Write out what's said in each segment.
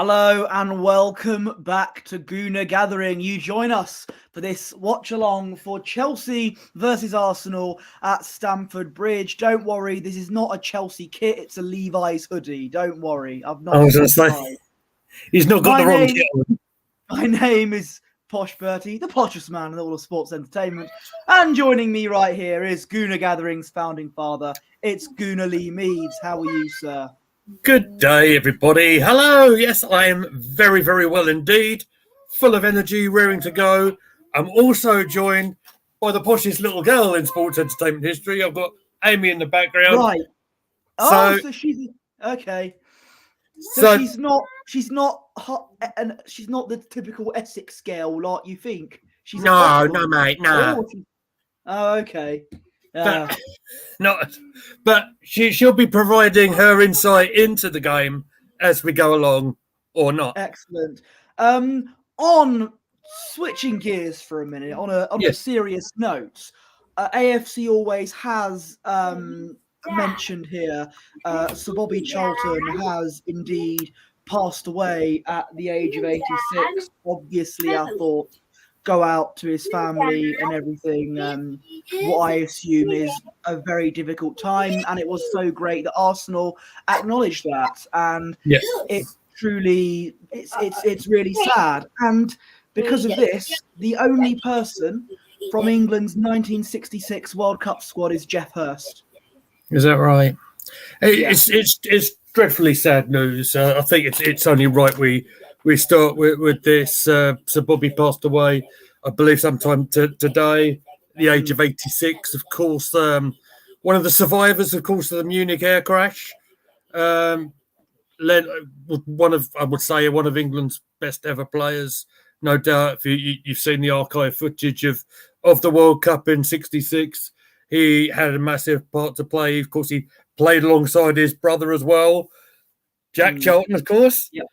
Hello and welcome back to Gooner Gathering. You join us for this watch along for Chelsea versus Arsenal at Stamford Bridge. Don't worry, this is not a Chelsea kit, it's a Levi's hoodie. Don't worry, I've not. I was going to say, he's not got the wrong kit on. My name is Posh Bertie, the poshest man in all of sports entertainment. And joining me right here is Gooner Gathering's founding father. It's Gooner Lee Meads. How are you, sir? Good day, everybody. Hello. Yes, I am very, very well indeed. Full of energy, raring to go. I'm also joined by the poshest little girl in sports entertainment history. I've got Amy in the background. Right. Oh, so she's okay. So she's not hot, and she's not the typical Essex scale like you think. She's no, mate, no. Oh, okay. But she'll be providing her insight into the game as we go along, or not. Excellent. On switching gears for a minute, on a serious note, AFC always has mentioned here, Sir Bobby Charlton has indeed passed away at the age of 86. Obviously, our thoughts go out to his family and everything. What I assume is a very difficult time, and it was so great that Arsenal acknowledged that. And it's truly, it's really sad. And because of this, the only person from England's 1966 World Cup squad is Geoff Hurst. Is that right? It's dreadfully sad news. I think it's only right we start with this. Sir Bobby passed away, I believe, sometime today, the age of 86. Of course, one of the survivors, of course, of the Munich air crash. Led one of England's best ever players, no doubt. If you've seen the archive footage of the World Cup in '66, he had a massive part to play. Of course, he played alongside his brother as well, Jack Charlton, of course. Yep.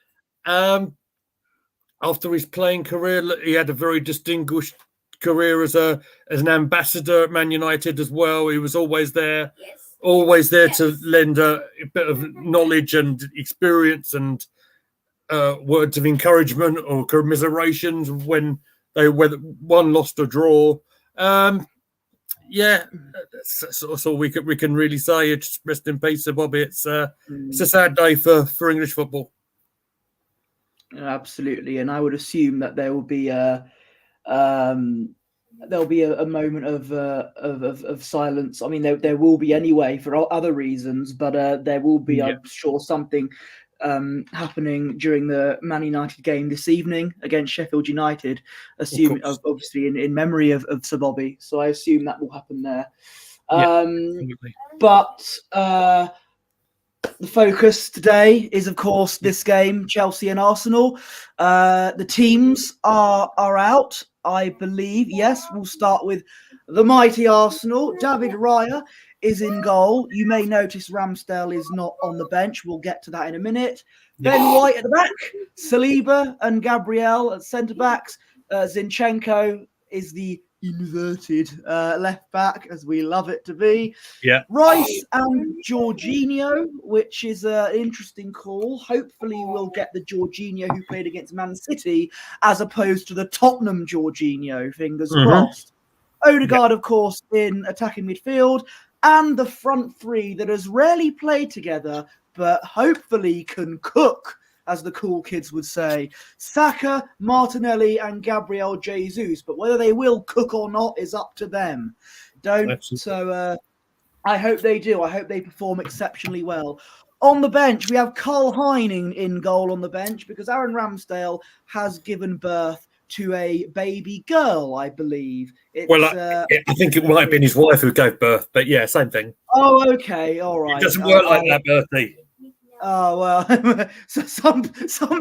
After his playing career, he had a very distinguished career as an ambassador at Man United as well. He was always there, to lend a bit of knowledge and experience and words of encouragement or commiserations when whether one lost or draw. That's all we can really say. It's rest in peace, Sir Bobby. It's a sad day for English football. Absolutely, and I would assume that there will be a moment of silence. I mean, there will be anyway for other reasons, but there will be, I'm sure, something happening during the Man United game this evening against Sheffield United, obviously in memory of Sir Bobby. So I assume that will happen there. But the focus today is, of course, this game, Chelsea and Arsenal. The teams are out, I believe. Yes, we'll start with the mighty Arsenal. David Raya is in goal. You may notice Ramsdale is not on the bench. We'll get to that in a minute. Ben White at the back. Saliba and Gabriel at centre-backs. Zinchenko is the inverted left back, as we love it to be. Rice and Jorginho, which is an interesting call. Hopefully we'll get the Jorginho who played against Man City as opposed to the Tottenham Jorginho, fingers crossed. Odegaard, of course, in attacking midfield, and the front three that has rarely played together but hopefully can cook, as the cool kids would say. Saka, Martinelli, and Gabriel Jesus. But whether they will cook or not is up to them. So I hope they do. I hope they perform exceptionally well. On the bench, we have Karl Hein in goal on the bench because Aaron Ramsdale has given birth to a baby girl, I believe. I think it might have been his wife who gave birth, but yeah, same thing. Oh, okay. All right. It doesn't work like that, Bertie. Oh, well, so some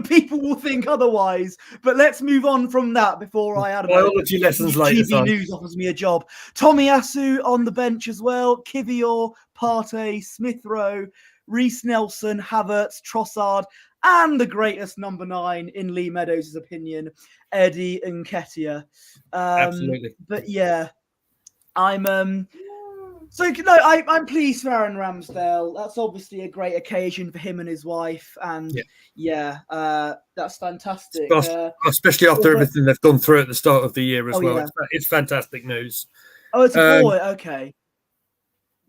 people will think otherwise, but let's move on from that before biology lessons later. TV News offers me a job. Tomiyasu on the bench as well. Kivior, Partey, Smith Rowe, Reece Nelson, Havertz, Trossard, and the greatest number 9 in Lee Meadows' opinion, Eddie Nketiah. Absolutely. But yeah, I'm So no, I'm pleased for Aaron Ramsdale. That's obviously a great occasion for him and his wife, and that's fantastic. Especially after everything they've gone through at the start of the year as well. Yeah. It's fantastic news. Oh, it's a boy. Okay.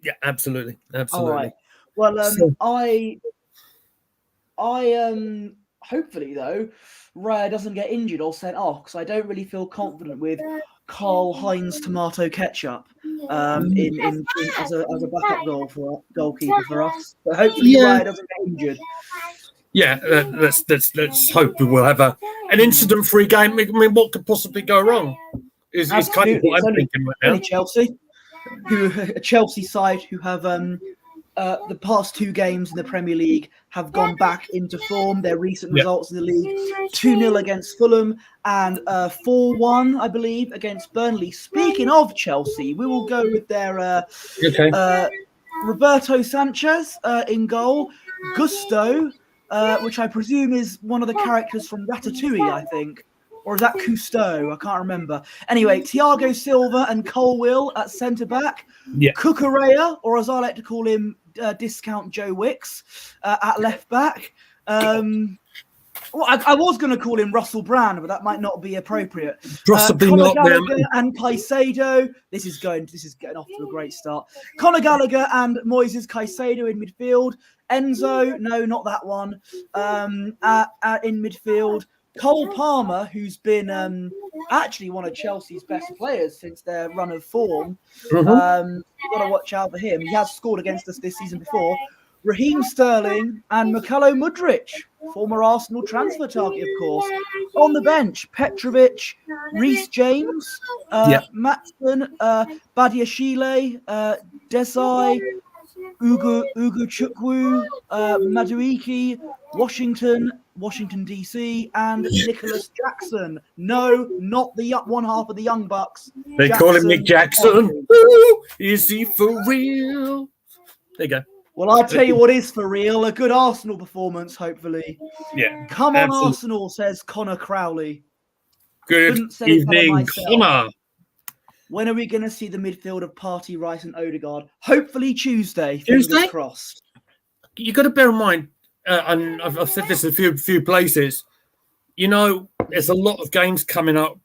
Yeah, absolutely. All right. Well, I hopefully though, Raya doesn't get injured or sent off, because I don't really feel confident with Karl-Heinz tomato ketchup in as a backup goalkeeper for us. So hopefully Raya doesn't get injured. Yeah, let's hope we will have an incident-free game. I mean, what could possibly go wrong? Is kind of what I'm thinking right now. Only Chelsea, a Chelsea side who have the past 2 games in the Premier League have gone back into form. Their recent results in the league: 2-0 against Fulham and 4-1, I believe, against Burnley. Speaking of Chelsea, we will go with their Roberto Sanchez in goal, Gusto, which I presume is one of the characters from Ratatouille, I think. Or is that Cousteau? I can't remember. Anyway, Thiago Silva and Colwill at centre-back. Yeah. Cucurella, or as I like to call him, discount Joe Wicks, at left-back. Well, I was going to call him Russell Brand, but that might not be appropriate. Possibly Conor not. Gallagher and Caicedo. This is getting off to a great start. Conor Gallagher and Moises Caicedo in midfield. Enzo, no, not that one. In midfield. Cole Palmer, who's been actually one of Chelsea's best players since their run of form. You've got to watch out for him. He has scored against us this season before. Raheem Sterling and Mykhailo Mudryk, former Arsenal transfer target, of course. On the bench, Petrovic, Reece James, Matson, Badiashile, Desai, Ugochukwu, Madueke, Washington DC, and Nicholas Jackson. No, not the one half of the Young Bucks. They call him Nick Jackson. Ooh, is he for real? There you go. Well, I tell you what is for real, a good Arsenal performance, hopefully. Yeah. Come on, absolutely. Arsenal, says Connor Crowley. Good evening, Connor. When are we going to see the midfield of Partey, Rice and Odegaard? Hopefully Tuesday. Fingers crossed. You've got to bear in mind, and I've said this in a few places, there's a lot of games coming up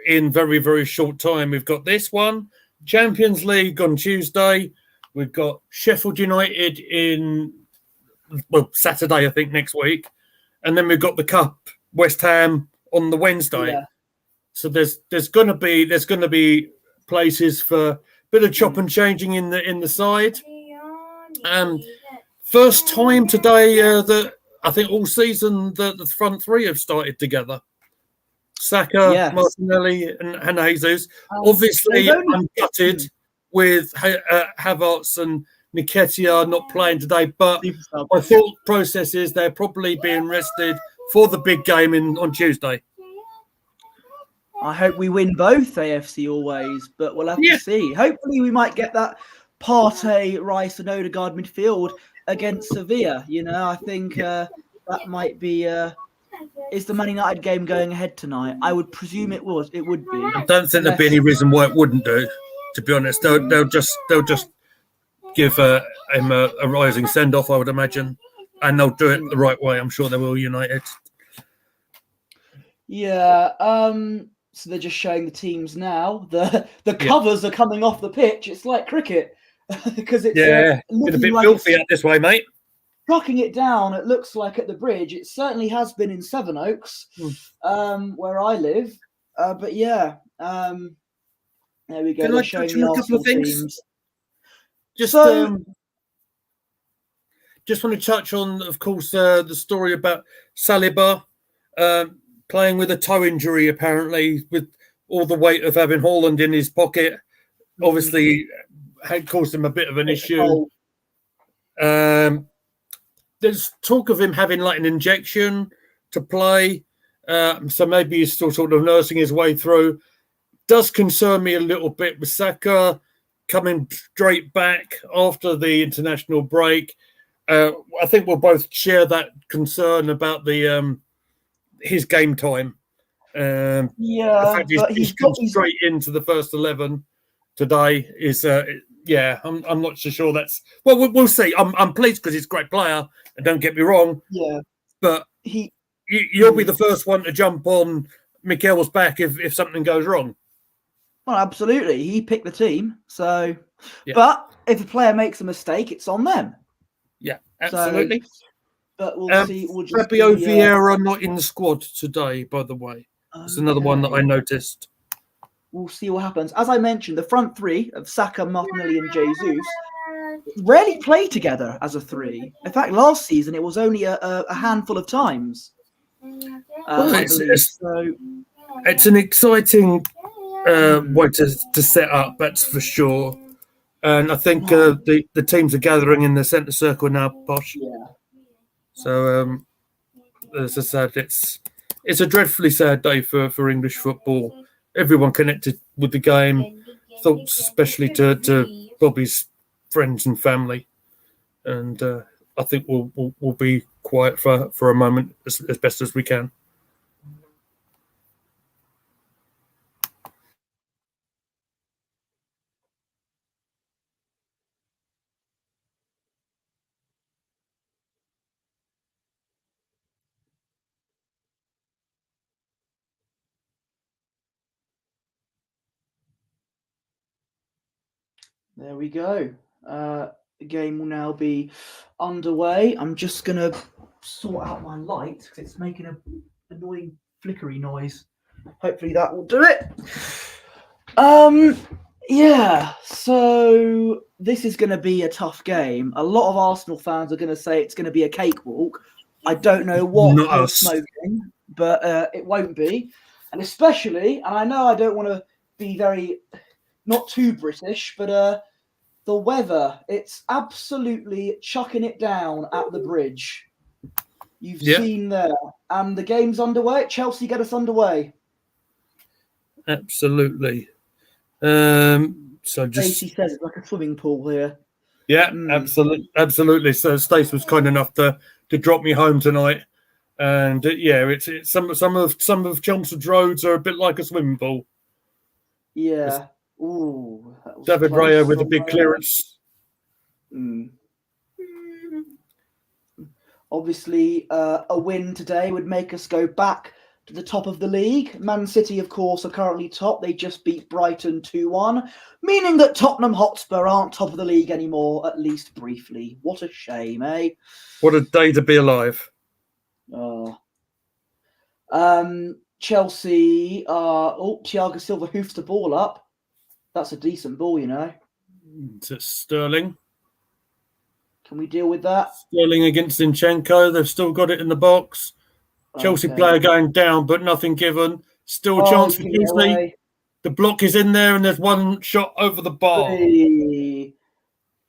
in very, very short time. We've got this one, Champions League on Tuesday. We've got Sheffield United Saturday, I think, next week. And then we've got the Cup, West Ham on the Wednesday. Yeah. So there's going to be places for a bit of chop and changing in the side. First time today that I think all season the front three have started together. Saka, Martinelli, and Jesus. Obviously, I'm gutted with Havertz and Nketiah not playing today, but my thought process is they're probably being rested for the big game on Tuesday. I hope we win both AFC always, but we'll have to see. Hopefully we might get that Partey, Rice and Odegaard midfield against Sevilla. I think that might be... is the Man United game going ahead tonight? I would presume it would be. I don't think there'd be any reason why it wouldn't do, to be honest. They'll just give him a rising send-off, I would imagine. And they'll do it the right way. I'm sure they will, United. Yeah, so they're just showing the teams now. The covers are coming off the pitch. It's like cricket because it's it's a bit filthy out this way, mate. Knocking it down, it looks like at the bridge. It certainly has been in Sevenoaks, where I live. But there we go. Can I touch on a couple of things? Just want to touch on, of course, the story about Saliba playing with a toe injury, apparently, with all the weight of having Haaland in his pocket. Obviously, had caused him a bit of an issue. There's talk of him having like an injection to play. So maybe he's still sort of nursing his way through. Does concern me a little bit with Saka coming straight back after the international break. I think we'll both share that concern about his game time. The fact he's come straight into the first 11 today is Yeah, I'm not so sure that's... Well, we'll see. I'm pleased because he's a great player, and don't get me wrong. Yeah. But you'll be the first one to jump on Mikel's back if something goes wrong. Well, absolutely. He picked the team. So, but if a player makes a mistake, it's on them. Yeah, absolutely. So, but we'll see. We'll just Fabio Vieira not in the squad today, by the way. It's another one that I noticed. We'll see what happens. As I mentioned, the front three of Saka, Martinelli, and Jesus rarely play together as a three. In fact, last season it was only a handful of times. It's an exciting way to set up, that's for sure. And I think the teams are gathering in the centre circle now, Posh. Yeah. So, as I said, it's a dreadfully sad day for English football. Everyone connected with the game, thoughts especially to Bobby's friends and family. And I think we'll be quiet for a moment as best as we can. There we go. The game will now be underway. I'm just going to sort out my light because it's making an annoying flickery noise. Hopefully that will do it. Yeah, so this is going to be a tough game. A lot of Arsenal fans are going to say it's going to be a cakewalk. I don't know what they're smoking, but it won't be. And especially, and I know I don't want to be not too British, but the weather, it's absolutely chucking it down at the bridge. You've seen there. And the game's underway. Chelsea get us underway. Absolutely. So just... Stacey says it's like a swimming pool here. Yeah, absolutely. So Stacey was kind enough to drop me home tonight. And it's some of Chelmsford's roads are a bit like a swimming pool. Yeah. Ooh, David Raya with a big clearance. Obviously, a win today would make us go back to the top of the league. Man City, of course, are currently top. They just beat Brighton 2-1, meaning that Tottenham Hotspur aren't top of the league anymore, at least briefly. What a shame, eh? What a day to be alive. Chelsea, Thiago Silva hoofs the ball up. That's a decent ball, you know. To Sterling. Can we deal with that? Sterling against Zinchenko. They've still got it in the box. Chelsea player going down, but nothing given. Still a chance for Kingsley. The block is in there, and there's one shot over the bar. That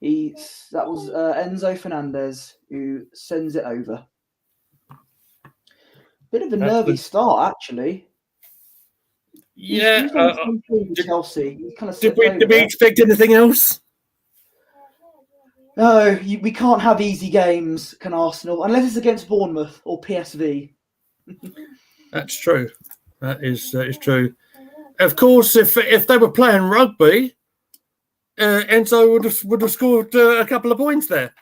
was Enzo Fernandez who sends it over. Bit of a nervy start, actually. Yeah. Chelsea. Did we expect anything else? No, we can't have easy games, can Arsenal, unless it's against Bournemouth or PSV. That's true. That is true. Of course, if they were playing rugby, Enzo would have scored a couple of points there.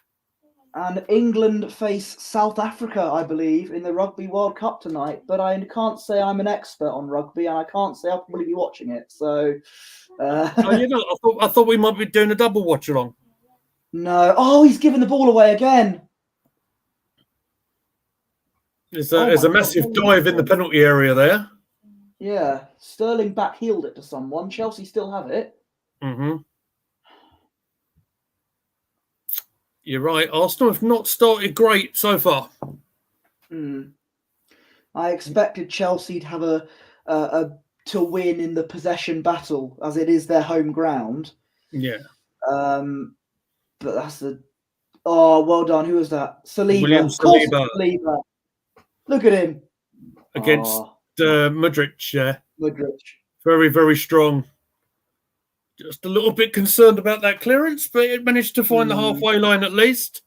And England face South Africa, I believe, in the Rugby World Cup tonight. But I can't say I'm an expert on rugby, and I can't say I'll probably be watching it. So, I thought we might be doing a double watch along. No. Oh, he's given the ball away again. There's a massive dive in the penalty area there. Yeah, Sterling back-heeled it to someone. Chelsea still have it. Mm-hmm. You're right. Arsenal have not started great so far. I expected Chelsea to have to win in the possession battle, as it is their home ground. Yeah. But that's well done. Who was that? Saliba. William Saliba. Look at him. Against Mudryk, yeah. Mudryk. Very, very strong. Just a little bit concerned about that clearance, but it managed to find the halfway line at least.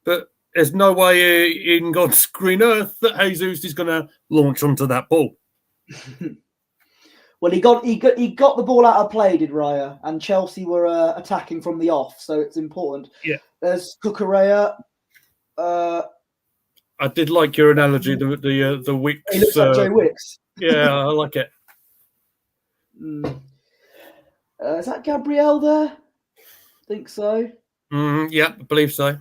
But there's no way in God's green earth that Jesus is going to launch onto that ball. Well, he got the ball out of play, did Raya, and Chelsea were attacking from the off, so it's important. Yeah. There's Cucurella. I did like your analogy, the Wicks. He looks like Joe Wicks. Yeah, I like it. Is that Gabriel there? I think so. Yeah, I believe so.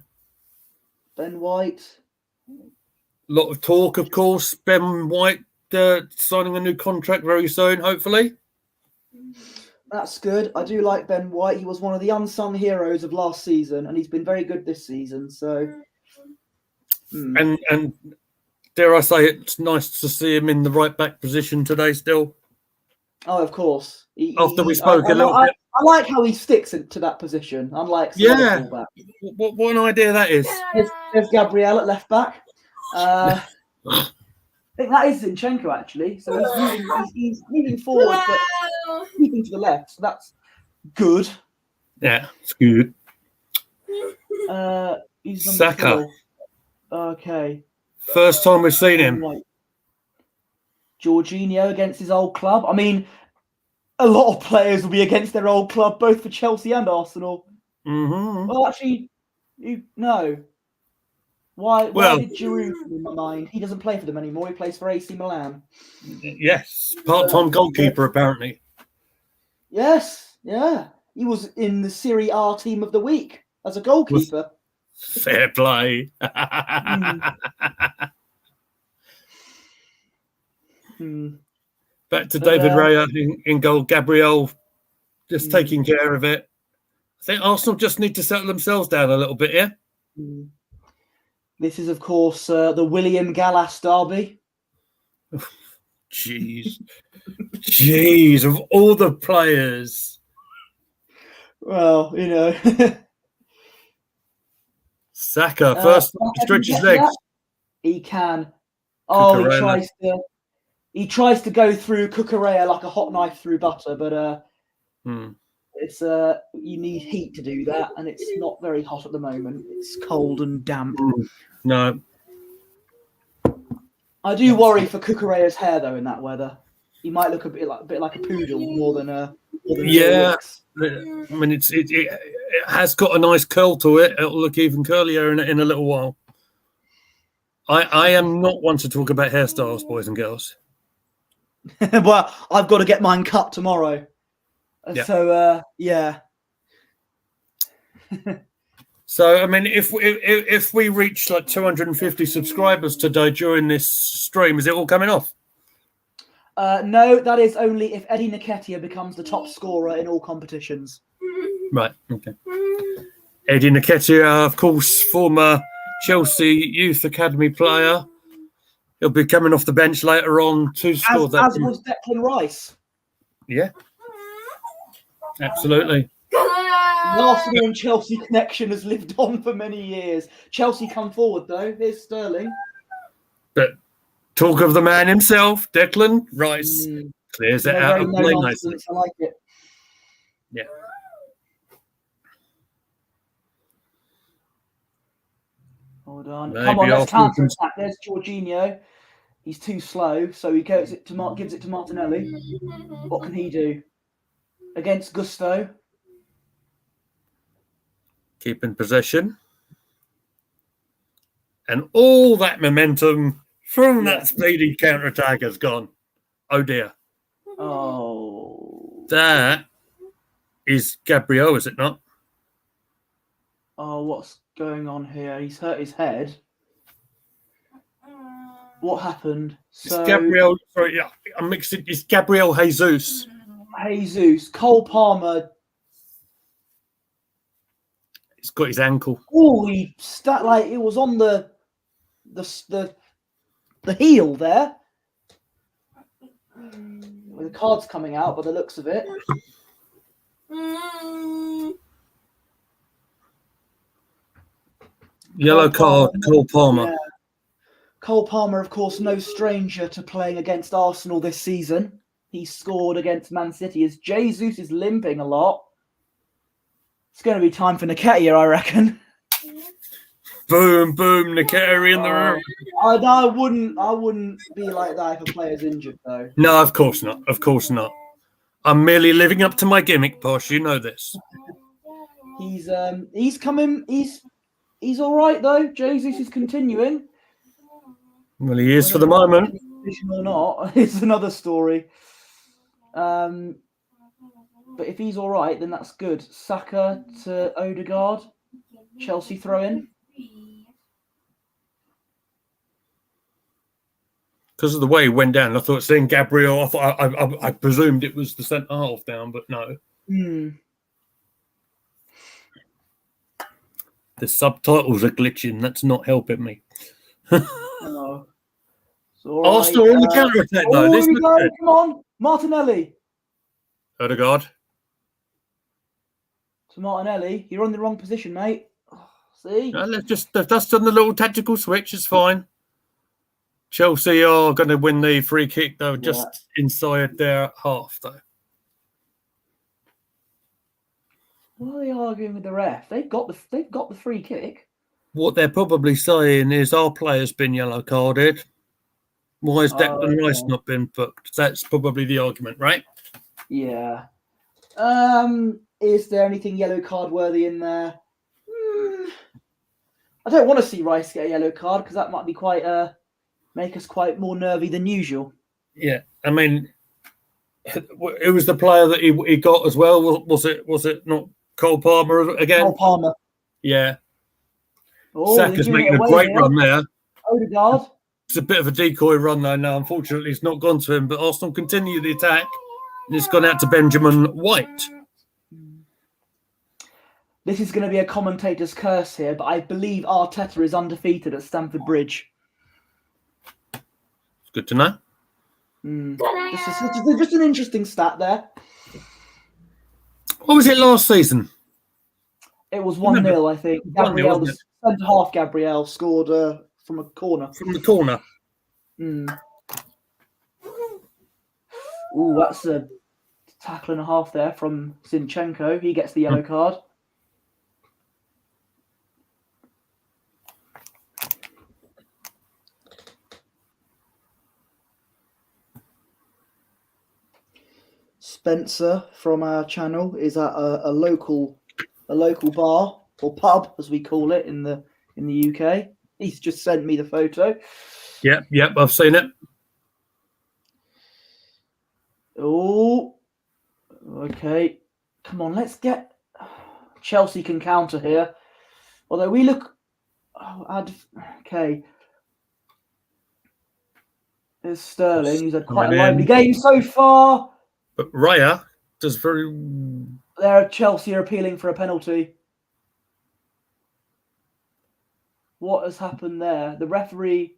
Ben White. A lot of talk, of course. Ben White signing a new contract very soon, hopefully. That's good. I do like Ben White. He was one of the unsung heroes of last season, and he's been very good this season. So, and dare I say, it's nice to see him in the right back position today still. Oh, of course. After we spoke a little bit. I like how he sticks to that position, unlike some other fullback. What an idea that is. There's Gabriel at left back. I think that is Zinchenko, actually. So he's moving forward, but keeping to the left. So that's good. Yeah, it's good. He's Saka. 4. Okay. First time we've seen him. Right. Jorginho against his old club. I mean, a lot of players will be against their old club, both for Chelsea and Arsenal. Mm-hmm. Well, actually, no. Why did Giroud come in my mind? He doesn't play for them anymore. He plays for AC Milan. Yes, part-time goalkeeper, apparently. Yes, yeah. He was in the Serie A team of the week as a goalkeeper. Fair play. Back to David Raya in goal. Gabriel just taking care of it. I think Arsenal just need to settle themselves down a little bit here. This is, of course, the William Gallas derby. Jeez. Jeez, of all the players. Well, you know. Saka, first stretch his legs. He can. Oh, he tries to go through Cucurella like a hot knife through butter, but it's you need heat to do that, and it's not very hot at the moment. It's cold and damp. No. I do worry for Cucurella's hair though in that weather. He might look a bit like a poodle more than yeah. I mean, it has got a nice curl to it. It'll look even curlier in a little while. I am not one to talk about hairstyles, boys and girls. Well, I've got to get mine cut tomorrow. Yeah. So yeah. So I mean, if we reach like 250 subscribers today during this stream, is it all coming off? No, that is only if Eddie Nketiah becomes the top scorer in all competitions. Right. Okay. Eddie Nketiah, of course, former Chelsea Youth Academy player. He'll be coming off the bench later on to score that. As was Declan Rice. Yeah. Absolutely. The Arsenal and Chelsea connection has lived on for many years. Chelsea come forward though. Here's Sterling. But talk of the man himself, Declan Rice, clears it out of play nicely. I like it. Yeah. Hold on. Maybe Come on, let's counter attack. There's Jorginho. He's too slow, so he gives it to Martinelli. What can he do? Against Gusto. Keeping possession. And all that momentum from that speedy counter-attack has gone. Oh, dear. Oh. That is Gabriel, is it not? Oh, what's going on here? He's hurt his head. What happened? So, it's Gabriel. Sorry, I'm mixing. It's Gabriel Jesus. Jesus. Cole Palmer. He's got his ankle. Oh, it was on the heel there. Well, the card's coming out by the looks of it. Yellow card, Cole Palmer. Yeah. Cole Palmer, of course, no stranger to playing against Arsenal this season. He scored against Man City as Jesus is limping a lot. It's going to be time for Nketiah, I reckon. Boom, boom, Nketiah in the room. I wouldn't be like that if a player's injured, though. No, of course not. Of course not. I'm merely living up to my gimmick, Posh. You know this. He's coming. He's all right though. Jesus is continuing. Well, he is for the moment. Or not, it's another story. But if he's all right, then that's good. Saka to Odegaard. Chelsea throw in. Because of the way he went down, I thought seeing Gabriel. I presumed it was the centre half down, but no. The subtitles are glitching. That's not helping me. No. Arsenal on the counter attack though. Here we go. Come on, Martinelli. Odegaard. To Martinelli. You're on the wrong position, mate. See? No, they've just done the little tactical switch. It's fine. Chelsea are going to win the free kick though, just inside their half though. Why are they arguing with the ref? They've got the free kick. What they're probably saying is our player's been yellow carded. Why has Declan Rice not been booked? That's probably the argument, right? Yeah. Is there anything yellow card worthy in there? I don't want to see Rice get a yellow card because that might be quite make us quite more nervy than usual. Yeah, I mean, it was the player that he got as well. Was it not Cole Palmer again? Cole Palmer. Yeah. Saka's making a great run there. Odegaard. It's a bit of a decoy run though. Now, unfortunately, it's not gone to him. But Arsenal continue the attack, and it's gone out to Benjamin White. This is going to be a commentator's curse here, but I believe Arteta is undefeated at Stamford Bridge. Good to know. Just an interesting stat there. What was it last season? It was 1-0, I think. Gabriel, the centre half, Gabriel scored from a corner. From the corner. Ooh, that's a tackle and a half there from Zinchenko. He gets the yellow card. Spencer from our channel is at a local bar or pub, as we call it in the UK. He's just sent me the photo. Yep, I've seen it. Oh, okay. Come on, let's get Chelsea can counter here. Although we look, okay. There's Sterling, who's had quite a lively game so far. But Raya does very. Chelsea are appealing for a penalty. What has happened there? The referee.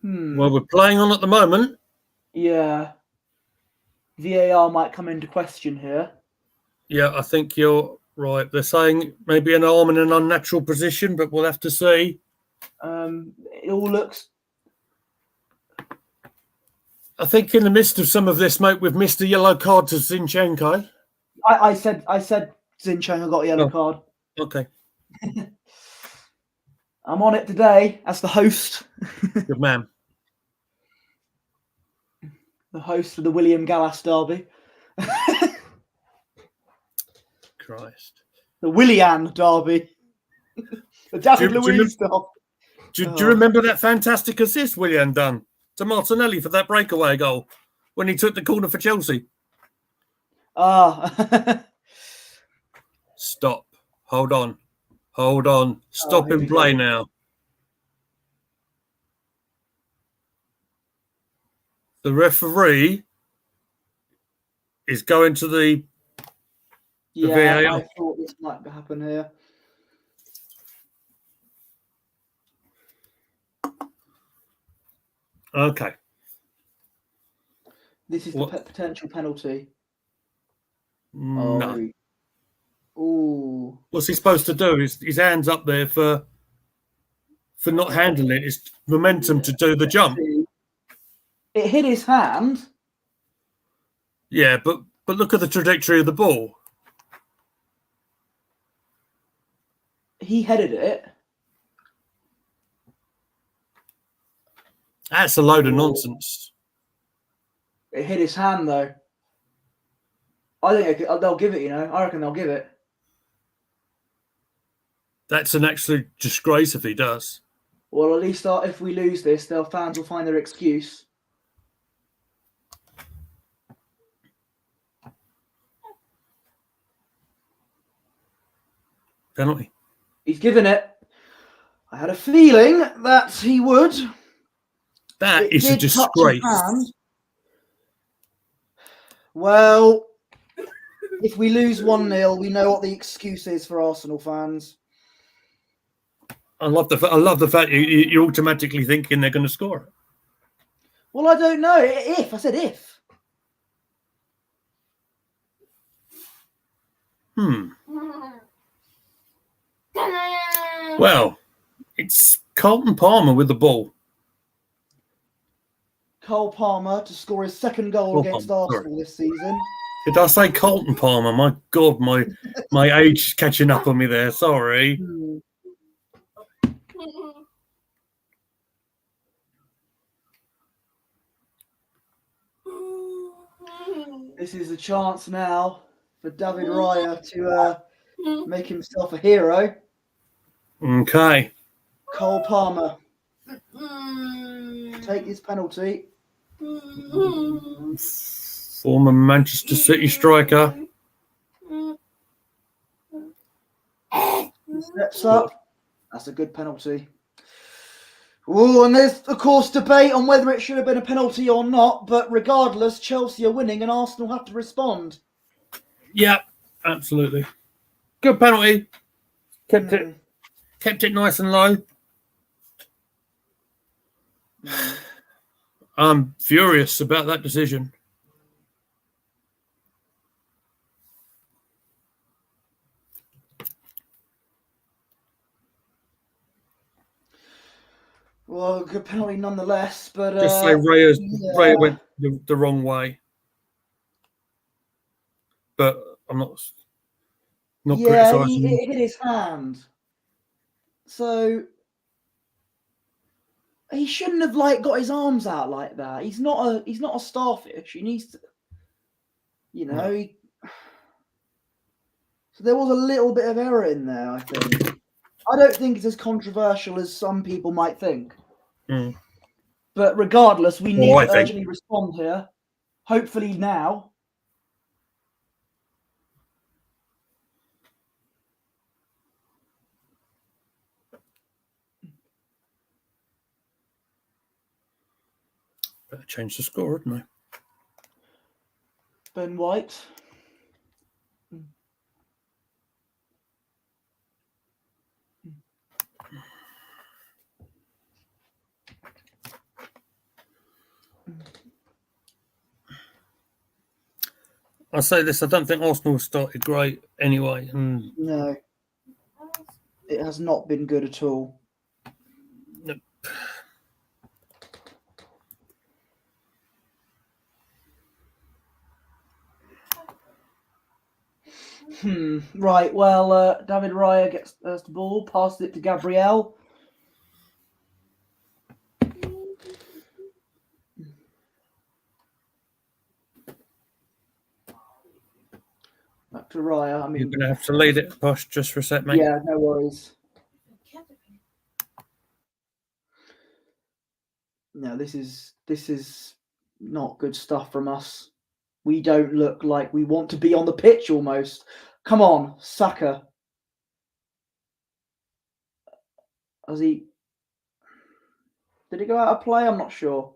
Well, we're playing on at the moment. Yeah. VAR might come into question here. Yeah, I think you're right. They're saying maybe an arm in an unnatural position, but we'll have to see. It all looks. I think in the midst of some of this, mate, we've missed a yellow card to Zinchenko. I said Zinchenko got a yellow card. Okay. I'm on it today as the host. Good man. The host of the William Gallas derby. Christ. The Willian derby. The David Luiz derby. Do you remember that fantastic assist Willian done to Martinelli for that breakaway goal when he took the corner for Chelsea? Stop. Hold on. Stop and play now. The referee is going to the VAR. I thought this might happen here. Okay. This is the potential penalty. No. Ooh. What's he supposed to do? His hands up there for not handling it. It's momentum to do the jump. It hit his hand. Yeah, but look at the trajectory of the ball. He headed it. That's a load of nonsense. It hit his hand though. I think they'll give it. I reckon they'll give it. That's an absolute disgrace if he does. Well, at least if we lose this, their fans will find their excuse. Penalty. He's given it. I had a feeling that he would. That is a disgrace. Well, if we lose 1-0, we know what the excuse is for Arsenal fans. I love the fact you're automatically thinking they're going to score it. Well, I don't know. If I said if. Well, it's Carlton Palmer with the ball. Cole Palmer to score his second goal against Arsenal this season. Did I say Carlton Palmer? My God, my age is catching up on me there. Sorry. This is a chance now for David Raya to make himself a hero. Okay. Cole Palmer. Take his penalty. Former Manchester City striker. Steps up. That's a good penalty. Oh, and there's, of course, debate on whether it should have been a penalty or not. But regardless, Chelsea are winning and Arsenal have to respond. Yeah, absolutely. Good penalty. Kept it nice and low. I'm furious about that decision. Well, good penalty nonetheless, but just say Raya went the wrong way. But I'm not criticising. Yeah, it hit his hand. So he shouldn't have got his arms out like that. He's not a starfish. He needs to, So there was a little bit of error in there, I think. I don't think it's as controversial as some people might think. But regardless, we need to urgently respond here. Hopefully now. Better change the score, hadn't I? Ben White. I'll say this, I don't think Arsenal started great anyway. No. It has not been good at all. Nope. Right, well, David Raya gets the ball, passes it to Gabriel. Back to Raya. I mean, you're going to have to lead it, Posh, just for a sec, mate. Yeah, no worries. No, this is not good stuff from us. We don't look like we want to be on the pitch almost. Come on, Saka. Did he go out of play? I'm not sure.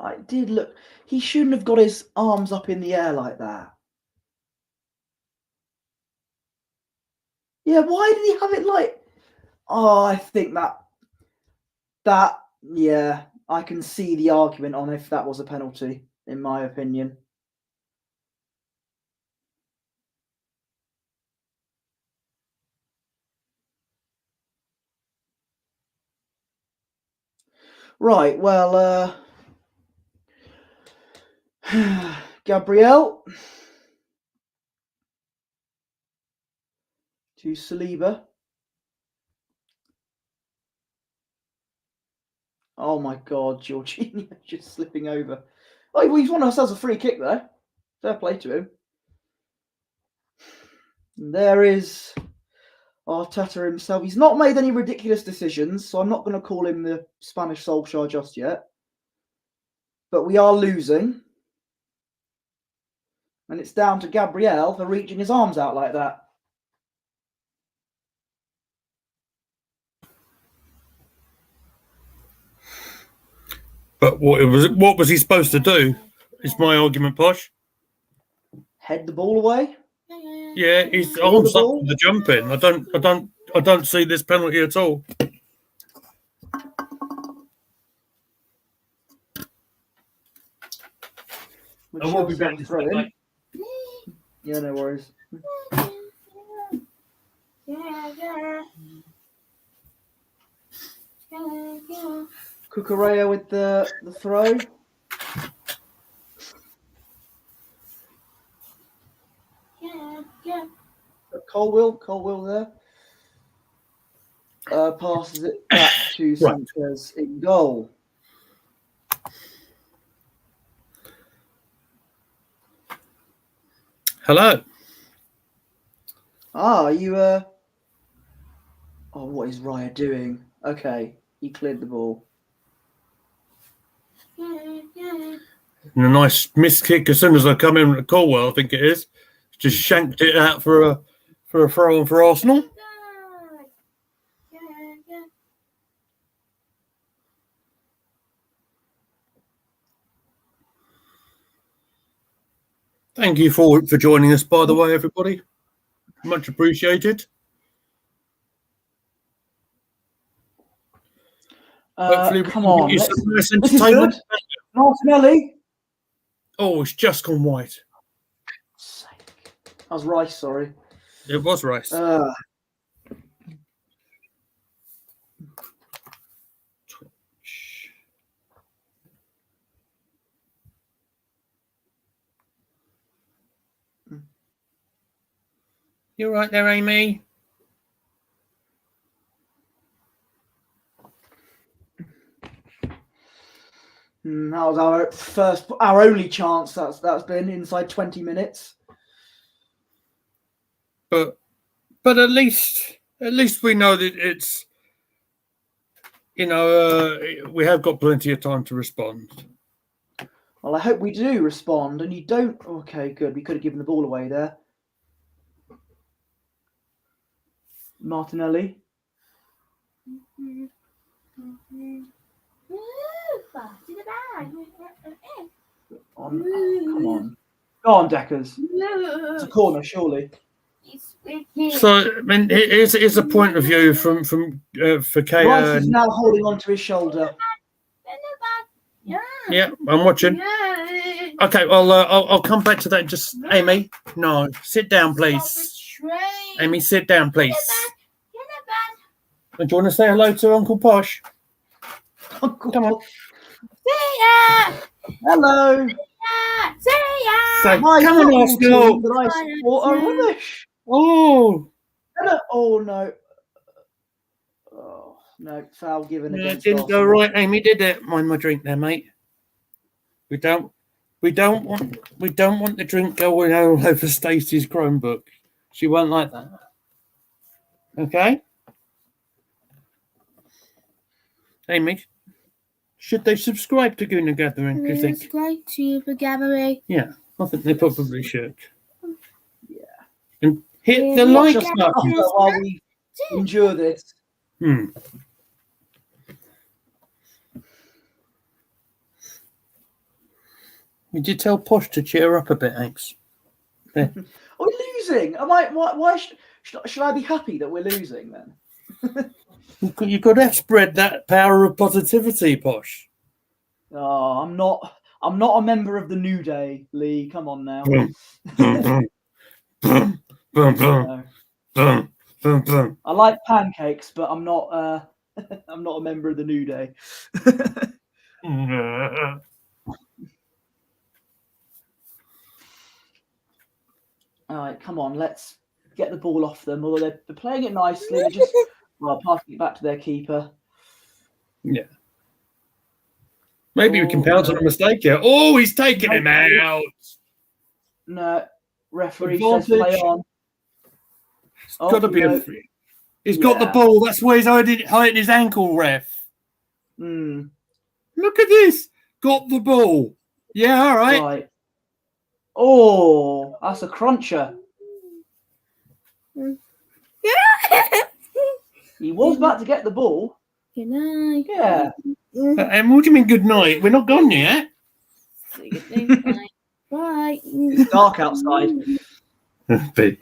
It did look. He shouldn't have got his arms up in the air like that. Yeah, why did he have it like? Oh, I think that yeah, I can see the argument on if that was a penalty, in my opinion. Right, well, Gabriel. to Saliba. Oh my God, Jorginho just slipping over. Oh, he's won ourselves a free kick there. Fair play to him. And there is Arteta himself. He's not made any ridiculous decisions, so I'm not going to call him the Spanish Solskjaer just yet. But we are losing. And it's down to Gabriel for reaching his arms out like that. But what was he supposed to do? Is my argument, Posh. Head the ball away. Yeah, his arms up for the jumping. I don't see this penalty at all. I will be back to throw in. Yeah, no worries. Cucurella with the throw. Colwill there. Passes it back to Sanchez in goal. Hello. You Oh, what is Raya doing? Okay, he cleared the ball. And a nice missed kick as soon as I come in with Colwell, I think it is. Just shanked it out for a throw on for Arsenal. Thank you for joining us, by the way, everybody. Much appreciated. Hopefully, come on. Nice This is entertainment. good. Martinelli. Oh, it's just gone white. That was Rice, sorry. It was Rice. You right there, Amy? That was our only chance. That's been inside 20 minutes. But at least we know that it's, we have got plenty of time to respond. Well, I hope we do respond, and you don't. Okay, good. We could have given the ball away there. Martinelli. Come on. Go on, Deckers. It's a corner, surely. So, I mean, here's a point of view from for Kaya. Rice is now holding onto his shoulder. Yeah, I'm watching. Okay, I'll come back to that. Just Amy, no, sit down, please. Amy, sit down, please. Do you want to say hello to Uncle Posh? Uncle Come on. See ya. Hello. See ya. Say, My come on, Arsenal. that I support are rubbish. Oh. Oh no. Oh no, foul given Yeah, it against didn't Arsenal. go right, Amy, did it? Mind my drink there, mate. We don't want the drink going all over Stacey's Chromebook. She won't like that. Okay? Amy, should they subscribe to Gooner Gathering, do you think? Subscribe to the Gathering. Yeah, I think they probably should. Yeah. And hit Yeah, the watch like us button. While we endure this. Did you tell Posh to cheer up a bit, Hanks? Are we losing? Am I? Why should I be happy that we're losing then? You've got to spread that power of positivity, Posh. Oh, I'm not a member of the New Day, Lee. Come on now. No. I like pancakes, but I'm not. I'm not a member of the New Day. All right, come on. Let's get the ball off them, although they're playing it nicely. They're just passing it back to their keeper. Yeah. Maybe we can pounce on a mistake here. Oh, he's taking him out. No, referee says play on. It's got to be a free. He's got the ball. That's where he's hiding his ankle, ref. Look at this. Got the ball. Yeah, all right. Right. Oh, that's a cruncher. He was about to get the ball. Good night. Yeah. And what do you mean good night? We're not gone yet. Bye. It's dark outside. Good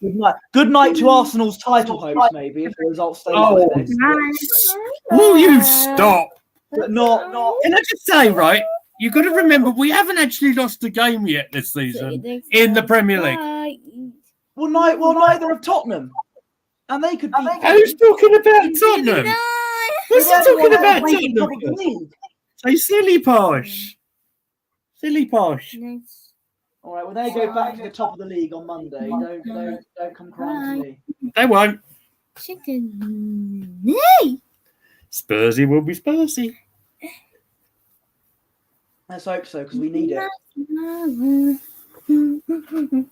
Good night. Good night to Arsenal's title hopes, maybe, if the results stay like this. Will you stop? But not. Can I just say, right? You've got to remember, we haven't actually lost a game yet this season in the Premier League. Well, neither of Tottenham. And they could be. Who's talking about Tottenham? Who's talking about Tottenham? Say silly posh. Silly posh. All right, well, they go back to the top of the league on Monday. Don't come crying to me. They won't. Chicken. Spursy will be Spursy. Let's hope so, because we need it.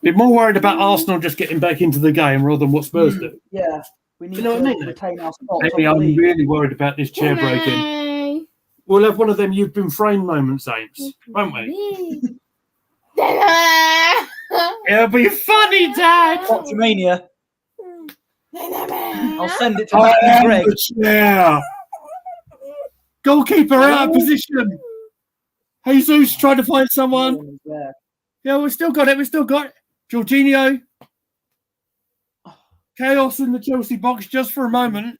Be more worried about Arsenal just getting back into the game rather than what Spurs do. Yeah, we need You know to what I mean? retain our spot. Maybe I'm really worried about this chair breaking. We'll have one of them you've been framed moments, Saints, won't we? It'll be funny, Dad. Mania. I'll send it to Greg. Yeah. Goalkeeper out of position. Jesus trying to find someone. Yeah, we've still got it. Jorginho. Chaos in the Chelsea box just for a moment.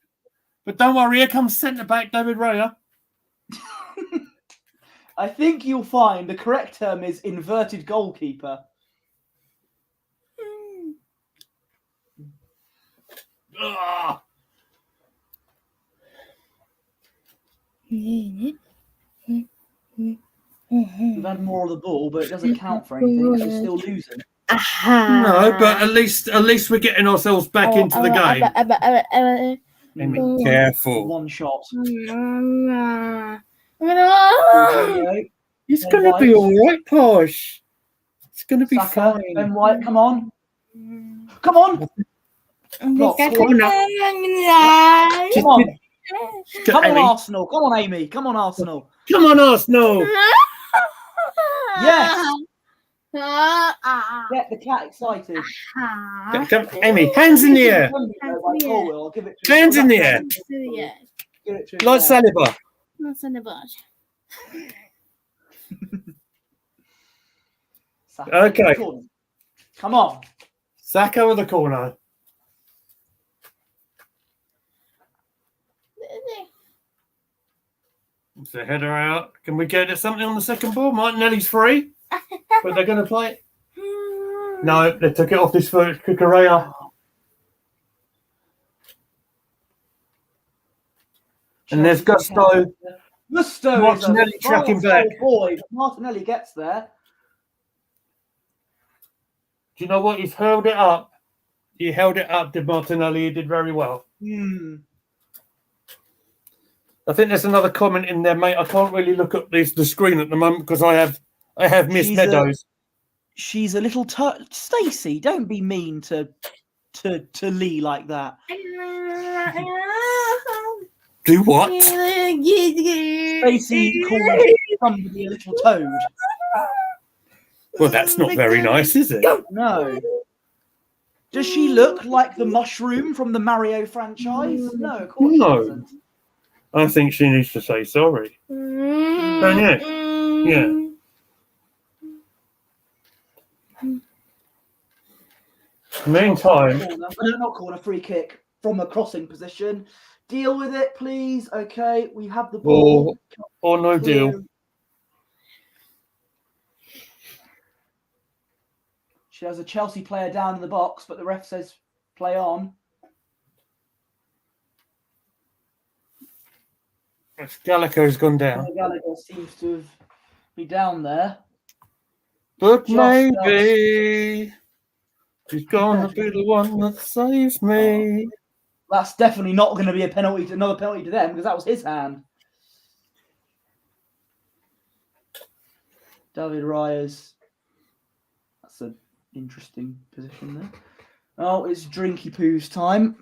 But don't worry, here comes centre-back David Raya. I think you'll find the correct term is inverted goalkeeper. We've had more of the ball, but it doesn't count for anything. We're still losing. No, but at least we're getting ourselves back into the game. Be careful. One shot. It's going to be all right, Posh. It's going to be Saka, fine. Ben White, come on. Come on. Come on. Come on, Arsenal. Come on, Amy. Come on, Arsenal. Come on, Arsenal. Yes. Get the cat excited. Come, Amy, hands in the air. Hands in the air. Like Saliba. Not Saliba. Okay. Come on. Saka with the corner. It's a header out. Can we get something on the second ball? Martinelli's free. But they're going to play it. No, they took it off this foot. Kukurea. And there's Gusto. Martinelli tracking back. Boy, Martinelli gets there. Do you know what? He's held it up. He held it up, did Martinelli. He did very well. I think there's another comment in there, mate. I can't really look at the screen at the moment because I have Miss Meadows. She's a little Stacey. Don't be mean to Lee like that. Do what? Stacey called somebody a little toad. Well, that's not very nice, is it? No. Does she look like the mushroom from the Mario franchise? No, of course she doesn't. I think she needs to say sorry. Yeah. Meantime, not call a free kick from a crossing position. Deal with it, please. Okay, we have the ball. Or no deal. She has a Chelsea player down in the box, but the ref says play on. Gallagher's gone down. Gallagher seems to be down there. But Just maybe she's gonna be the one that saves me. That's definitely not going to be another penalty to them, because that was his hand. David Reyes. That's an interesting position there. Oh, it's Drinky Poo's time.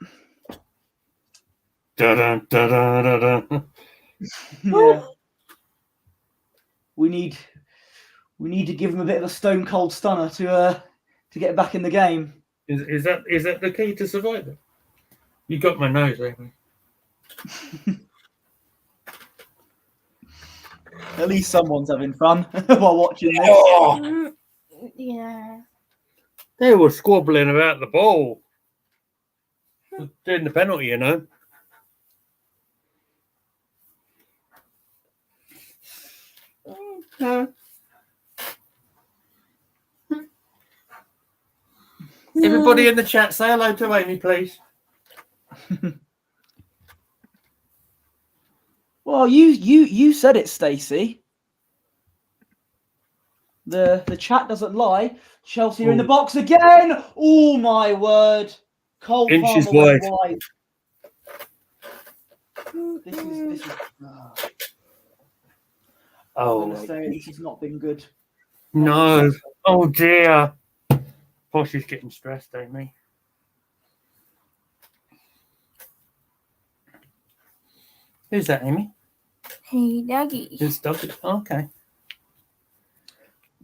Da-dun, da-dun, da-dun. Yeah. We need to give him a bit of a stone cold stunner to get back in the game. Is that the key to surviving? You got my nose, Amy. At least someone's having fun while watching this. Oh, Yeah. they were squabbling about the ball. Doing the penalty, you know. Everybody in the chat, say hello to Amy, please. Well, you said it, Stacey. The chat doesn't lie. Chelsea are in the box again. Oh my word! Cole Inches Palmer went wide. This is. Oh, This has not been good. no. Oh, dear. Posh is getting stressed, Amy. Who's that, Amy? Hey, Doggy. It's Douglas. Okay.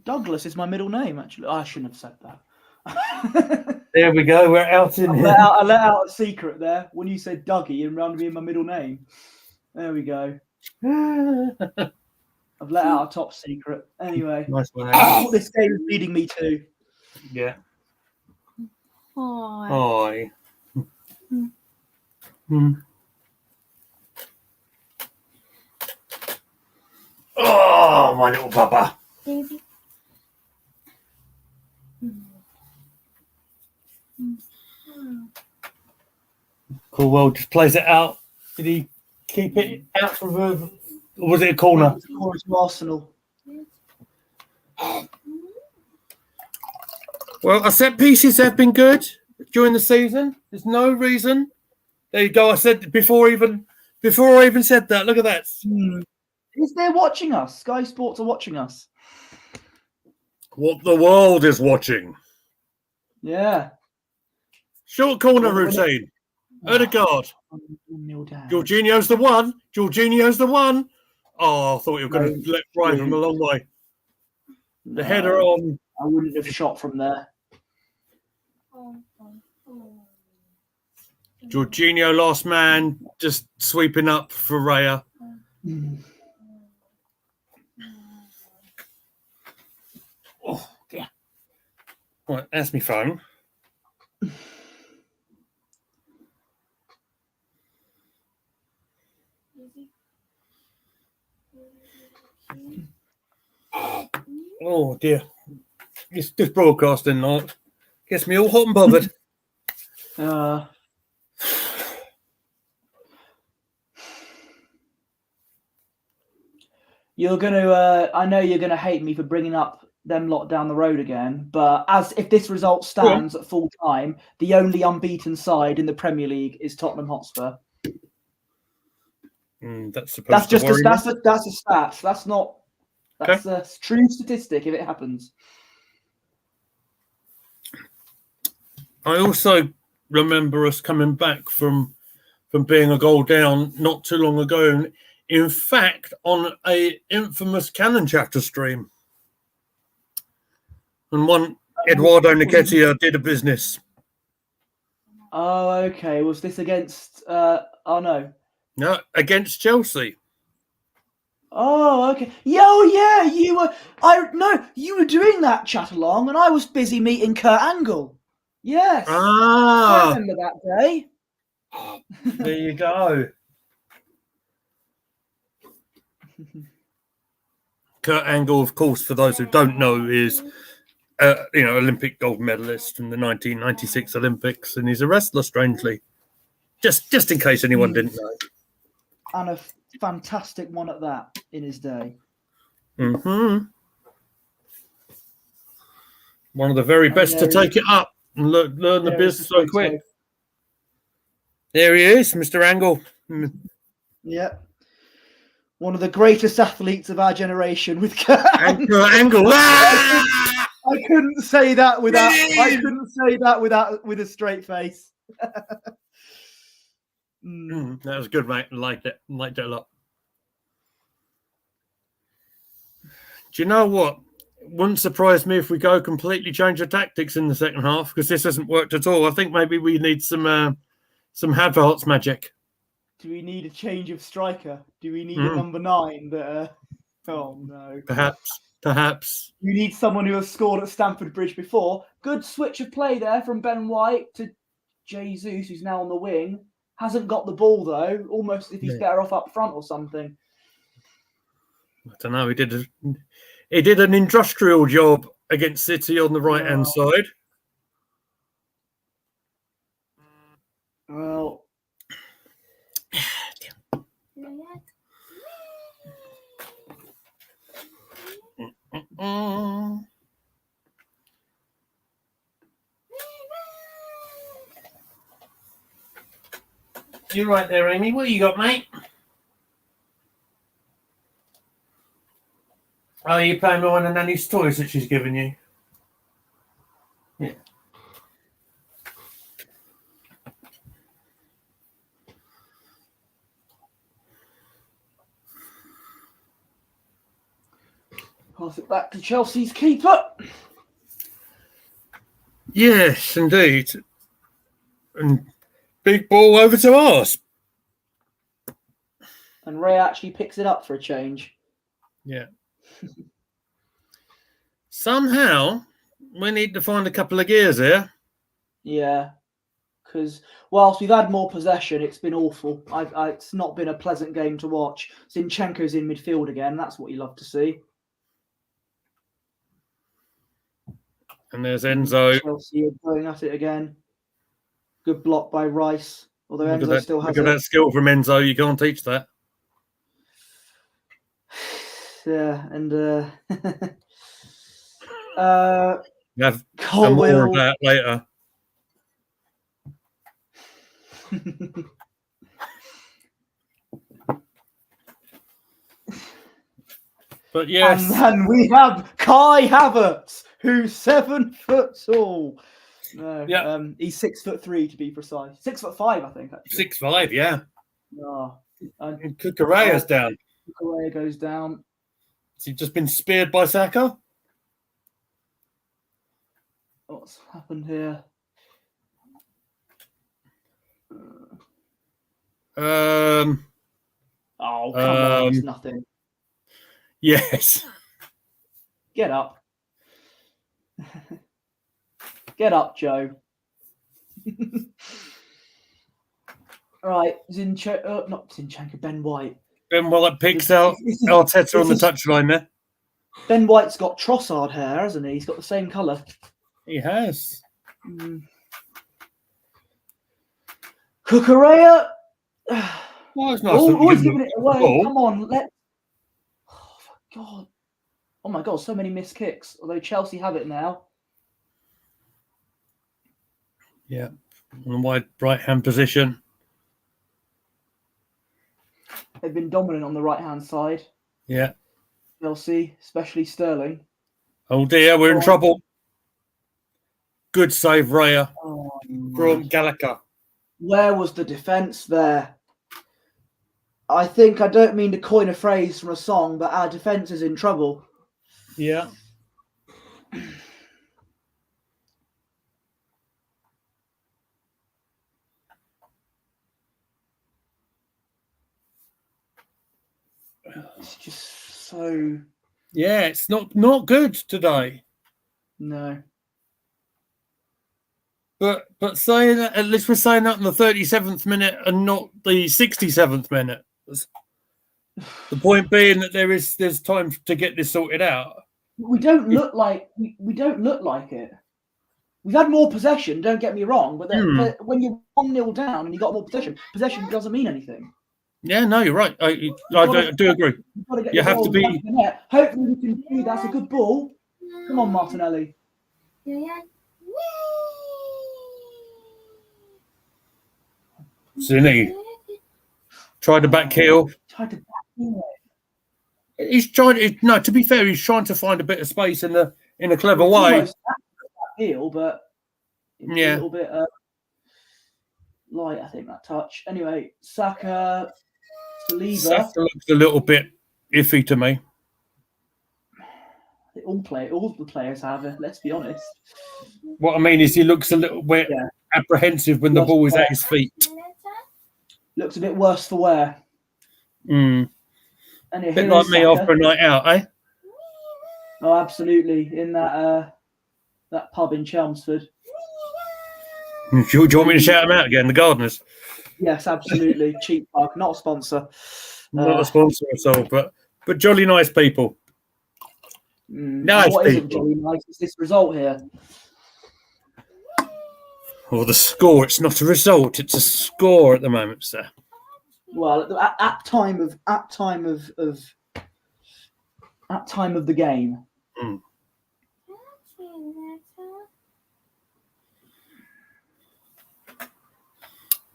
Douglas is my middle name, actually. I shouldn't have said that. There we go. We're out in here. I let out a secret there when you said Dougie and rounded me in my middle name. There we go. I've let out a top secret. Anyway, Nice one. what this game is leading me to. Yeah. Oh. Hi. Oh, my little papa. Baby. Cool. Well, just plays it out. Did he keep it out for or was it a corner? It's a corner to Arsenal. Well, our set pieces have been good during the season. There's no reason. There you go. I said before I even said that. Look at that. Is they watching us? Sky Sports are watching us. What the world is watching. Yeah. Short corner routine. Odegaard. Jorginho's the one. Jorginho's the one. Oh, I thought you were going to let Brian from a long way. The header on. I wouldn't have shot from there. Jorginho, last man, just sweeping up for Raya. Oh, dear. Right, that's my phone. Oh, dear. This broadcasting night gets me all hot and bothered. You're gonna. I know you're gonna hate me for bringing up them lot down the road again, but as if this result stands at full time, the only unbeaten side in the Premier League is Tottenham Hotspur. That's just that's a stat. That's not. That's a true statistic if it happens. I also remember us coming back from being a goal down not too long ago. In fact, on a infamous Cannon Chatter stream. And one Eduardo Nketiah did a business. Oh, okay. Was this against oh no. No, against Chelsea. Oh, okay. Yeah, you were doing that chat along and I was busy meeting Kurt Angle. Yes. I remember that day. There you go. Kurt Angle, of course, for those who don't know, is Olympic gold medalist from the 1996 Olympics, and he's a wrestler, strangely. Just in case anyone didn't know. And a fantastic one at that in his day. Mm-hmm. One of the very And best to there take it up and learn the there is biz the so quick. photo. There he is, Mr. Angle. Yeah. One of the greatest athletes of our generation with Angle. Ah! I couldn't say that without with a straight face. That was good, mate. I liked it a lot. Do you know what? It wouldn't surprise me if we go completely change the tactics in the second half, because this hasn't worked at all. I think maybe we need some Havertz magic. Do we need a change of striker? Do we need a number 9 that? Oh no. Perhaps. You need someone who has scored at Stamford Bridge before. Good switch of play there from Ben White to Jesus, who's now on the wing. Hasn't got the ball though. Almost as if he's better off up front or something. I don't know. He did an industrial job against City on the right-hand side. Well, You're right there, Amy. What you got, mate? Oh, you playing with one of Nanny's toys that she's given you? Yeah. pass it back to Chelsea's keeper. Yes, indeed. And big ball over to ours. And Ray actually picks it up for a change. Yeah. Somehow, we need to find a couple of gears here. Yeah. Because whilst we've had more possession, it's been awful. It's not been a pleasant game to watch. Zinchenko's in midfield again. That's what you love to see. And there's Enzo. Chelsea are going at it again. Good block by Rice. Although Enzo still has look at that skill from Enzo. You can't teach that. Yeah, and You have some more of that later. But yes. And then we have Kai Havertz, who's 7 foot tall. No, yeah. He's 6'3" to be precise. 6'5", I think. Actually. 6'5", yeah. Oh, and Kukureya's down. Kukureya goes down. Has he just been speared by Saka? What's happened here? Oh, come on, it's nothing. Yes. Get up. Get up, Joe. Right, not Zinchenko, Ben White. Ben White picks out Arteta on the touchline there. Ben White's got Trossard hair, hasn't he? He's got the same colour. He has. Kukureya. Well, it's nice. Always giving it away. Come on, Oh, God. Oh, my God, so many missed kicks. Although Chelsea have it now. Yeah, on the wide right-hand position. They've been dominant on the right-hand side. Yeah. Chelsea, especially Sterling. Oh, dear, we're in trouble. Good save, Raya, from Gallagher. Where was the defence there? I don't mean to coin a phrase from a song, but our defence is in trouble. Yeah. It's just so... Yeah, it's not good today. No. But saying that, at least we're saying that in the 37th minute and not the 67th minute. The point being that there's time to get this sorted out. We don't look like it. We've had more possession, don't get me wrong, but when you're 1-0 down and you got more possession doesn't mean anything. Yeah, no, you're right. I do agree. You have to be. Hopefully we can do that's a good ball. Come on, Martinelli. Zinni tried to back heel. Tried to back heel. He's trying. No, to be fair, he's trying to find a bit of space in a clever It's way. almost back heel, but it was a little bit light, I think, that touch. Anyway, Saka, Saliba. Saka looks a little bit iffy to me. All the players have it, let's be honest. What I mean is he looks a little bit apprehensive when the ball is at his feet. Looks a bit worse for wear. A bit like me after a night out, eh? Oh, absolutely. In that pub in Chelmsford. Do you want me to shout them out again? The Gardeners? Yes, absolutely. Cheap pub, not a sponsor. Not a sponsor at all, but jolly nice people. Nice what people. Isn't jolly nice is this result here. Or the score. It's not a result. It's a score at the moment, sir. Well, at time of the game.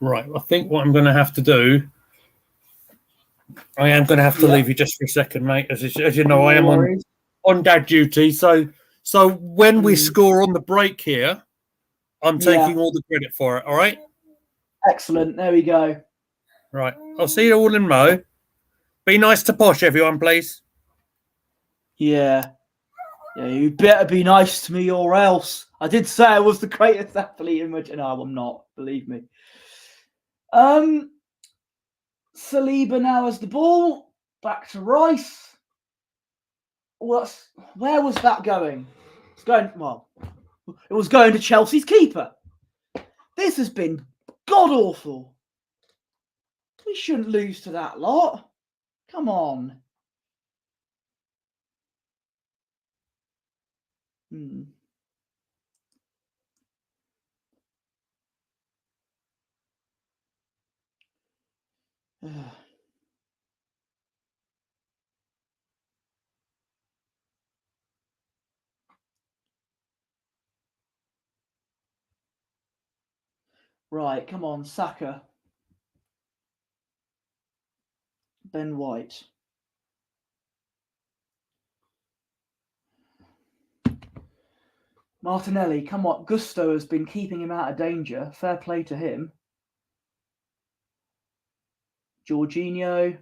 Right. I think what I'm going to have to do. I am going to have to leave you just for a second, mate. As you know, I am on dad duty. So when we score on the break here, I'm taking all the credit for it. All right. Excellent. There we go. Right. I'll see you all in Mo. Be nice to Posh, everyone, please. Yeah. Yeah, you better be nice to me or else. I did say I was the greatest athlete in which... No, I'm not. Believe me. Saliba now has the ball. Back to Rice. Where was that going? It's going... Well, it was going to Chelsea's keeper. This has been god-awful. We shouldn't lose to that lot. Come on. Right, come on, Saka. Ben White. Martinelli, come on. Gusto has been keeping him out of danger. Fair play to him. Jorginho.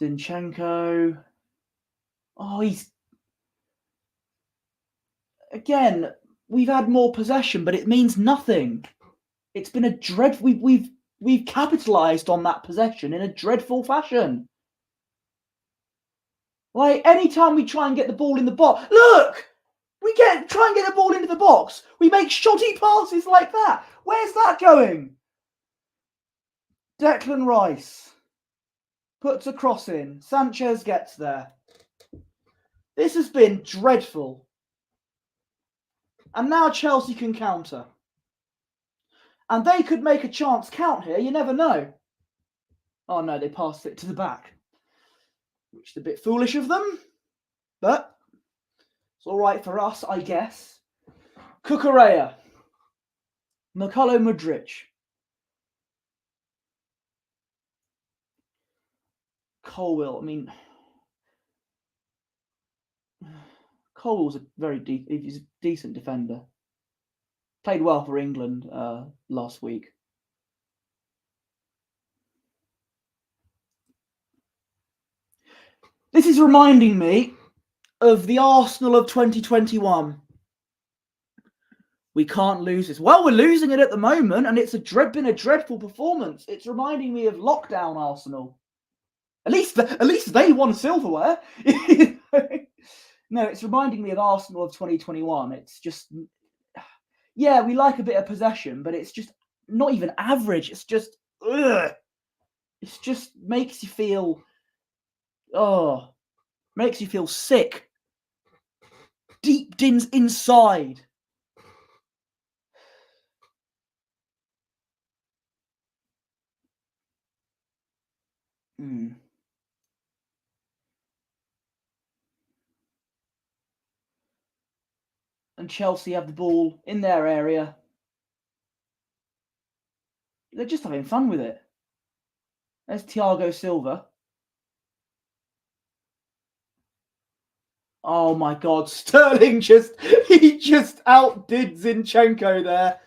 Zinchenko. Oh, he's... Again, we've had more possession, but it means nothing. It's been a dreadful... We've capitalised on that possession in a dreadful fashion. Like, anytime we try and get the ball in the box... Look! We try and get the ball into the box. We make shoddy passes like that. Where's that going? Declan Rice puts a cross in. Sanchez gets there. This has been dreadful. And now Chelsea can counter. And they could make a chance count here. You never know. Oh no, they passed it to the back. Which is a bit foolish of them. But it's all right for us, I guess. Cucurella. Mikhailo Mudryk. Colwill. I mean, Colwill's he's a decent defender. Played well for England last week. This is reminding me of the Arsenal of 2021. We can't lose this. Well, we're losing it at the moment, and it's been a dreadful performance. It's reminding me of lockdown Arsenal. At least they won silverware. No, it's reminding me of Arsenal of 2021. It's just, yeah, we like a bit of possession, but it's just not even average. It's just, ugh. It just makes you feel, makes you feel sick. Deep inside. and Chelsea have the ball in their area. They're just having fun with it. There's Thiago Silva. Oh my God, Sterling he just outdid Zinchenko there.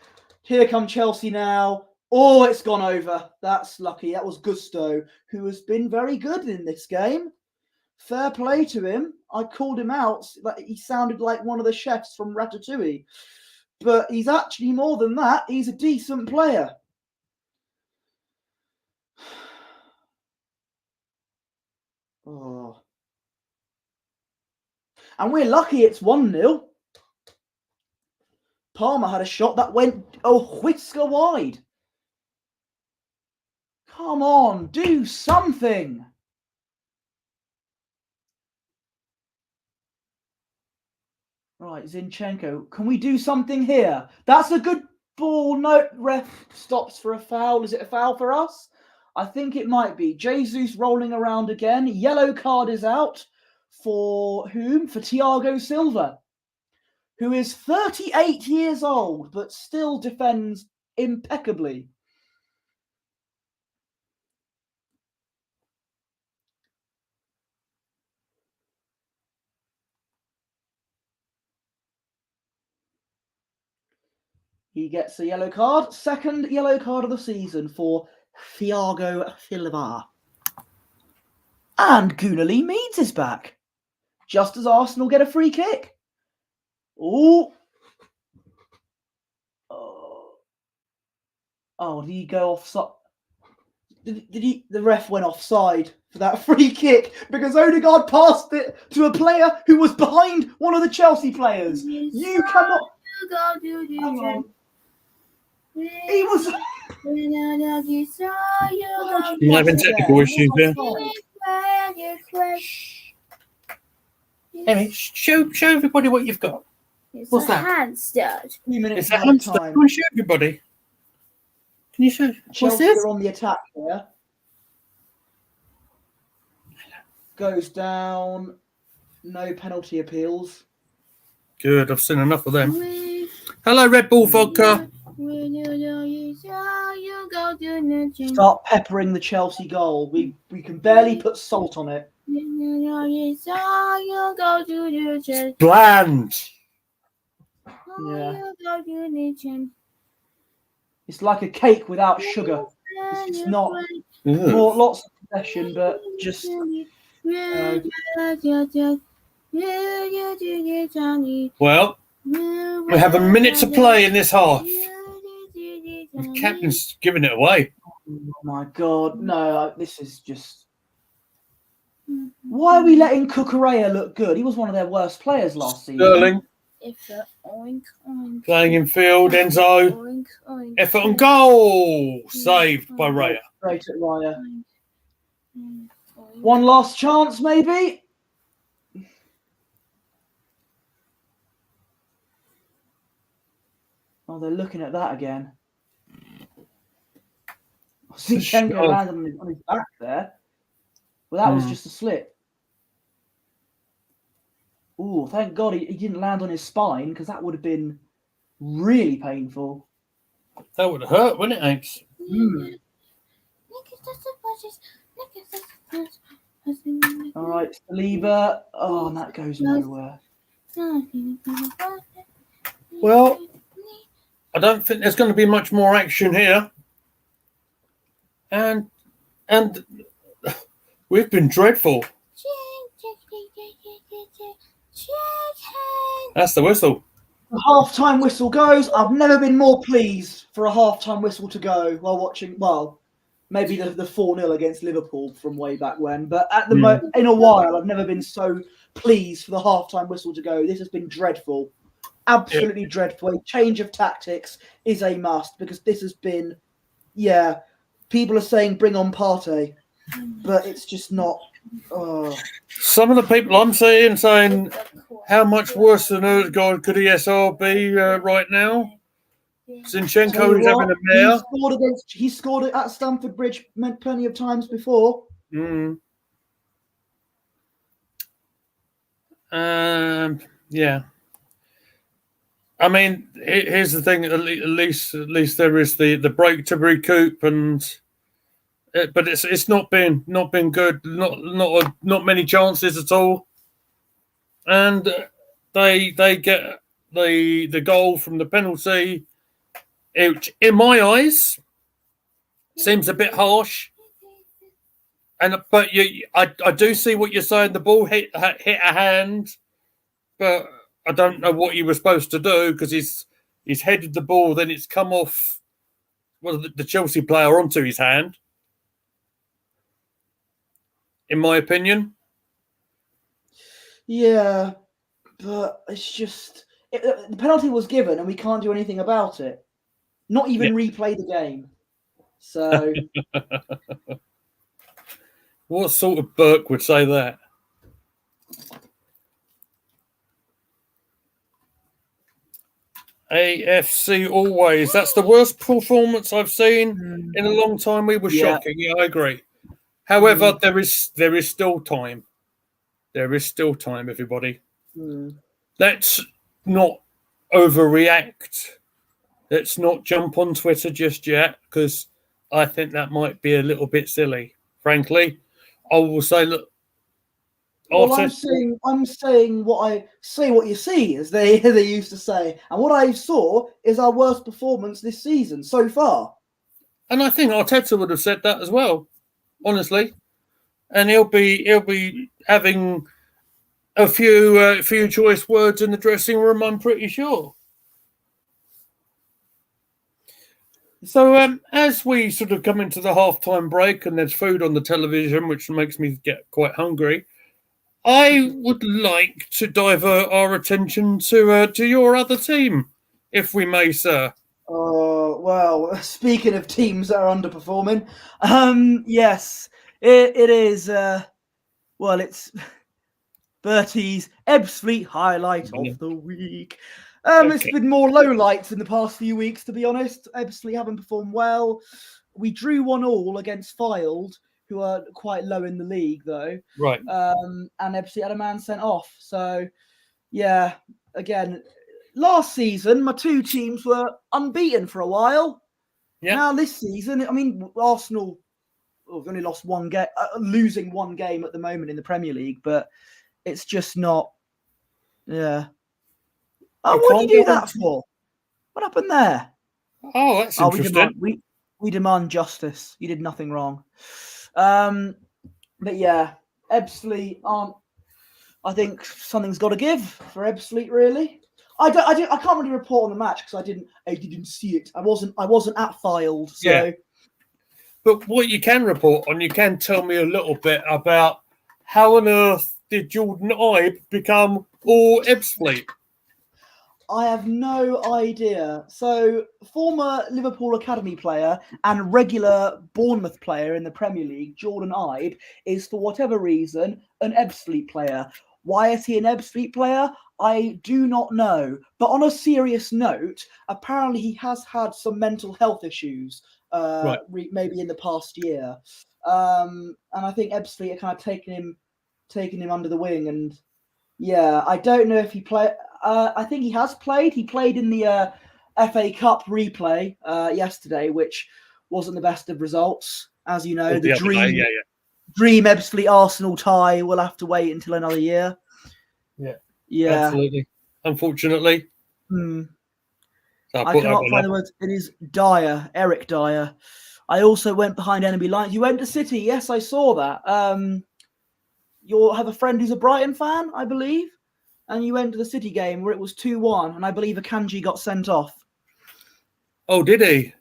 Here come Chelsea now. Oh, it's gone over. That's lucky. That was Gusto, who has been very good in this game. Fair play to him. I called him out. He sounded like one of the chefs from Ratatouille. But he's actually more than that. He's a decent player. Oh. And we're lucky it's 1-0. Palmer had a shot that went a whisker wide. Come on, do something. Right, Zinchenko, can we do something here? That's a good ball. No, ref stops for a foul. Is it a foul for us? I think it might be. Jesus rolling around again. Yellow card is out. For whom? For Thiago Silva, who is 38 years old, but still defends impeccably. He gets a yellow card. Second yellow card of the season for Thiago Silva. And Gunali Meads is back. Just as Arsenal get a free kick. Ooh. Oh, did he go offside? The ref went offside for that free kick because Odegaard passed it to a player who was behind one of the Chelsea players. You cannot. Hang on. He was. 11 technical issues there. Amy, show everybody what you've got. What's that? Handstand. 2 minutes It's a of hamster. time. Come on, show everybody. Can you show? What's Chelsea this? are on the attack here. Goes down. No penalty appeals. Good, I've seen enough of them. Hello, Red Bull Vodka. Start peppering the Chelsea goal. We can barely put salt on it. Bland. Yeah. It's like a cake without sugar. It's not more lots of possession, but just Well, we have a minute to play in this half. The captain's giving it away. oh my God, no! This is just. Why are we letting Cucurella look good? He was one of their worst players last season. Sterling Oink, oink. playing in field. Enzo. Oink, oink. Effort on goal. Saved by Raya. Great at Raya. One last chance, maybe. Oh, they're looking at that again. Zinchenko landed on his back there. Well, that was just a slip. Oh, thank God he didn't land on his spine because that would have been really painful. That would have hurt, wouldn't it, Apes? All right, Saliba. Oh, and that goes nowhere. Well, I don't think there's going to be much more action here. And we've been dreadful. That's the whistle. The half-time whistle goes. I've never been more pleased for a half-time whistle to go while watching. Well, maybe the 4-0 against Liverpool from way back when, but at the in a while, I've never been so pleased for the half-time whistle to go. This has been dreadful, absolutely dreadful. A change of tactics is a must because this has been, people are saying bring on Partey, but it's just not. Some of the people I'm seeing saying how much worse than Odegaard could ESR be right now. Zinchenko is having a mare. He scored at Stamford Bridge plenty of times before. Yeah. I mean, here's the thing. At least there is the break to recoup, but it's not been good. Not many chances at all, and they get the goal from the penalty, which in my eyes seems a bit harsh. But I do see what you're saying. The ball hit a hand, but I don't know what he was supposed to do because he's headed the ball, then it's come off the Chelsea player onto his hand. In my opinion, yeah, but it's just the penalty was given, and we can't do anything about it. Not even replay the game. So, what sort of Burke would say that? AFC always. That's the worst performance I've seen in a long time. We were shocking. Yeah, I agree. However, there is still time. There is still time, everybody. Let's not overreact. Let's not jump on Twitter just yet, because I think that might be a little bit silly. Frankly, I will say, look. Well, I'm saying what you see, as they used to say, and what I saw is our worst performance this season so far. And I think Arteta would have said that as well, honestly. And he'll be having a few choice words in the dressing room, I'm pretty sure. So as we sort of come into the halftime break and there's food on the television, which makes me get quite hungry, I would like to divert our attention to your other team, if we may, sir. Well, speaking of teams that are underperforming, yes, it is. Well, it's Bertie's Ebbsfleet highlight of the week. It's been more lowlights in the past few weeks, to be honest. Ebbsfleet haven't performed well. We drew 1-1 against Fylde, who are quite low in the league, though. Right. And Ebbsfleet had a man sent off. So, yeah, again, last season, my two teams were unbeaten for a while. Yeah. Now this season, I mean, Arsenal have only lost one game, losing one game at the moment in the Premier League, but it's just not. Yeah. Oh, what did you do that for? What happened there? Oh, that's interesting. We demand justice. You did nothing wrong. But yeah, Ebbsfleet aren't. I think something's got to give for Ebbsfleet, really. I can't really report on the match because I didn't see it. I wasn't at Fylde, so. Yeah. But what you can report on, you can tell me a little bit about how on earth did Jordan Ibe become all Ebbsfleet? I have no idea. So, former Liverpool Academy player and regular Bournemouth player in the Premier League, Jordan Ibe, is for whatever reason an Ebbsfleet player. Why is he an Ebbsfleet player? I do not know. But on a serious note, apparently he has had some mental health issues, maybe in the past year. And I think Ebbsfleet are kind of taking him under the wing. And yeah, I don't know if he played. I think he has played. He played in the FA Cup replay yesterday, which wasn't the best of results. As you know, the dream Ebbsfleet Arsenal tie will have to wait until another year. Yeah, absolutely. Unfortunately, I cannot find the words. It is Dyer, Eric Dyer. I also went behind enemy lines. You went to City. Yes, I saw that. You have a friend who's a Brighton fan, I believe, and you went to the City game where it was 2-1, and I believe Akanji got sent off. Oh, did he?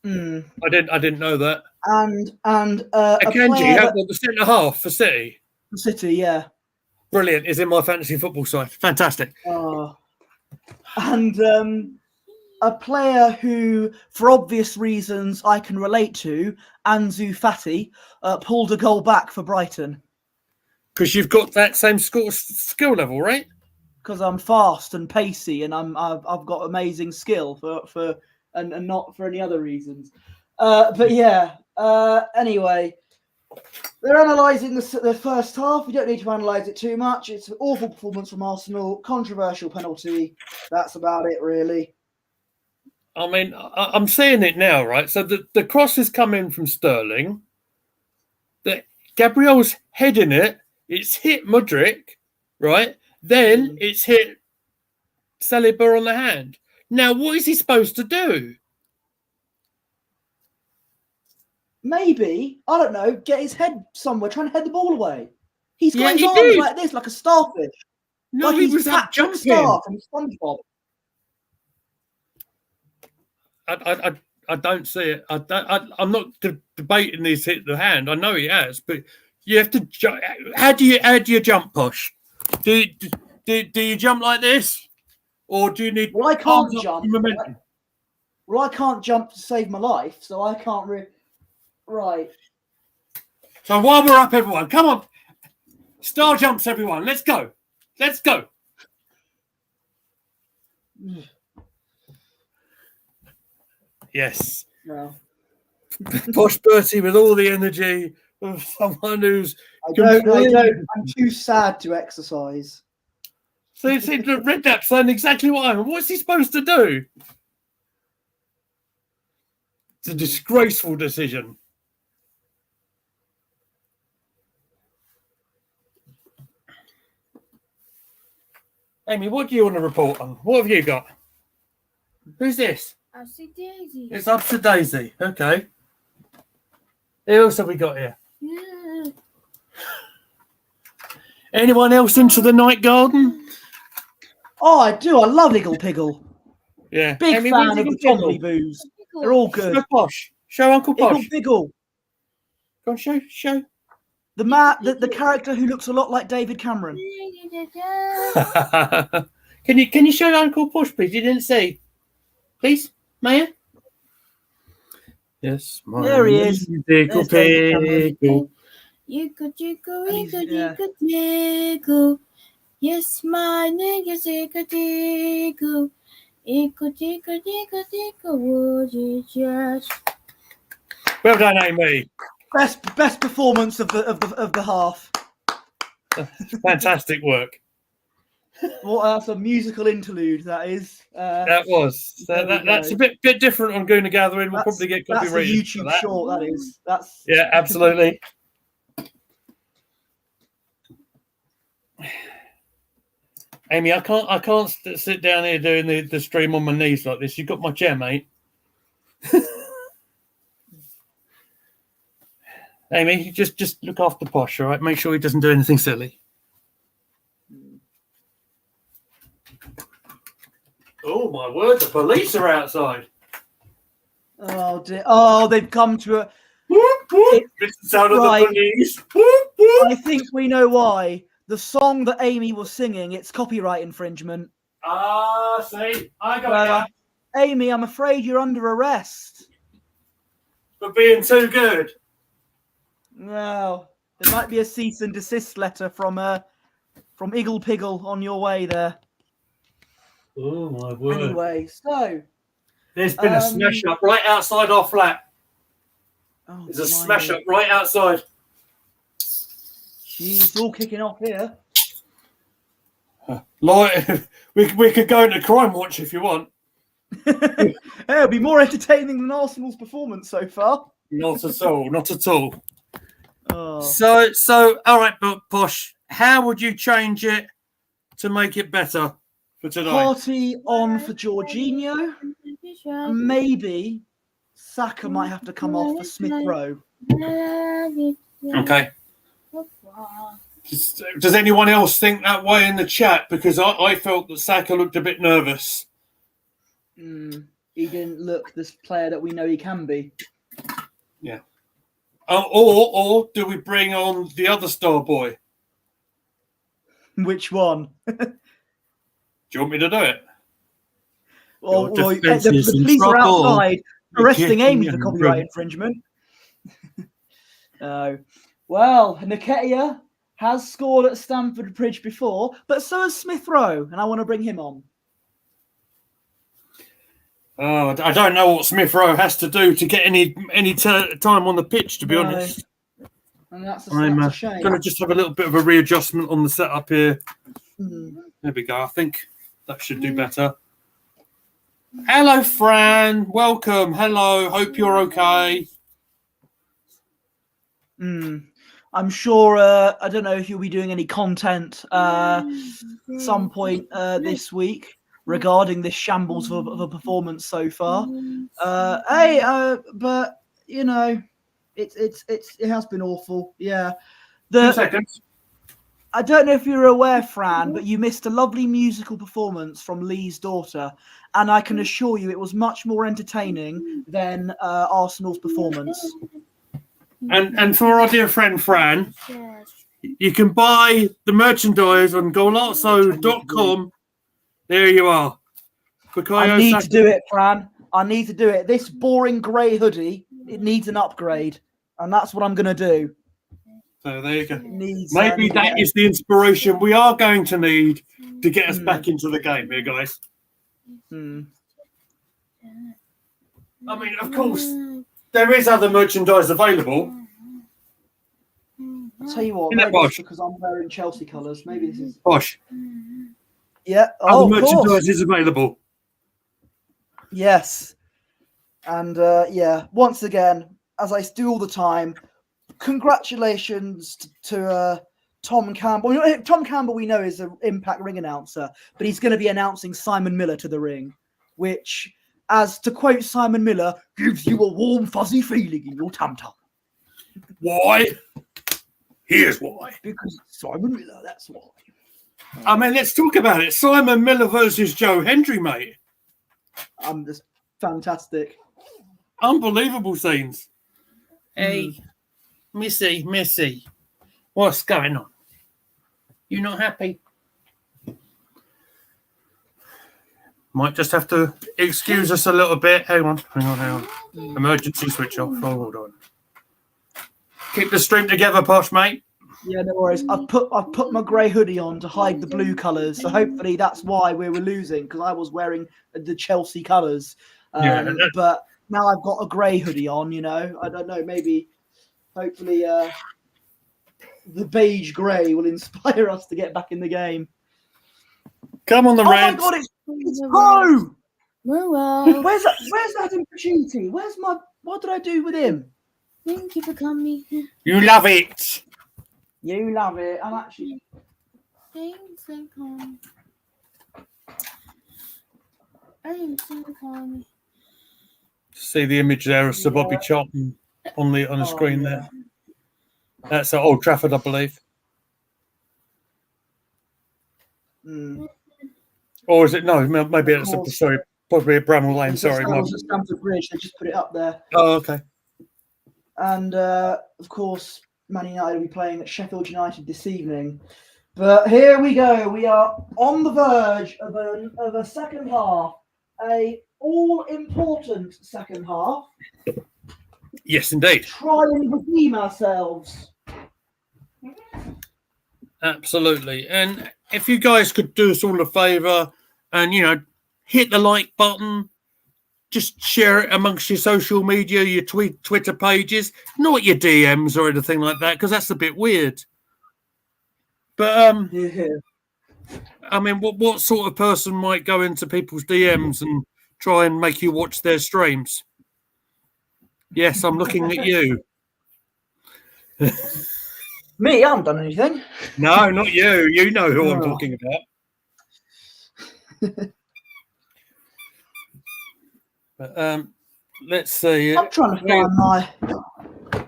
I didn't know that. And Akanji, the centre half for City. For City, yeah. Brilliant. Is in my fantasy football side. Fantastic. And a player who, for obvious reasons, I can relate to, Ansu Fati, pulled a goal back for Brighton. Because you've got that same skill level, right? Because I'm fast and pacey, and I've got amazing skill for not for any other reasons. But yeah. Anyway, They're analysing the first half. We don't need to analyse it too much. It's an awful performance from Arsenal. Controversial penalty. That's about it, really. I mean, I'm seeing it now, right? So the cross has come in from Sterling. Gabriel's heading it. It's hit Mudryk, right? Then it's hit Saliba on the hand. Now, what is he supposed to do? Maybe, I don't know, get his head somewhere, trying to head the ball away. He's got his he arms did. like this, like a starfish. No, like he he's was up Patrick jumping. Star from SpongeBob. I don't see it. I'm not debating he's hit the hand. I know he has, but you have to. How do you jump, Posh? Do you jump like this, or do you need? Well, I can't jump. Momentum? Well, I can't jump to save my life, so I can't really. Right. So while we're up, everyone, come on, star jumps, everyone. Let's go. Let's go. Yes. No. Posh Bertie with all the energy of someone who's. I don't. I'm too sad to exercise. So you see, Redknapp's saying exactly what I'm. What's he supposed to do? It's a disgraceful decision. Amy, what do you want to report on? What have you got? Who's this? Upsy Daisy. It's up to Daisy. Okay. Who else have we got here? Yeah. Anyone else into the night garden? Oh, I do. I love Iggle Piggle. Yeah. Big Amy, fan where's of the Iggle Tommy Piggle? Boos. They're all good. Show Posh. Show Uncle Posh. Iggle Piggle. Go on, show. The character who looks a lot like David Cameron. Can you show Uncle Posh, please? You didn't see. Please, Maya? Yes, there he is. Iggle Piggle. Jiggle, jiggle, And he's- jiggle, yeah. jiggle, jiggle. Yes, my name is Jiggle, jiggle. Jiggle, jiggle, jiggle, jiggle, would you just? Well done, Amy. Best performance of the half. Fantastic work. That's a musical interlude. That is. That was. There we That's go. a bit different on Gooner Gathering. We'll That's- probably get That's a copyrighted. for YouTube that. short. That is. That's. Yeah, absolutely. Amy, I can't sit down here doing the stream on my knees like this. You've got my chair, mate. Amy, just look after Posh, all right? Make sure he doesn't do anything silly. Oh, my word, the police are outside. Oh dear. Oh, they've come to a. It's the sound of Right. the police. I think we know why. The song that Amy was singing, it's copyright infringement. Ah, see, I got ya. Amy, I'm afraid you're under arrest. For being too good. No, there might be a cease and desist letter from Iggle Piggle on your way there. Oh, my word. Anyway, so There's been a smash up right outside our flat. oh, There's a blimey. smash up right outside. Jeez, it's all kicking off here. Like, we could go into Crime Watch if you want. It'll be more entertaining than Arsenal's performance so far. Not at all. Not at all. Oh. So, all right, but Posh, how would you change it to make it better for tonight? Party on for Jorginho. And maybe Saka might have to come off for Smith Rowe. Okay. Does anyone else think that way in the chat? Because I felt that Saka looked a bit nervous. He didn't look this player that we know he can be. Yeah. Or do we bring on the other star boy? Which one? Do you want me to do it? Well, Your the defence is in police are trouble. outside arresting You're Amy for getting copyright in infringement. Well, Nketiah has scored at Stamford Bridge before, but so has Smith Rowe, and I want to bring him on. Oh, I don't know what Smith Rowe has to do to get any time on the pitch, to be honest. And that's a shame. I'm going to just have a little bit of a readjustment on the setup here. Mm. There we go. I think that should do better. Hello, Fran. Welcome. Hello. Hope you're okay. I'm sure. I don't know if you'll be doing any content some point this week regarding this shambles of a performance so far. But you know, it has been awful. Yeah. 2 seconds. I don't know if you're aware, Fran, but you missed a lovely musical performance from Lee's daughter, and I can assure you it was much more entertaining than Arsenal's performance. And for our dear friend Fran, you can buy the merchandise on golazzo.com. There you are. I need to do it, Fran. I need to do it. This boring grey hoodie, it needs an upgrade, and that's what I'm going to do. So there you go. Maybe that is the inspiration we are going to need to get us back into the game here, guys. I mean, of course, there is other merchandise available. I'll tell you what, maybe it's because I'm wearing Chelsea colours. Maybe this is... Bosh. Yeah. Other merchandise is available. Yes. And, yeah, once again, as I do all the time, congratulations to Tom Campbell. Tom Campbell, we know, is an Impact ring announcer, but he's going to be announcing Simon Miller to the ring, which, as to quote Simon Miller, gives you a warm, fuzzy feeling in your tum-tum. Why? Here's why. Because Simon Miller, that's why. I mean, let's talk about it. Simon Miller versus Joe Hendry, mate. Just fantastic. Unbelievable scenes. Hey, Missy, what's going on? You not happy? Might just have to excuse us a little bit. Hang on. Emergency switch off. Hold on. Keep the stream together, Posh, mate. Yeah, no worries. I've put my grey hoodie on to hide the blue colours, so hopefully that's why we were losing, because I was wearing the Chelsea colours. But now I've got a grey hoodie on, you know. I don't know, maybe, hopefully the beige grey will inspire us to get back in the game. Come on, the Reds. Oh my God, it's Pro! Well. Where's Adam Pacitti? What did I do with him? Thank you for coming. You love it. You love it. I'm actually... Thanks for coming. Thanks for coming. See the image there of Sir Bobby Charlton on the screen there. That's at Old Trafford, I believe. Or is it? No, maybe it's probably at Bramall Lane. Sorry, it was at Stamford Bridge. They just put it up there. Oh, okay. And of course, Man United will be playing at Sheffield United this evening. But here we go. We are on the verge of a second half, a all-important second half. Yes, indeed. Try and redeem ourselves. Absolutely. And if you guys could do us all a favour and, hit the like button, just share it amongst your social media, your Twitter pages, not your DMs or anything like that, because that's a bit weird. But, I mean, what sort of person might go into people's DMs and try and make you watch their streams? Yes, I'm looking at you. Me, I haven't done anything. No, not you. You know who I'm talking about. But let's see. I'm trying to find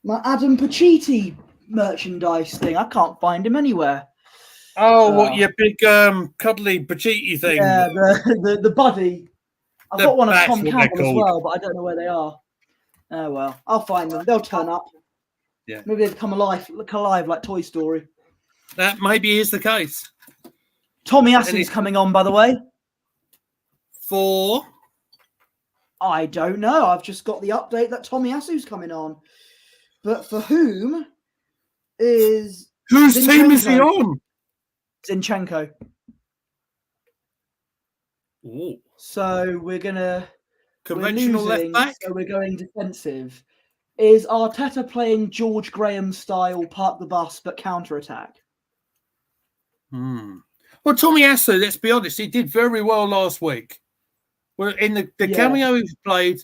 my Adam Pacitti merchandise thing. I can't find him anywhere. Oh, what your big cuddly Pacitti thing? Yeah, the buddy. I've got one of Tom Campbell as well, but I don't know where they are. Oh well, I'll find them. They'll turn up. Yeah. Maybe they've come alive like Toy Story. That maybe is the case. Tommy Asu's coming on, by the way. For? I don't know. I've just got the update that Tommy Asu's coming on. But for whom is... Whose team is he on? Zinchenko. Ooh. So we're going to... Conventional left back? So we're going defensive. Is Arteta playing George Graham style, park the bus, but counter-attack? Well, Tomiyasu, let's be honest, he did very well last week. Well, in the cameo he played,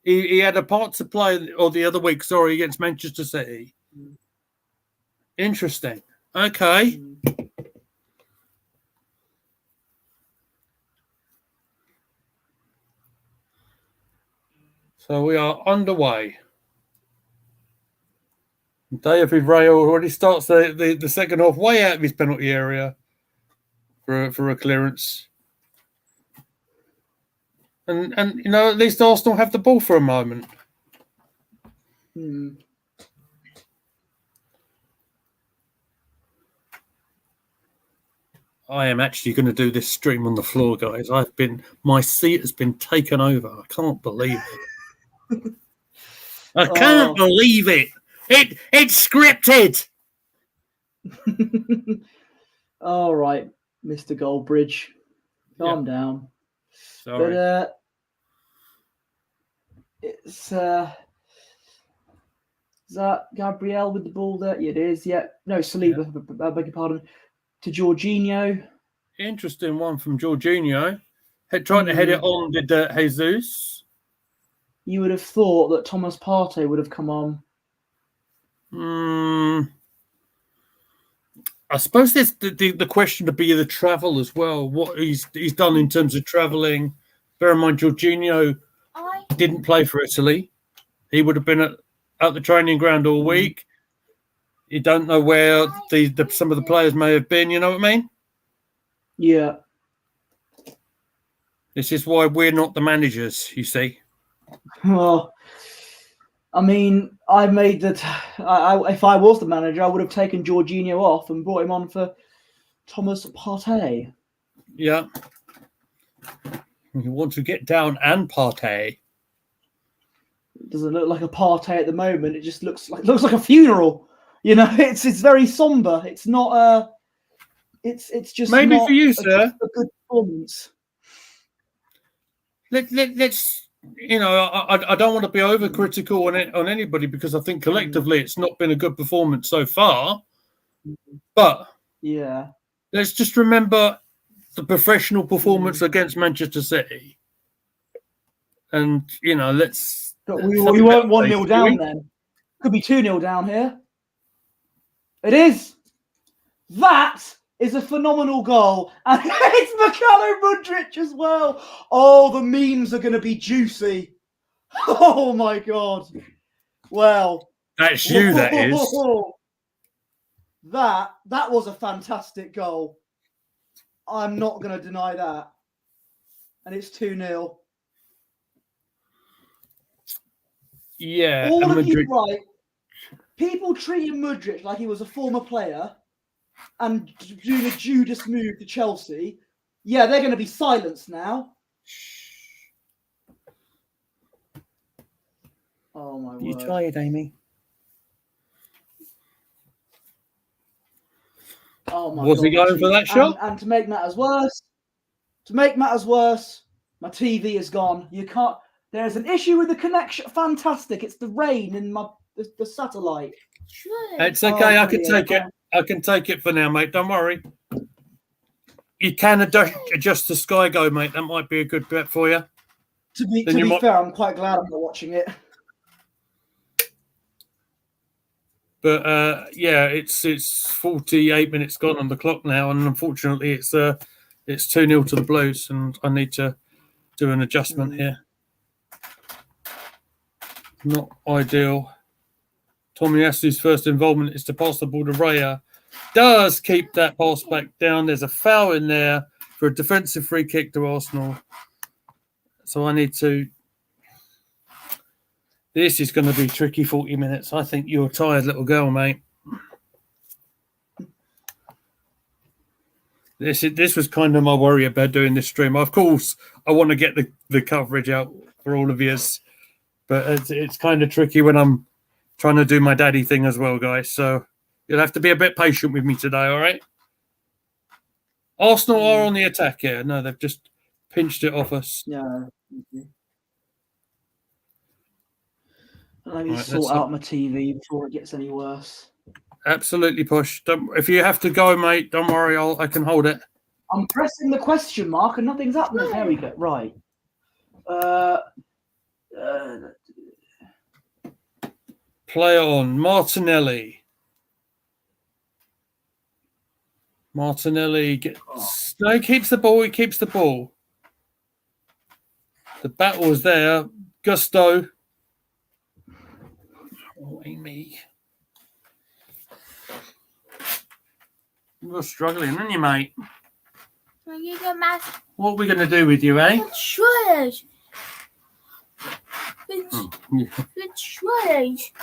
he had a part to play, or the other week, sorry, against Manchester City. Interesting. Okay. So we are underway. David Ray already starts the second half way out of his penalty area for a clearance. And you know, at least Arsenal have the ball for a moment. I am actually going to do this stream on the floor, guys. My seat has been taken over. I can't believe it. I can't believe it. It's scripted. All right, Mr. Goldbridge, calm down. Sorry. But it's is that Gabriel with the ball there? It is. Yeah. No, Saliba. I beg your pardon. To Jorginho. Interesting one from Jorginho. Trying to head it on, did Jesus. You would have thought that Thomas Partey would have come on. I suppose there's the question to be the travel as well. What he's done in terms of travelling. Bear in mind, Jorginho didn't play for Italy. He would have been at the training ground all week. You don't know where some of the players may have been. You know what I mean? Yeah. This is why we're not the managers, you see. Well, I mean, I made that. If I was the manager, I would have taken Jorginho off and brought him on for Thomas Partey. Yeah. You want to get down and Partey. It doesn't look like a Partey at the moment. It just looks like a funeral. You know, it's very somber. It's not it's just maybe not for you, sir. A good performance. Let's you know, I don't want to be overcritical on anybody because I think collectively it's not been a good performance so far. But yeah, let's just remember the professional performance against Manchester City, and you know, let's. But we weren't 1-0 down then. Could be 2-0 down here. It is. That is a phenomenal goal. And it's Mikhailo Mudryk as well. Oh, the memes are going to be juicy. Oh, my God. Well. That's you, that is. That was a fantastic goal. I'm not going to deny that. And it's 2-0. Yeah. All of you right. People treating Mudryk like he was a former player and doing a Judas move to Chelsea. Yeah, they're going to be silenced now. Oh, my word. You tired, Amy? Oh, my Was God. he going for that shot? And to make matters worse, my TV is gone. You can't. There's an issue with the connection. Fantastic. It's the rain in the satellite. It's okay. I can take it. I can take it for now, mate. Don't worry. You can adjust the Sky Go, mate. That might be a good bet for you. To be fair, I'm quite glad I'm not watching it. But yeah, it's 48 minutes gone on the clock now, and unfortunately, it's 2-0 to the Blues, and I need to do an adjustment here. Not ideal. Tomiyasu's first involvement is to pass the ball to Raya. Does keep that pass back down. There's a foul in there for a defensive free kick to Arsenal. So I need to. This is going to be tricky 40 minutes. I think you're a tired little girl, mate. This was kind of my worry about doing this stream. Of course, I want to get the coverage out for all of you, but it's kind of tricky when I'm trying to do my daddy thing as well, guys. So you'll have to be a bit patient with me today, all right? Arsenal are on the attack here. No, they've just pinched it off us. Yeah. Let me Right, sort out my TV before it gets any worse. Absolutely, Posh. If you have to go, mate, don't worry. I can hold it. I'm pressing the question mark and nothing's happening. There we go. Right. Play on. Martinelli. Martinelli gets... No, he keeps the ball. He keeps the ball. The battle is there. Gusto. Oh, Amy. You're struggling, aren't you, mate? What are we going to do with you, eh? Trash. It's trash.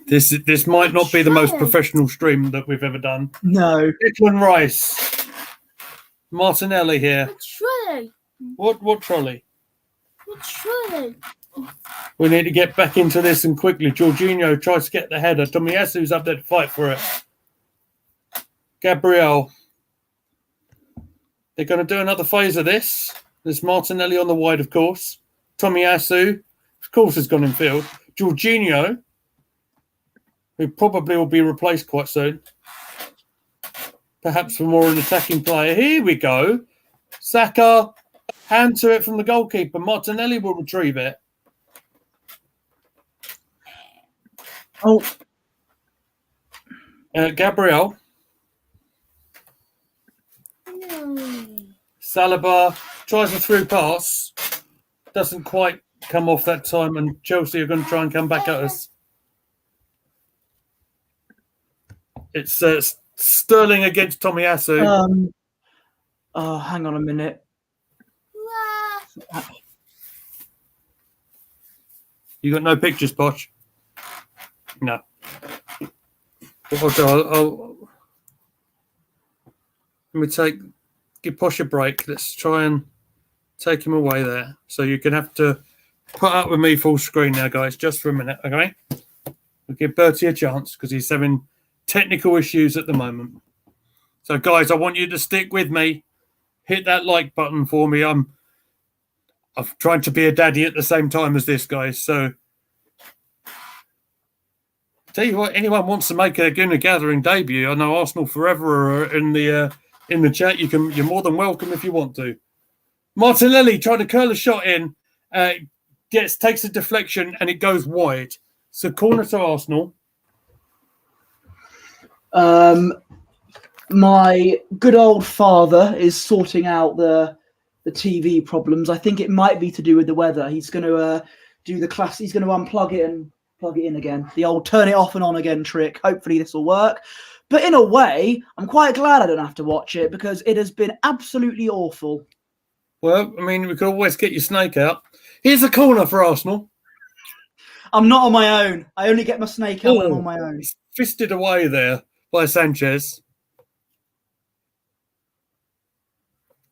This might not be the most professional stream that we've ever done. No. Declan Rice. Martinelli here. Trash. What trolley? Trash. We need to get back into this and quickly. Jorginho tries to get the header. Tomiyasu's up there to fight for it. Gabriel. They're going to do another phase of this. There's Martinelli on the wide, of course. Tomiyasu, of course, has gone in field. Jorginho, who probably will be replaced quite soon. Perhaps for more an attacking player. Here we go. Saka, hand to it from the goalkeeper. Martinelli will retrieve it. Oh. Gabriel. Saliba tries a through pass. Doesn't quite come off that time, and Chelsea are going to try and come back at us. It's Sterling against Tomiyasu. Hang on a minute. You got no pictures, Posh? No. Let me give Posh a break. Let's try and take him away there. So you're going to have to put up with me full screen now, guys, just for a minute, okay? We'll give Bertie a chance because he's having technical issues at the moment. So, guys, I want you to stick with me. Hit that like button for me. I'm trying to be a daddy at the same time as this, guys. So, tell you what, anyone wants to make a Gunner Gathering debut, I know Arsenal Forever are in the chat. You're more than welcome if you want to. Martinelli tried to curl a shot in, takes a deflection, and it goes wide. So corner to Arsenal. My good old father is sorting out the TV problems. I think it might be to do with the weather. He's going to do the class. He's going to unplug it and plug it in again. The old turn it off and on again trick. Hopefully this will work. But in a way, I'm quite glad I don't have to watch it because it has been absolutely awful. Well, I mean, we could always get your snake out. Here's a corner for Arsenal. I'm not on my own. I only get my snake out when I'm on my own. It's fisted away there by Sanchez.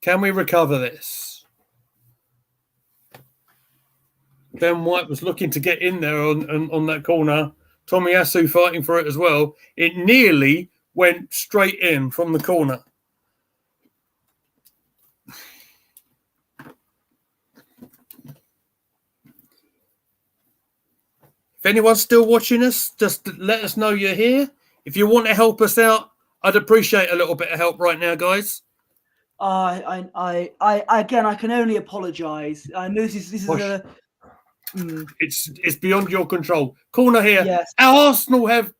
Can we recover this? Ben White was looking to get in there on that corner. Tomiyasu fighting for it as well. It nearly went straight in from the corner. If anyone's still watching us, just let us know you're here. If you want to help us out, I'd appreciate a little bit of help right now, guys. Again, I can only apologise. I know this is a. It's beyond your control. Corner here. Yes. Our Arsenal have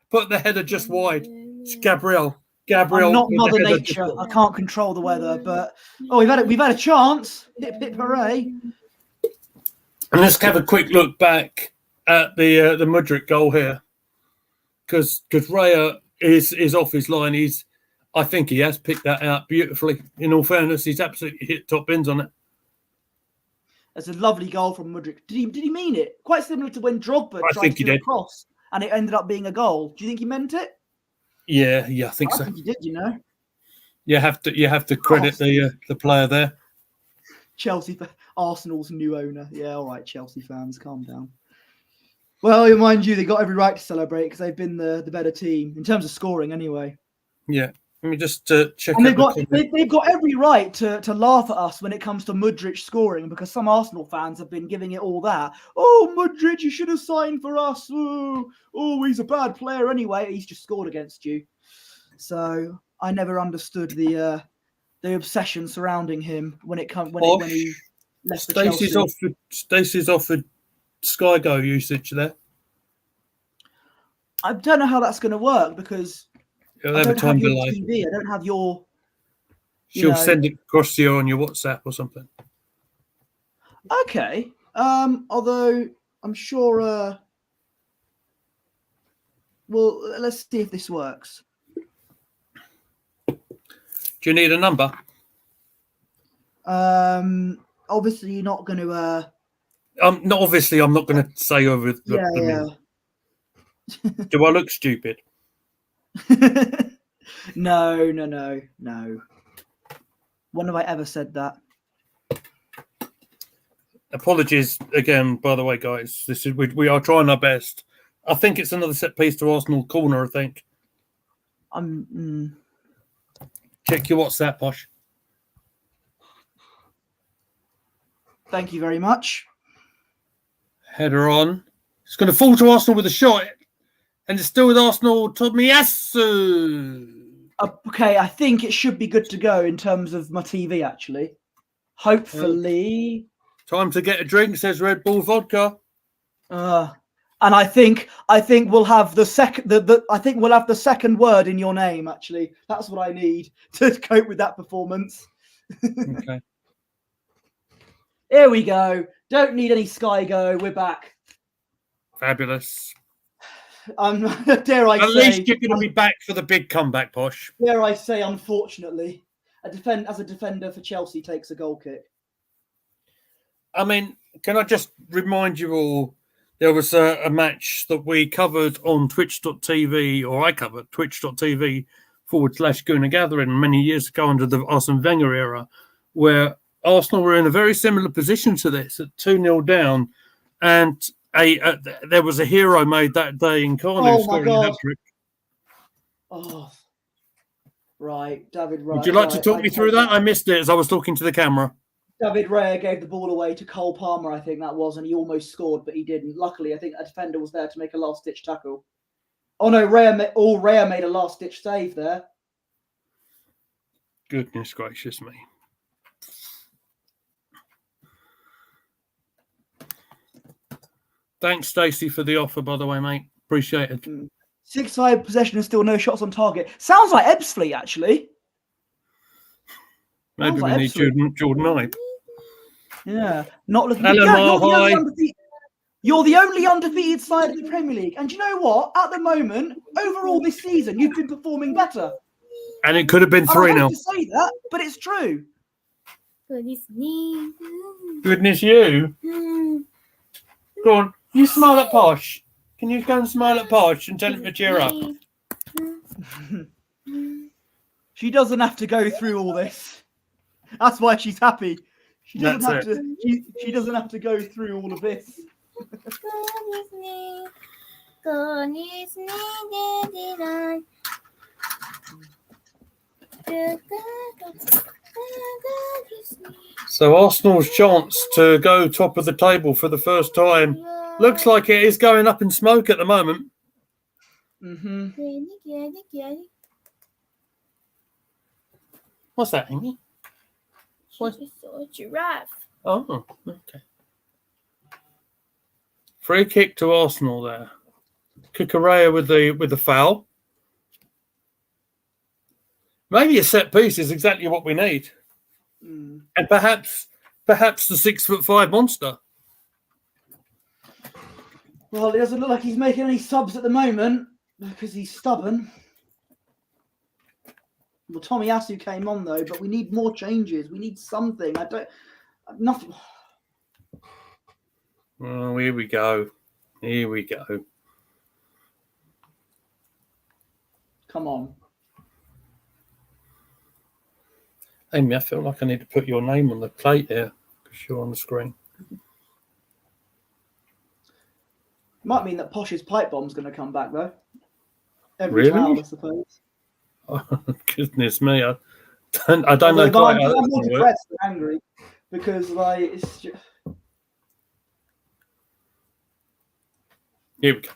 put the header just wide. It's Gabriel. I'm not Mother Nature. I can't control the weather, but we've had a chance. Hip hip hooray! And let's have a quick look back at the Mudryk goal here, because Raya is off his line. I think he has picked that out beautifully. In all fairness, he's absolutely hit top bins on it. That's a lovely goal from Mudryk. Did he mean it? Quite similar to when Drogba tried to do a cross and it ended up being a goal. Do you think he meant it? Yeah, I think so. I think he did. You know. You have to credit the player there. Chelsea, Arsenal's new owner. Yeah, all right, Chelsea fans, calm down. Well, mind you, they got every right to celebrate because they've been the better team in terms of scoring, anyway. Yeah. Let me just check And out they've got every right to laugh at us when it comes to Mudryk scoring, because some Arsenal fans have been giving it all that. Oh, Mudryk, you should have signed for us. Oh, he's a bad player anyway. He's just scored against you. So I never understood the obsession surrounding him when he left for Chelsea. Stacey's offered Sky Go usage there. I don't know how that's going to work because You'll I have a don't time have your delay. TV. I don't have your. She'll send it across to you on your WhatsApp or something. Okay. Although I'm sure. Well, let's see if this works. Do you need a number? Obviously, you're not going to. Not obviously. I'm not going to say over the. Yeah. Do I look stupid? No. When have I ever said that? Apologies again, by the way, guys. This is we are trying our best. I think it's another set piece to Arsenal corner. I think. Check your WhatsApp, Posh. Thank you very much. Header on. It's going to fall to Arsenal with a shot. And it's still with Arsenal, Tomiyasu. Okay, I think it should be good to go in terms of my TV, actually. Hopefully. Time to get a drink, says Red Bull Vodka. And I think we'll have the second word in your name, actually. That's what I need to cope with that performance. Okay. Here we go. Don't need any Sky Go. We're back. Fabulous. Dare I say... At least you're going to be back for the big comeback, Posh. Dare I say, unfortunately, as a defender for Chelsea takes a goal kick. I mean, can I just remind you all, there was a match that we covered on twitch.tv, or I covered twitch.tv/Gooner Gathering many years ago under the Arsene Wenger era, where Arsenal were in a very similar position to this, at 2-0 down, and there was a hero made that day in Cardiff. Oh my God! Oh, right, David. Right. Would you like to talk me through that? I missed it as I was talking to the camera. David Raya gave the ball away to Cole Palmer, I think that was, and he almost scored, but he didn't. Luckily, I think a defender was there to make a last-ditch tackle. Oh no, Raya made a last-ditch save there. Goodness gracious me. Thanks, Stacey, for the offer, by the way, mate. Appreciate it. 6-5 possession and still no shots on target. Sounds like Ebbsfleet, actually. Maybe we need Jordan Ibe. Yeah. Not looking good. You're the only undefeated side in the Premier League. And you know what? At the moment, overall this season, you've been performing better. And it could have been 3-0. I hate to say that, but it's true. Goodness me. Goodness you. Go on. You smile at Posh. Can you go and smile at Posh and tell him to cheer up? She doesn't have to go through all this. That's why she's happy. She doesn't have to. She doesn't have to go through all of this. So Arsenal's chance to go top of the table for the first time looks like it is going up in smoke at the moment. What's that, Amy? She just saw a giraffe. Oh, okay. Free kick to Arsenal there. Kukurea with the foul. Maybe a set piece is exactly what we need. And perhaps the 6'5" monster. Well, it doesn't look like he's making any subs at the moment because he's stubborn. Well, Tomiyasu came on though, but we need more changes. We need something. Nothing. Oh, here we go. Here we go. Come on. Amy, I feel like I need to put your name on the plate here because you're on the screen. Might mean that Posh's pipe bomb's going to come back though. Every cloud, I suppose. Goodness me, I don't know quite how I'm that's more going to work. depressed than angry because like it's just... Here we go.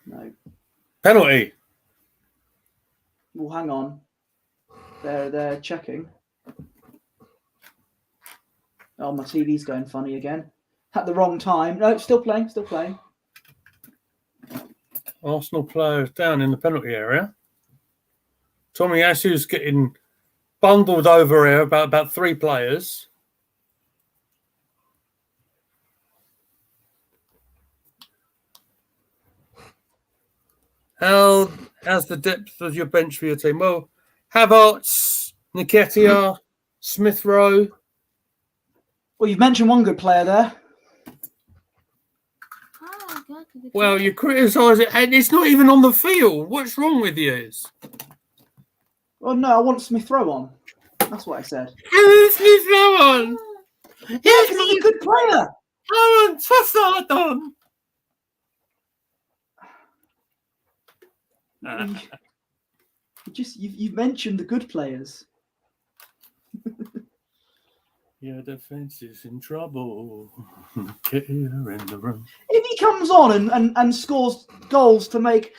No. Penalty. Well, hang on. They're checking. Oh, my TV's going funny again. At the wrong time. No, still playing. Arsenal players down in the penalty area. Tomiyasu's getting bundled over here about 3 players. How's the depth of your bench for your team? Well, Havertz, Nketiah, Smith Rowe. Well, you've mentioned one good player there. Well, you criticise it, and it's not even on the field. What's wrong with you? Oh no, I want Smith Rowe on. That's what I said. Who's Smith Rowe on? Yeah, because he's a good player. Aaron Trossard on. You've mentioned the good players. Your defence is in trouble. Get here in the room. If he comes on and scores goals to make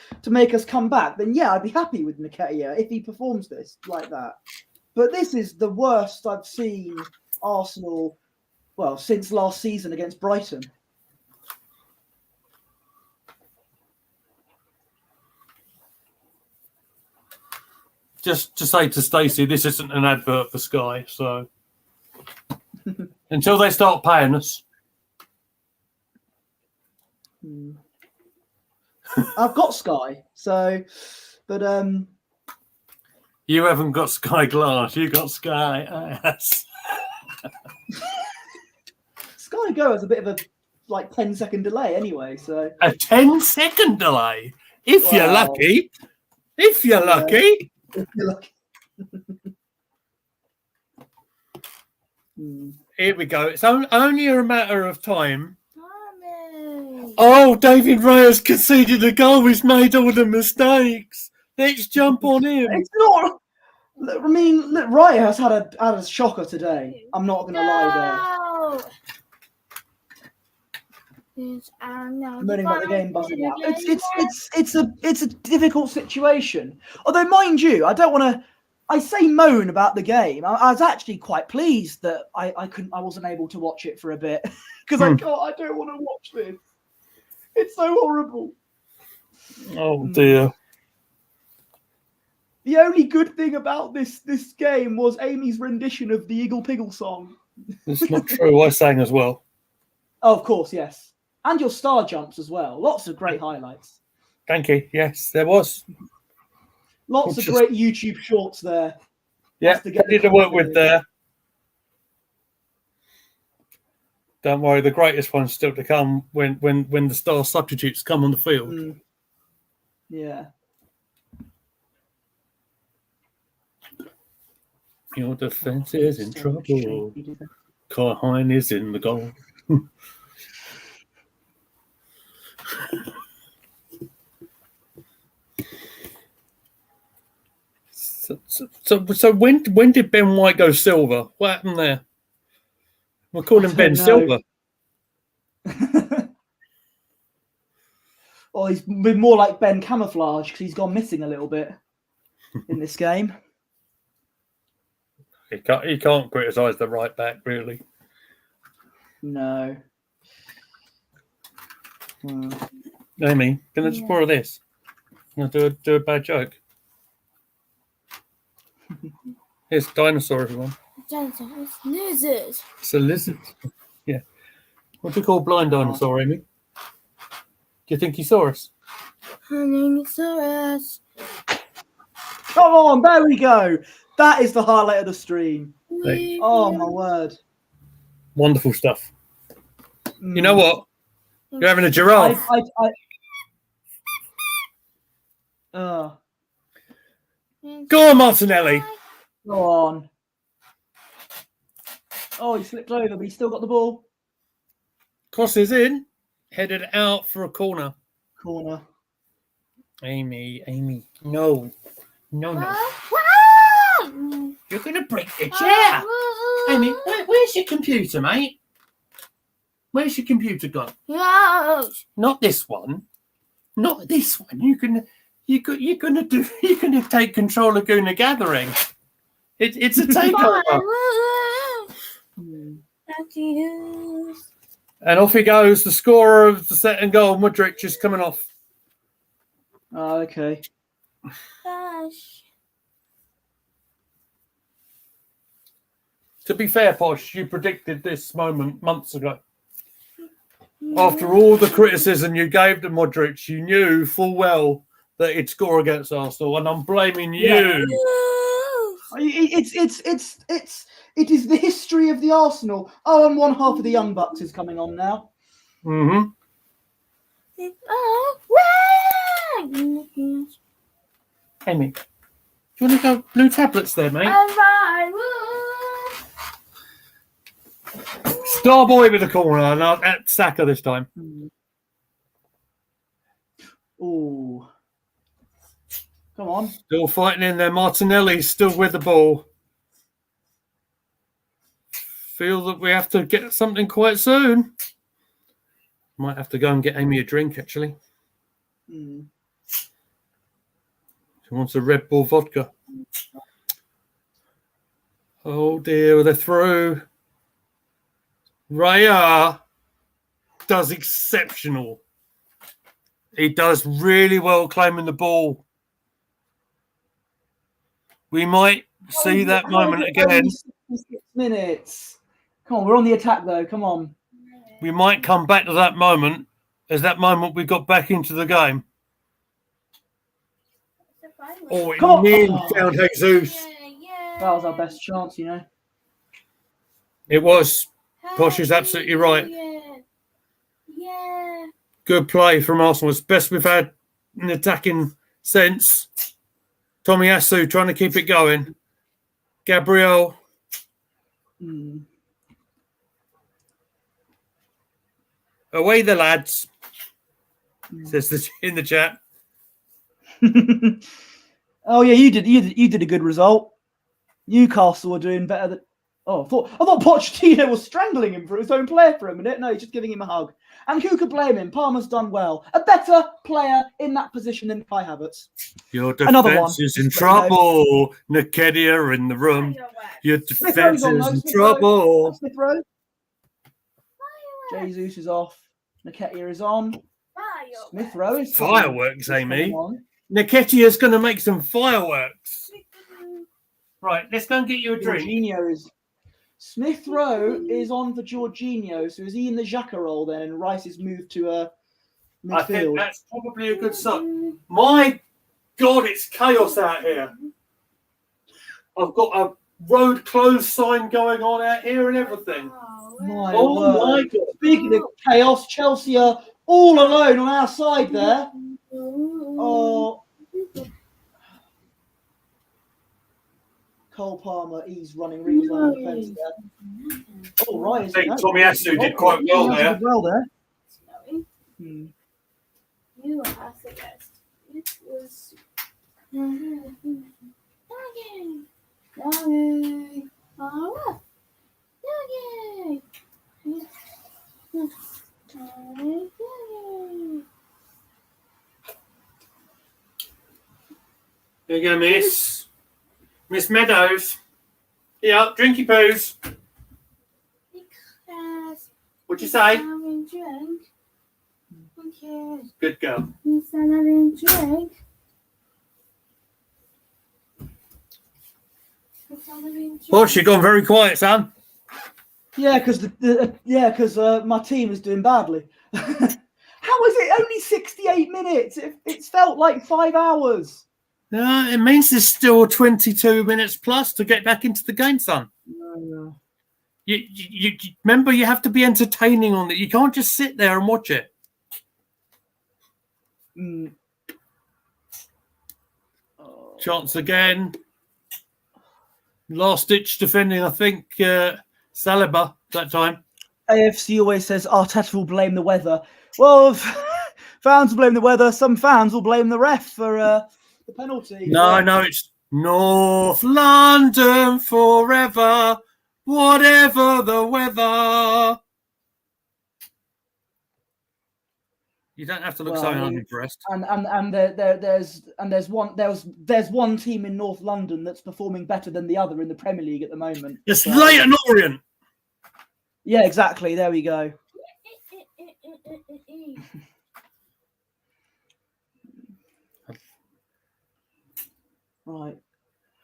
us come back, then yeah, I'd be happy with Nketiah if he performs this like that. But this is the worst I've seen Arsenal, well, since last season against Brighton. Just to say to Stacey, this isn't an advert for Sky, so until they start paying us. I've got Sky, so, but You haven't got Sky Glass, you got Sky Ass. Sky Go has a bit of a 10-second delay anyway, so A 10-second delay, if you're Wow. lucky. If you're lucky. if you're lucky. Here we go. It's only a matter of time. Mommy. Oh, David Rayas conceded a goal. He's made all the mistakes. Let's jump on him. It's not. I mean, Raya has had a shocker today. I'm not going to lie there. Moaning about the game buzzing out. It's a difficult situation. Although, mind you, I don't want to. I say moan about the game. I was actually quite pleased that I wasn't able to watch it for a bit because I don't want to watch this. It's so horrible. Oh dear. The only good thing about this game was Amy's rendition of the Eagle Piggle song. It's not true. I sang as well. Oh, of course, yes. And your star jumps as well. Lots of great highlights. Thank you. Yes, there was. Lots of great YouTube shorts there. Yeah, plenty to work with there. Don't worry, the greatest one's still to come when the star substitutes come on the field. Yeah. Your defence is in trouble. Kai Hine is in the goal. So when did Ben White go silver? What happened there? We're calling Ben Silver. Or he's been more like Ben Camouflage because he's gone missing a little bit in this game. He can't criticise the right back, really. No. Amy, can I just borrow this? Can I do a bad joke? Here's a dinosaur, everyone. Dinosaurs. Lizard. It's a lizard. Yeah. What do you call blind dinosaur, Amy? Do you think he saw us? Dinosaurs. Come on, there we go. That is the highlight of the stream. Oh, my word. Wonderful stuff. You know what? You're having a giraffe. Go on, Martinelli. Go on. Oh, he slipped over, but he's still got the ball. Crosses in. Headed out for a corner. Corner. Amy, no. Wow. You're going to break the chair. Amy, where's your computer, mate? Where's your computer gone? Yes. Not this one. Not this one. You're gonna take control of Gooner Gathering. It's a takeover. Thank you. And off he goes. The scorer of the second goal, Mudrich, is coming off. Oh, okay. Gosh. To be fair, Posh, you predicted this moment months ago. After all the criticism you gave to Modric, you knew full well that he'd score against Arsenal, and I'm blaming you. Yeah. It is the history of the Arsenal. Oh, and one half of the Young Bucks is coming on now. Mm-hmm. Amy, do you want to go blue tablets there, mate? Starboy with the corner, not at Saka this time. Oh, come on! Still fighting in there. Martinelli's still with the ball. Feel that we have to get something quite soon. Might have to go and get Amy a drink, actually. She wants a Red Bull vodka. Oh dear, they're through. Raya does exceptional. He does really well claiming the ball. We might see that moment again. 66 minutes. Come on, we're on the attack though. Come on. We might come back to that moment as that moment we got back into the game. Oh, it nearly found Jesus. That was our best chance, you know. It was. Posh is absolutely right. Yeah. Good play from Arsenal. It's best we've had in attacking sense. Tomiyasu trying to keep it going. Gabriel. Away the lads. Says in the chat. Oh yeah, you did a good result. Newcastle were doing better than. Oh, I thought Pochettino was strangling him for his own player for a minute. No, he's just giving him a hug. And who could blame him? Palmer's done well. A better player in that position than Kai Havertz. Your defence is in trouble. Nketiah in the room. Your defence is in trouble. Smith Rowe. Jesus is off. Nketiah is on. Smith Rowe is fireworks, Amy. Nketiah is going to make some fireworks. Right, let's go and get you a drink. Jorginho is. Smith Rowe is on for Jorginho, so is he in the Xhaka role then? And Rice is moved to midfield. I think that's probably a good sign. My God, it's chaos out here. I've got a road closed sign going on out here and everything. My God. Speaking of chaos, Chelsea are all alone on our side there. Oh. Cole Palmer, he's running really well on the defence there. Oh, right. I think Tomiyasu did quite well there. You are the best. It was. There you go, miss. Miss Meadows. Yeah, drinky poos. Because What'd you say? having drink. Okay. Good girl. He's having drink. Well, she's gone very quiet, son. Yeah, because my team is doing badly. How is it only 68 minutes? It's felt like 5 hours. It means there's still 22 minutes plus to get back into the game, son. No. You remember, you have to be entertaining on it. You can't just sit there and watch it. Chance again. Last ditch defending, I think, Saliba that time. AFC always says Arteta will blame the weather. Well, fans will blame the weather. Some fans will blame the ref for the penalty. No, it's North London forever, whatever the weather. You don't have to look so unimpressed. And there's one team in North London that's performing better than the other in the Premier League at the moment. It's Leyton Orient. Yeah, exactly. There we go. Right.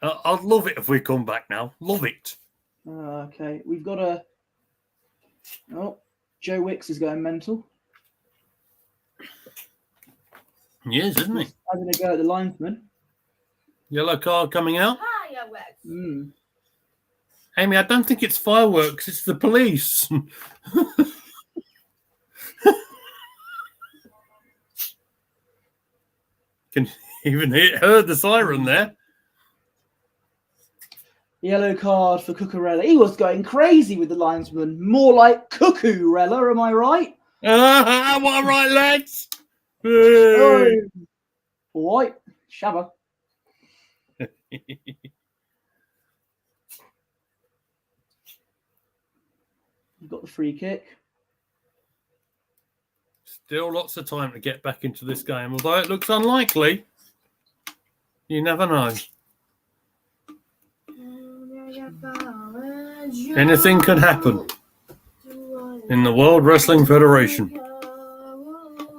I'd love it if we come back now. Love it. Okay, we've got a. Oh, Joe Wicks is going mental. He is, isn't he? Having a go at the linesman. Yellow card coming out. Mm. Amy, I don't think it's fireworks. It's the police. Can even heard the siren there. Yellow card for Cucurella. He was going crazy with the linesman. More like Cuckoo-rella, am I right? What a right, lads. Oh. White. Shabba. We've got the free kick. Still lots of time to get back into this game, although it looks unlikely. You never know. Anything can happen in the World Wrestling Federation.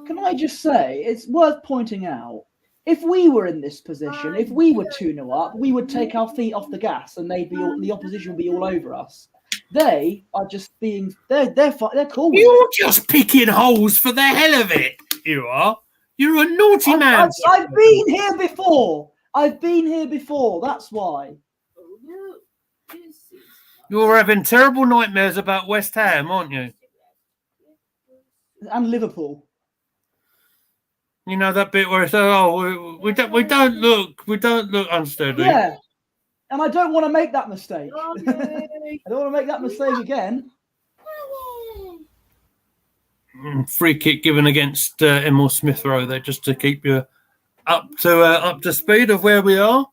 Can I just say, it's worth pointing out, if we were in this position, if we were 2-0 up, we would take our feet off the gas and the opposition would be all over us. They are just being, they're cool with You're it. just picking holes for the hell of it. You are. You're a naughty man. I've been here before. I've been here before. That's why. You're having terrible nightmares about West Ham, aren't you? And Liverpool. You know that bit where it's we don't look unsteady. Yeah. And I don't want to make that mistake. I don't want to make that mistake again. Free kick given against Emil Smith Rowe there, just to keep you up to speed of where we are.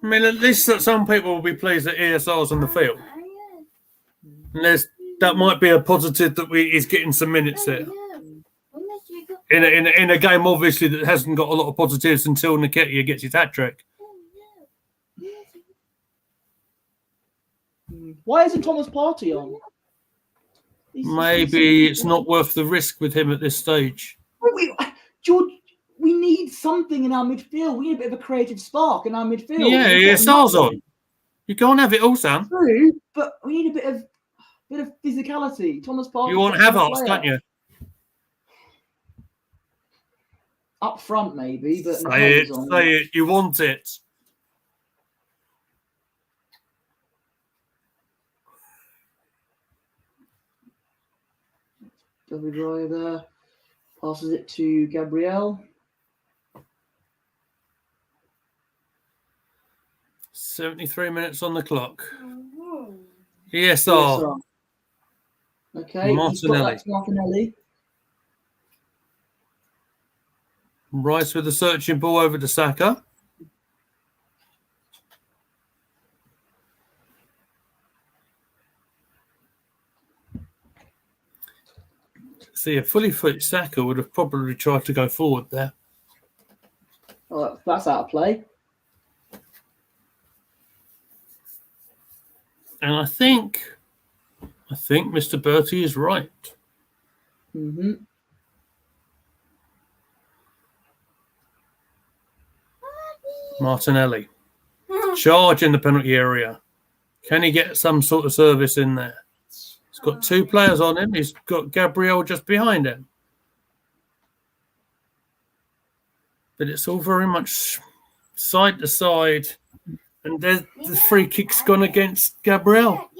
I mean, at least that some people will be pleased that ESR's on the field. And that might be a positive that he's getting some minutes there. In a game, obviously, that hasn't got a lot of positives until Nketiah gets his hat-trick. Why isn't Thomas Partey on? Maybe it's not worth the risk with him at this stage. George, we need something in our midfield. We need a bit of a creative spark in our midfield. Yeah, ESR's on. You can't have it all, Sam. True, but we need a bit of physicality. Thomas Partey. You want Havertz, don't you? Up front, maybe, but say it. You want it. David Raya there passes it to Gabriel. 73 minutes on the clock. ESR. Okay, Martinelli. Rice with the searching ball over to Saka. See, a fully fit Saka would have probably tried to go forward there. Oh, that's out of play. And I think Mr. Bertie is right. Mm-hmm. Martinelli. Charge in the penalty area. Can he get some sort of service in there? He's got two players on him. He's got Gabriel just behind him. But it's all very much side to side. And there's the free kick's gone against Gabriel.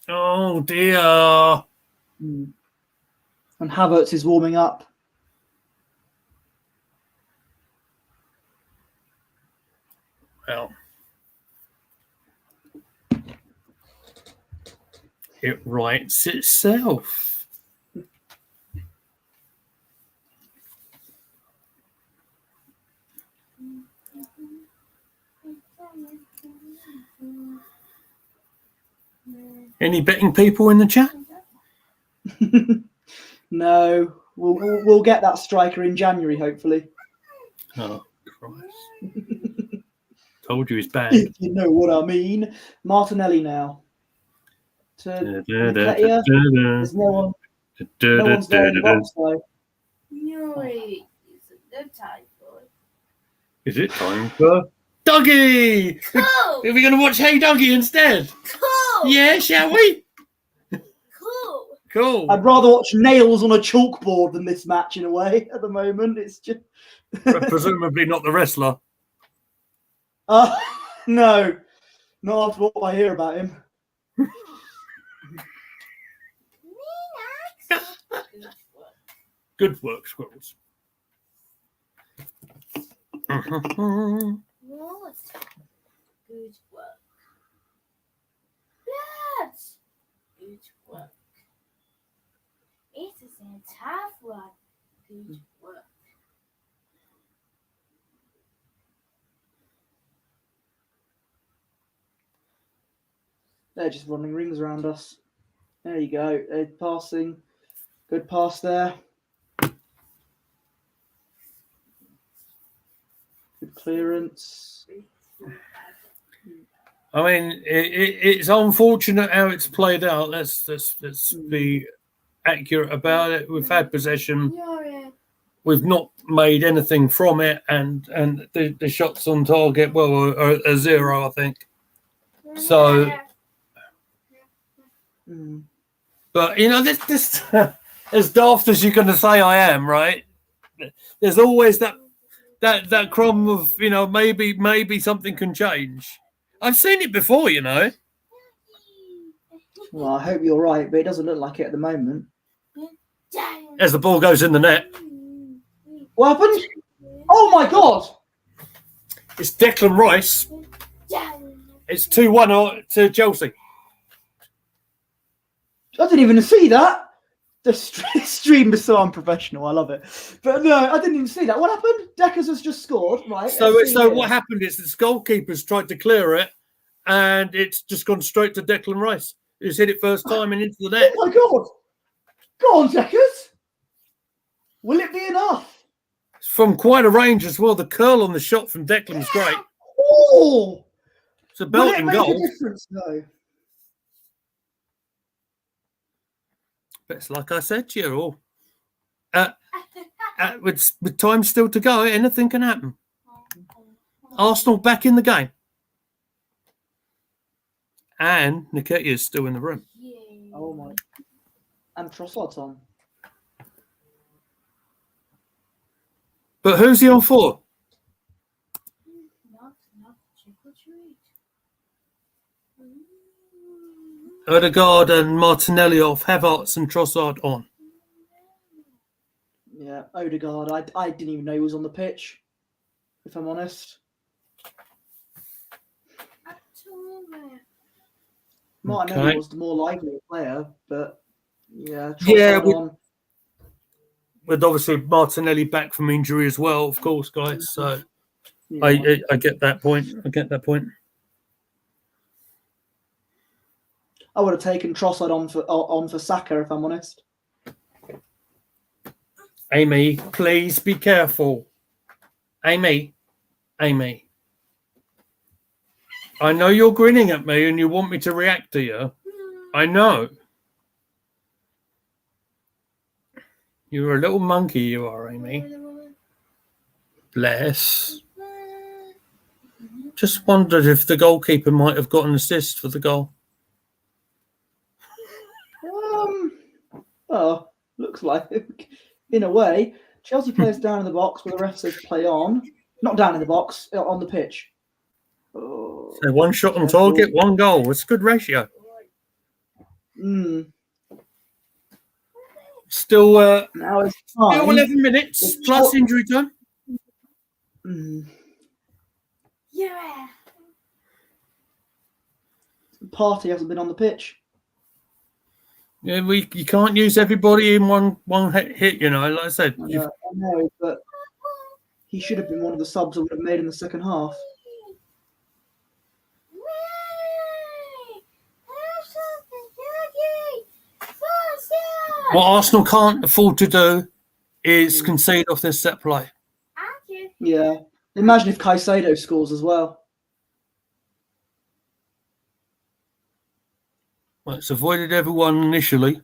Oh, dear. And Havertz is warming up. Well, It writes itself. Any betting people in the chat? No, we'll get that striker in January, hopefully. Oh, Christ. Told you he's bad. If you know what I mean. Martinelli now. To Nketiah. There's no one's there in the box, though. No, it's the time for Is it time for Dougie? Cool! Are we going to watch Hey Dougie instead? Cool! Yeah, shall we? Cool! Cool. I'd rather watch nails on a chalkboard than this match in a way at the moment. It's just Presumably not the wrestler. no, not after what I hear about him. Good work, Squirrels. What? Good work. That's good work. It is a tough one. Good work. They're just running rings around us. There you go. They're passing. Good pass there. Good clearance. I mean, it's unfortunate how it's played out. Let's be accurate about it. We've had possession. We've not made anything from it, and the shots on target, well, are a 0, I think. So, but you know, this as daft as you're going to say I am, right? There's always that crumb of, you know, maybe something can change. I've seen it before, you know. Well, I hope you're right, but it doesn't look like it at the moment. As the ball goes in the net. What happened? Oh my God! It's Declan Rice. It's 2-1 to Chelsea. I didn't even see that. The stream is so unprofessional. I love it. But no, I didn't even see that. What happened? Deckers has just scored, right? So what happened is the goalkeeper's tried to clear it, and it's just gone straight to Declan Rice, who's hit it first time and into the net. Oh my God! Go on, Deckers. Will it be enough? From quite a range as well. The curl on the shot from Declan's great. Oh! It's a belting Will it make goal. a difference, though? But it's like I said to you all. With time still to go, anything can happen. Arsenal back in the game. And Nketiah is still in the room. Oh my! And Trossard's on. But who's he on for? Not trick or treat. Odegaard and Martinelli off, Havertz and Trossard on. Yeah, Odegaard. I didn't even know he was on the pitch, if I'm honest. Martinelli was the more lively player, but yeah, Trossard on. With obviously Martinelli back from injury as well, of course, guys. So Yeah. I get that point. I would have taken Trossard on for Saka, if I'm honest. Amy, please be careful. Amy. I know you're grinning at me and you want me to react to you. I know. You're a little monkey, you are, Amy. Bless. Just wondered if the goalkeeper might have got an assist for the goal. Oh, looks like it. In a way, Chelsea players down in the box, where the ref says play on. Not down in the box, on the pitch. Oh, So 1 shot on target, 1 goal. It's a good ratio. Still, now it's fine. still 11 minutes plus injury time. Yeah. Party hasn't been on the pitch. Yeah, you can't use everybody in one hit. You know, like I said. I know, but he should have been one of the subs I would have made in the second half. What Arsenal can't afford to do is concede off this set play. Yeah. Imagine if Caicedo scores as well. Well, it's avoided everyone initially.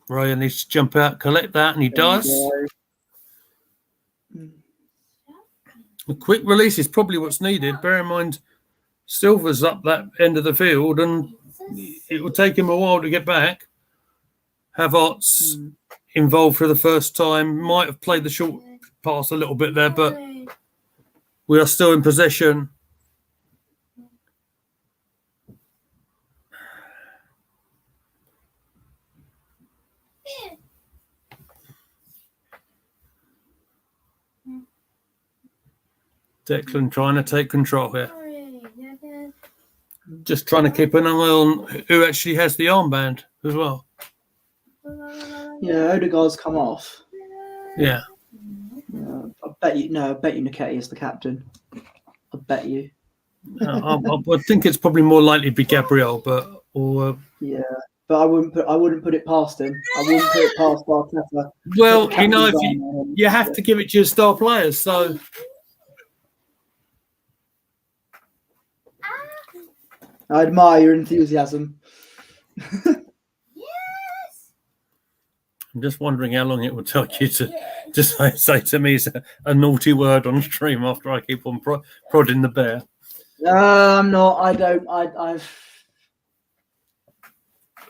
Ryan needs to jump out, collect that, and he does. A quick release is probably what's needed. Bear in mind, Silva's up that end of the field, and it will take him a while to get back. Havertz involved for the first time. Might have played the short pass a little bit there, but we are still in possession. Declan trying to take control here. Just trying to keep an eye on who actually has the armband as well. Yeah, Odegaard's come off. Yeah. I bet you Nketiah is the captain. I bet you. I think it's probably more likely to be Gabriel, yeah, but I wouldn't put it past him. I wouldn't put it past Arteta. Well, you know, if you have to give it to your star players, so. I admire your enthusiasm. I'm just wondering how long it would take you to just say to me a naughty word on stream after I keep on prodding the bear. I'm not. I don't.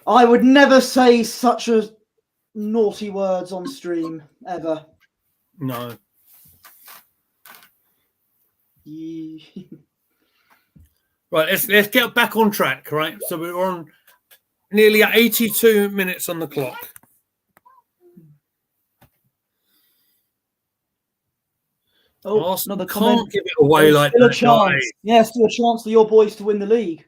I would never say such a naughty words on stream ever. No. Right, let's get back on track, right? So we're on nearly 82 minutes on the clock. Oh, Arsenal another comment. Can't give it away like still that. A chance. Yeah, still a chance for your boys to win the league.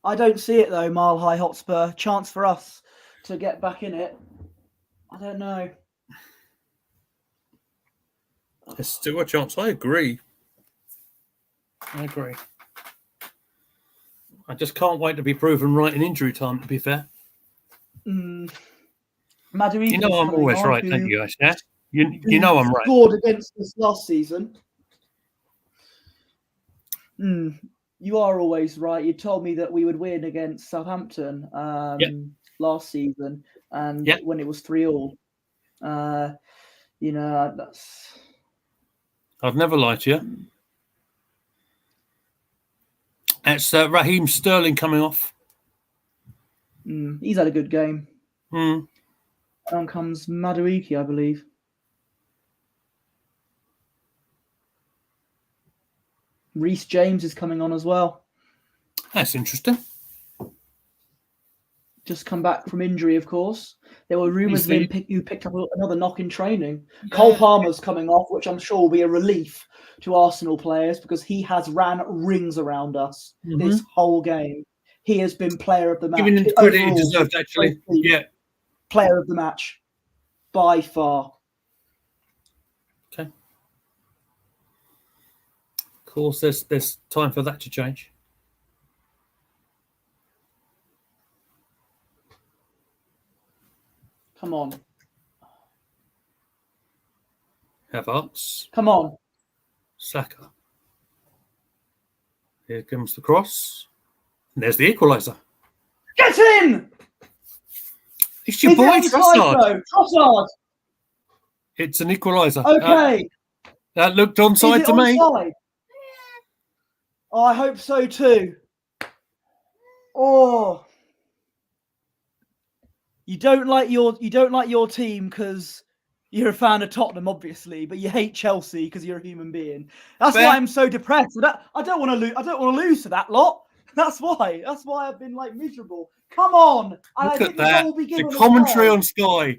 I don't see it though, Mile High Hotspur. Chance for us to get back in it. I don't know. There's still a chance. I agree. I just can't wait to be proven right in injury time, to be fair. Madueke, you know I'm always right, don't you, guys? Yeah? You know I'm right. Scored against us last season. You are always right. You told me that we would win against Southampton last season, and when it was 3-3. You know, that's. I've never lied to you. It's Raheem Sterling coming off. He's had a good game. On comes Madueke, I believe. Reece James is coming on as well. That's interesting. Just come back from injury, of course. There were rumours of him who picked up another knock in training. Cole Palmer's coming off, which I'm sure will be a relief to Arsenal players because he has ran rings around us this whole game. He has been player of the match. Giving him credit he deserved, actually. Yeah. Player of the match, by far. Okay. Of course, there's time for that to change. Come on. Havertz. Come on. Saka. Here comes the cross. And there's the equaliser. Get in! It's your boy, Trossard. Trossard. It's an equaliser. Okay. That looked onside to me. Oh, I hope so too. Oh. You don't like your team because you're a fan of Tottenham, obviously, but you hate Chelsea because you're a human being. That's why I'm so depressed. I don't want to lose. I don't want to lose to that lot. That's why. That's why I've been like miserable. Come on! Look at that. The commentary on Sky.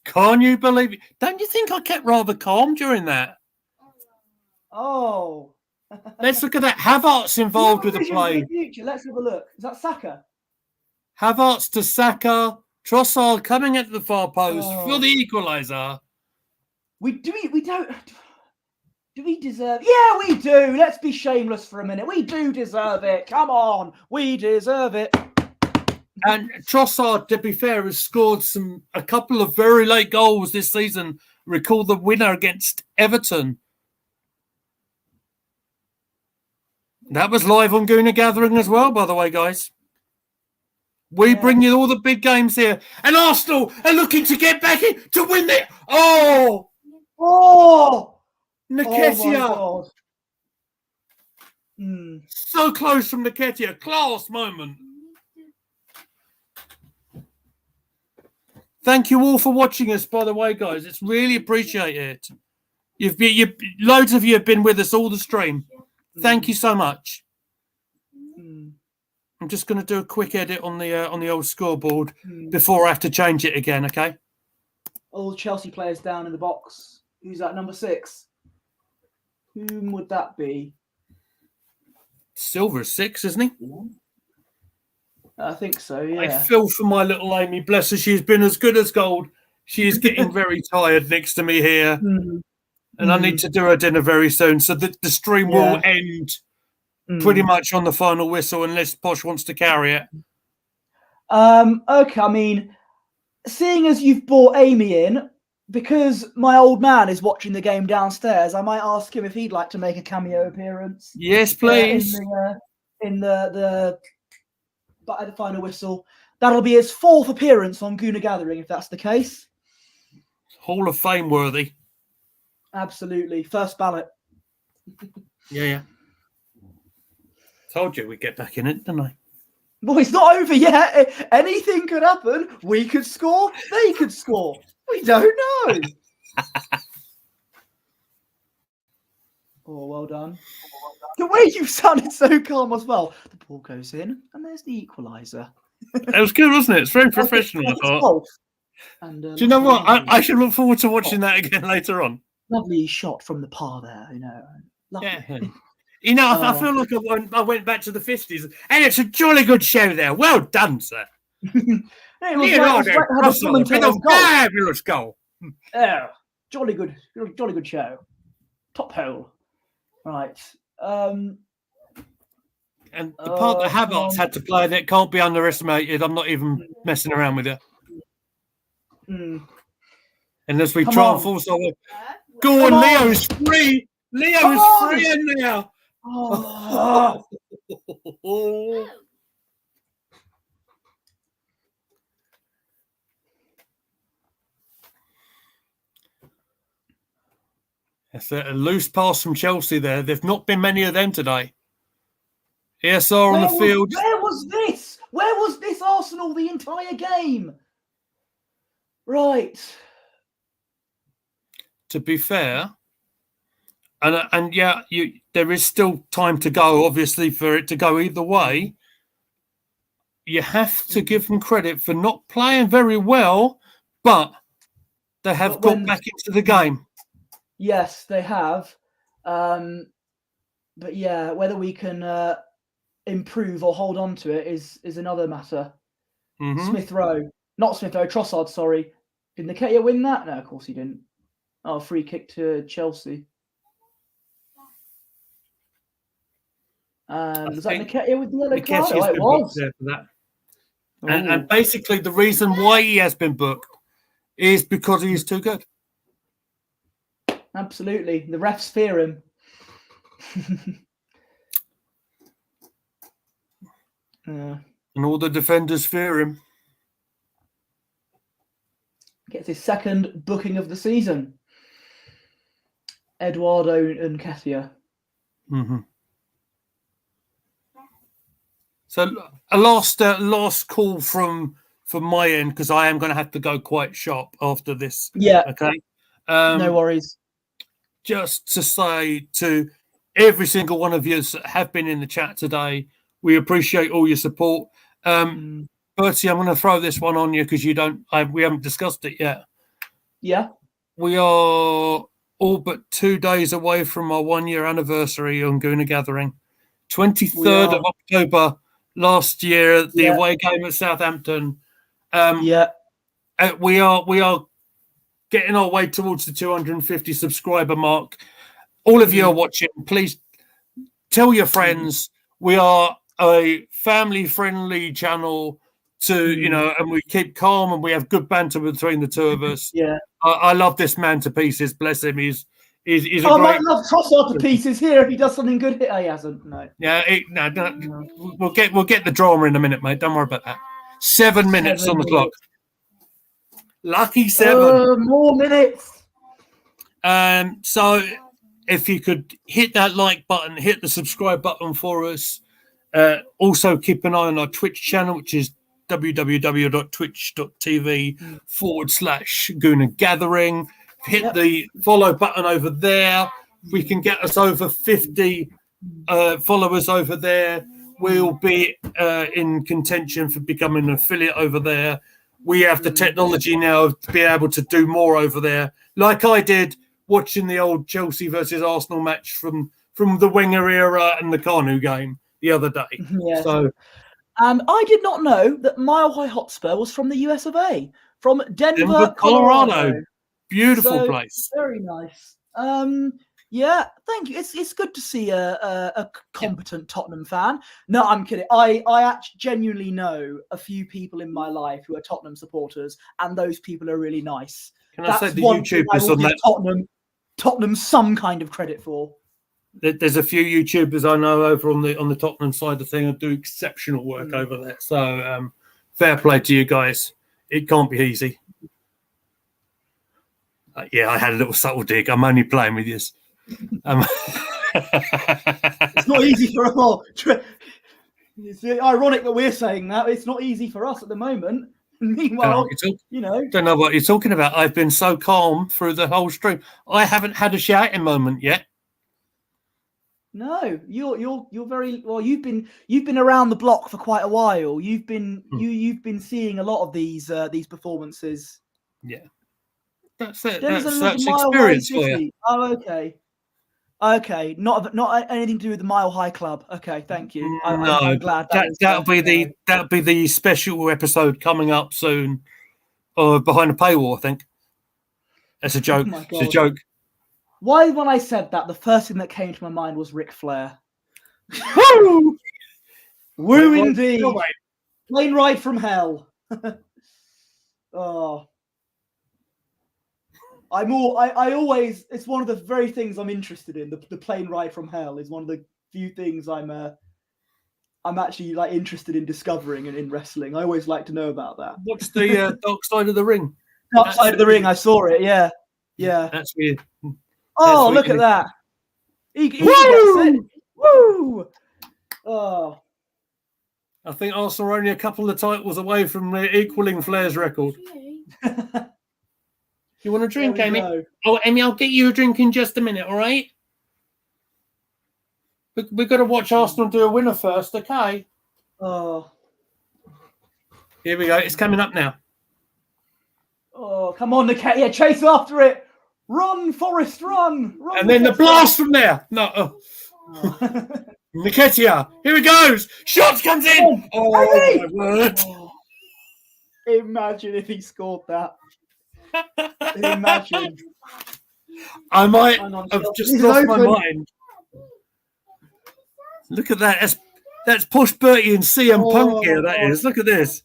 Can you believe it? Don't you think I kept rather calm during that? Oh. Let's look at that. Havertz involved with the Vision for play. the future. Let's have a look. Is that Saka? Havertz to Saka. Trossard coming at the far post for the equaliser. Do we deserve? Yeah, we do. Let's be shameless for a minute. We do deserve it. Come on, we deserve it. And Trossard, to be fair, has scored a couple of very late goals this season. Recall the winner against Everton. That was live on Gooner Gathering as well, by the way, guys. We bring you all the big games here. And Arsenal are looking to get back in to win it. Oh! Nketiah. Oh my God. So close from Nketiah. Class moment. Thank you all for watching us, by the way, guys. It's really appreciated. Loads of you have been with us all the stream. Thank you so much. I'm just going to do a quick edit on the old scoreboard before I have to change it again, okay? All Chelsea players down in the box. Who's that, number 6? Whom would that be? Silver's 6, isn't he? I think so, yeah. I feel for my little Amy. Bless her. She's been as good as gold. She is getting very tired next to me here. And I need to do her dinner very soon. So the stream will end pretty much on the final whistle unless Posh wants to carry it. Okay, I mean, seeing as you've brought Amy in, because my old man is watching the game downstairs, I might ask him if he'd like to make a cameo appearance. Yes, please. At the final whistle. That'll be his 4th appearance on Gooner Gathering, if that's the case. Hall of Fame worthy. Absolutely. First ballot. Yeah. Told you we'd get back in it, didn't I? Well, it's not over yet. Anything could happen. We could score. They could score. We don't know. Oh, well done. The way you sounded so calm as well. The ball goes in, and there's the equaliser. It was good, wasn't it? It's very professional, I thought. And, do you know what? I should look forward to watching that again later on. Lovely shot from the par there, Lovely. Yeah. You know, I feel like I went back to the 50s, and it's a jolly good show there. Well done, sir. Fabulous goal. Yeah, jolly good show. Top hole. Right. And the part that Havertz had to play that can't be underestimated. I'm not even messing around with it. And as we try and force our way, go on, Leo's free. Leo's free in there. Oh. That's a loose pass from Chelsea there. There've not been many of them today. ESR on the field. Where was this? Where was this Arsenal the entire game? Right. To be fair, and yeah, there is still time to go, obviously, for it to go either way. You have to give them credit for not playing very well, but they have got back into the game. Yes, they have. But yeah, whether we can improve or hold on to it is another matter. Smith Rowe. Not Smith Rowe, Trossard, sorry. Did Nketiah win that? No, of course he didn't. Oh, free kick to Chelsea. Was that Nketiah with the yellow card? Oh, it was. There for that. And basically the reason why he has been booked is because he is too good. Absolutely. The refs fear him. And all the defenders fear him. Gets his 2nd booking of the season. Eduardo and Nketiah. So a last call from my end, because I am going to have to go quite sharp after this. Yeah. Okay. No worries. Just to say to every single one of you that have been in the chat today, we appreciate all your support. Bertie, I'm going to throw this one on you because we haven't discussed it yet. Yeah. We are all but 2 days away from our 1-year anniversary on Gooner Gathering. 23rd of October last year, the away game at Southampton. We are getting our way towards the 250 subscriber mark. All of you are watching. Please tell your friends. We are a family-friendly channel and we keep calm and we have good banter between the two of us. Yeah. I love this man to pieces. Bless him. He's a great... I might love Trossard to pieces here if he does something good. He hasn't. No. Yeah. We'll get the drama in a minute, mate. Don't worry about that. 7 minutes on the clock. Lucky 7. More minutes. So if you could hit that like button, hit the subscribe button for us. Also keep an eye on our Twitch channel, which is www.twitch.tv/Gooner Gathering. Hit the follow button over there. We can get us over 50 followers over there. We'll be in contention for becoming an affiliate over there. We have the technology now to be able to do more over there, like I did watching the old Chelsea versus Arsenal match from the Wenger era and the Carnu game the other day. Yes. So, and I did not know that Mile High Hotspur was from the US of A, from Denver, Colorado. Beautiful place. Very nice. Yeah, thank you. It's good to see a competent Tottenham fan. No, I'm kidding. I actually genuinely know a few people in my life who are Tottenham supporters, and those people are really nice. Can I say the YouTubers on that? Tottenham some kind of credit for. There's a few YouTubers I know over on the Tottenham side of thing who do exceptional work over there. So fair play to you guys. It can't be easy. I had a little subtle dig. I'm only playing with you. It's not easy for us all. It's ironic that we're saying that. It's not easy for us at the moment. Meanwhile, don't know what you're talking about. I've been so calm through the whole stream. I haven't had a shouting moment yet. No, you're very well. You've been around the block for quite a while. You've been seeing a lot of these performances. Yeah, that's it. That's experience for you. Oh, okay. Okay, not anything to do with the Mile High Club. Okay, thank you. I'm glad that'll be the special episode coming up soon, behind a paywall. I think that's a joke. Oh it's a joke. Why, when I said that, the first thing that came to my mind was Ric Flair. Woo! Woo indeed. Plane ride from hell. Oh. I always, it's one of the very things I'm interested in. The plane ride from hell is one of the few things I'm actually like interested in discovering and in wrestling. I always like to know about that. What's the Dark Side of the Ring? Dark Side of the Ring. I saw it. Yeah. That's weird. Oh, look at that. He gets it. Woo! Oh. I think Arsenal are only a couple of titles away from equaling Flair's record. You want a drink, Amy? Go. Oh, Amy, I'll get you a drink in just a minute, all right? We've got to watch Arsenal do a winner first, okay? Oh. Here we go. It's coming up now. Oh, come on, Niket. Yeah, chase after it. Run, Forrest, run. And then the blast from there. No. Nketiah. Here it goes. Shots comes in. Oh, my word. Oh. Imagine if he scored that. Imagine. I might have just lost my mind. Look at that. That's Push Bertie and CM Punk here, that is. Look at this.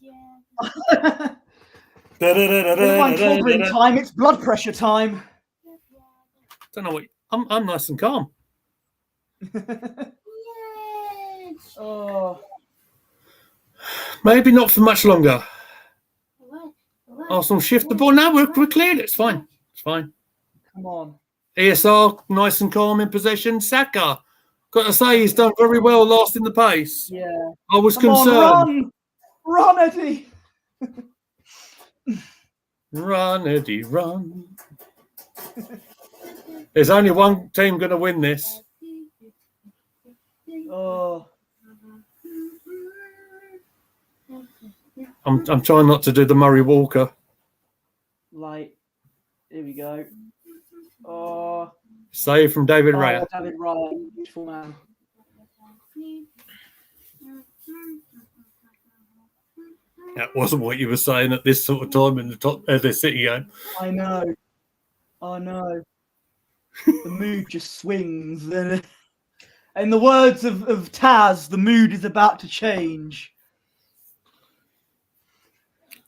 Time. It's blood pressure time. Don't know what. I'm nice and calm. Oh. Maybe not for much longer. Arsenal shift the ball. No, we're cleared. It's fine. It's fine. Come on. ESR, nice and calm in possession. Saka, got to say, he's done very well last in the pace. Yeah. I was Come concerned. Run, Eddie. Run, Eddie, run. There's only one team going to win this. Oh. I'm trying not to do the Murray Walker. Like, Save from David Raya. David Raya, beautiful man. That wasn't what you were saying at this sort of time in the top of the City game. I know. The mood just swings. In the words of Taz, the mood is about to change.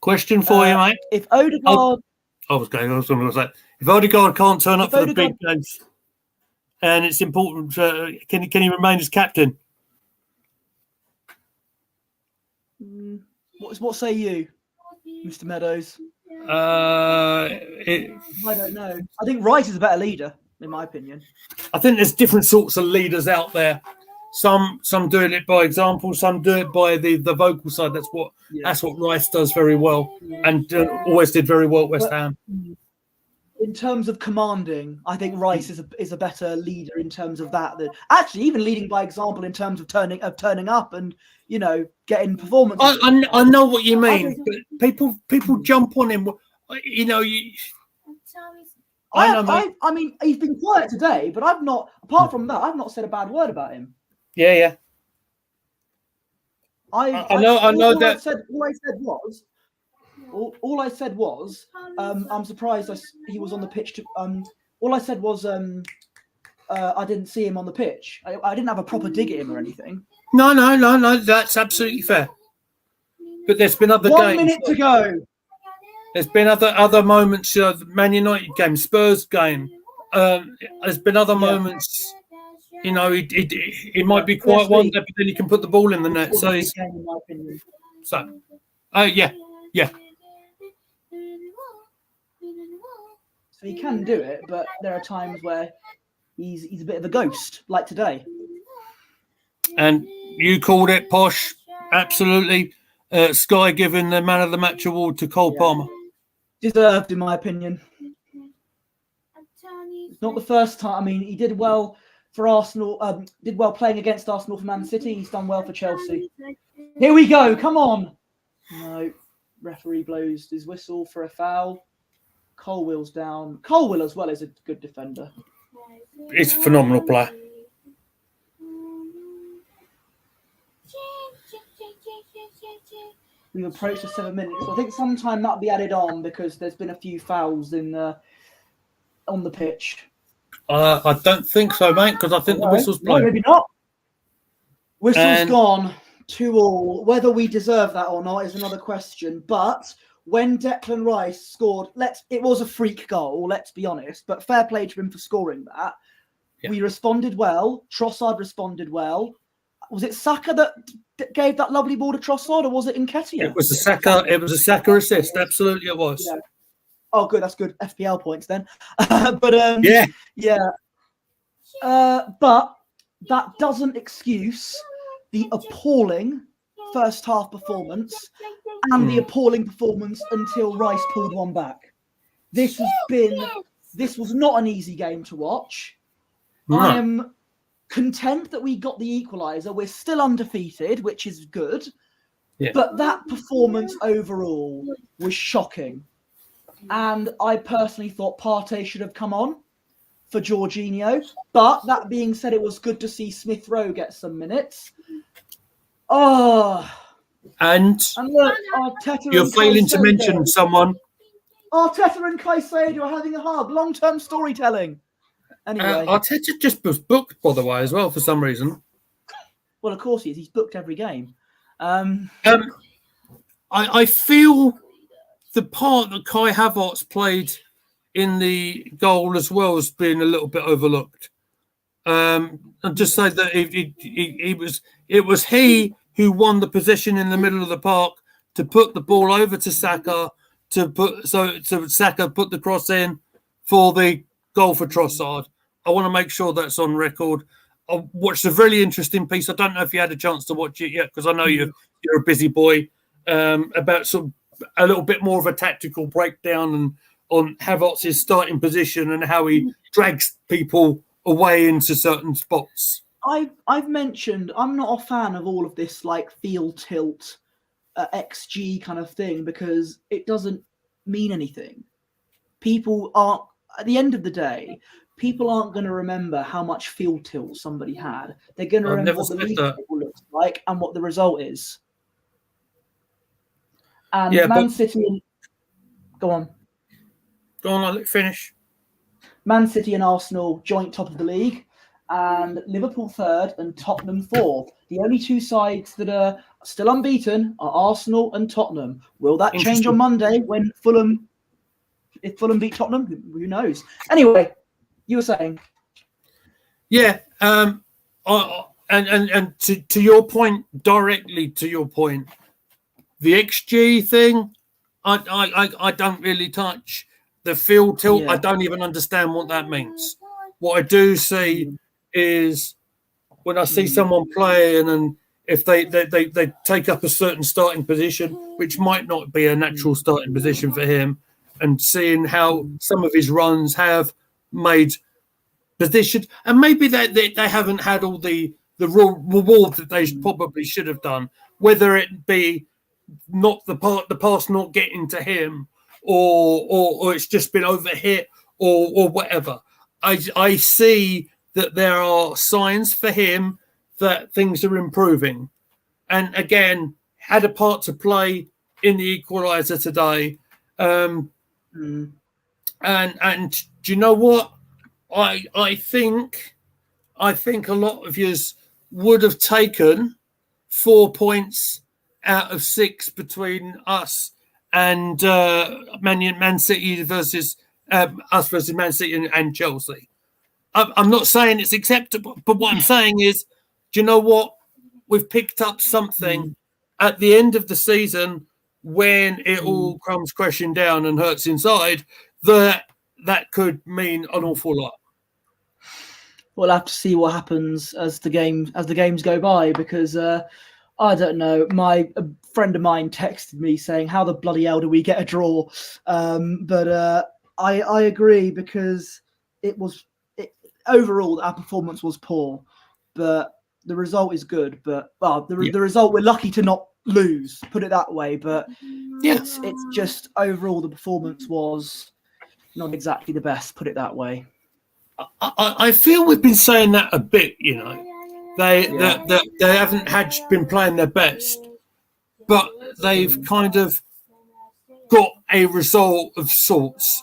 Question for you, mate. If Odegaard... I was going to say, if Odegaard can't turn up for the big games and it's important, can he remain as captain? What say you, Mr. Meadows? I don't know. I think Rice is a better leader, in my opinion. I think there's different sorts of leaders out there. Some doing it by example, some do it by the vocal side. That's what Rice does very well, and always did very well at West Ham. In terms of commanding, I think Rice is a better leader in terms of that. Actually, even leading by example in terms of turning up and getting performance. I know what you mean, but people jump on him. I mean, he's been quiet today, but I've not. Apart from that, I've not said a bad word about him. Yeah. I know that. All I said was, I'm surprised he was on the pitch. All I said was, I didn't see him on the pitch. I didn't have a proper dig at him or anything. No. That's absolutely fair. But there's been other games. 1 minute to go. There's been other moments. Man United game, Spurs game. There's been other moments. He might be quiet one day, but then he can put the ball in the net. So he's. In my opinion. Yeah. So he can do it, but there are times where he's a bit of a ghost, like today. And you called it, Posh. Absolutely. Sky giving the man of the match award to Cole Palmer. Deserved, in my opinion. It's not the first time. I mean, he did well for Arsenal. Did well playing against Arsenal for Man City. He's done well for Chelsea. Here we go. Come on. No. Referee blows his whistle for a foul. Colwill's down. Colwill as well is a good defender. He's a phenomenal player. We've approached the 7 minutes. So I think sometime that'll be added on because there's been a few fouls on the pitch. I don't think so, mate, because I think the whistle's blown. No, maybe not. Whistle's gone. 2-2. Whether we deserve that or not is another question. But when Declan Rice scored, it was a freak goal, let's be honest. But fair play to him for scoring that. Yeah. We responded well. Trossard responded well. Was it Saka that gave that lovely ball to Trossard, or was it Nketiah? It was a Saka. It was a Saka assist. Absolutely, it was. Yeah. Oh, good. That's good. FPL points then. But but that doesn't excuse the appalling first half performance and the appalling performance until Rice pulled one back. This was not an easy game to watch. No. I am content that we got the equaliser. We're still undefeated, which is good. Yeah. But that performance overall was shocking. And I personally thought Partey should have come on for Jorginho. But that being said, it was good to see Smith Rowe get some minutes. And look, Arteta you're failing to mention someone. Arteta and Caicedo are having a hug. Long-term storytelling. Anyway, Arteta just was booked, by the way, as well, for some reason. Well, of course he is. He's booked every game. I feel the part that Kai Havertz played in the goal as well has been a little bit overlooked. And just say that it was he who won the possession in the middle of the park to put the ball over to Saka so Saka put the cross in for the goal for Trossard. I want to make sure that's on record. I watched a really interesting piece. I don't know if you had a chance to watch it yet, because I know you're a busy boy. About sort of a little bit more of a tactical breakdown on Havertz's starting position and how he drags people away into certain spots. I've mentioned I'm not a fan of all of this like field tilt, XG kind of thing, because it doesn't mean anything. People aren't. At the end of the day, people aren't going to remember how much field tilt somebody had. They're going to I've remember never what the said league that. table looks like and what the result is. And Yeah, Man but City and go on. I'll let finish. Man City and Arsenal joint top of the league, and Liverpool third and Tottenham fourth. The only two sides that are still unbeaten are Arsenal and Tottenham. Will that change on Monday when if Fulham beat Tottenham? Who knows? Anyway, you were saying. Yeah, and to your point, directly to your point, the XG thing, I don't really touch. The field tilt, I don't even understand what that means. What I do see is when I see someone playing, and if they take up a certain starting position, which might not be a natural starting position for him, and seeing how some of his runs have made position, and maybe they haven't had all the reward that they probably should have done, whether it be not the pass not getting to him, or it's just been overhit, or whatever. I see that there are signs for him that things are improving, and again had a part to play in the equaliser today. And do you know what? I think a lot of yous would have taken 4 points out of 6 between us and Man City versus us versus Man City and Chelsea. I'm not saying it's acceptable, but what I'm saying is, do you know what? We've picked up something at the end of the season when it all comes crashing down and hurts inside. That could mean an awful lot. We'll have to see what happens as the games go by, because I don't know. A friend of mine texted me saying, "How the bloody hell do we get a draw?" But I agree, because overall our performance was poor, but the result is good. But the result, we're lucky to not lose. Put it that way. But it's just overall the performance was not exactly the best. Put it that way. I feel we've been saying that a bit, They haven't been playing their best, but they've kind of got a result of sorts.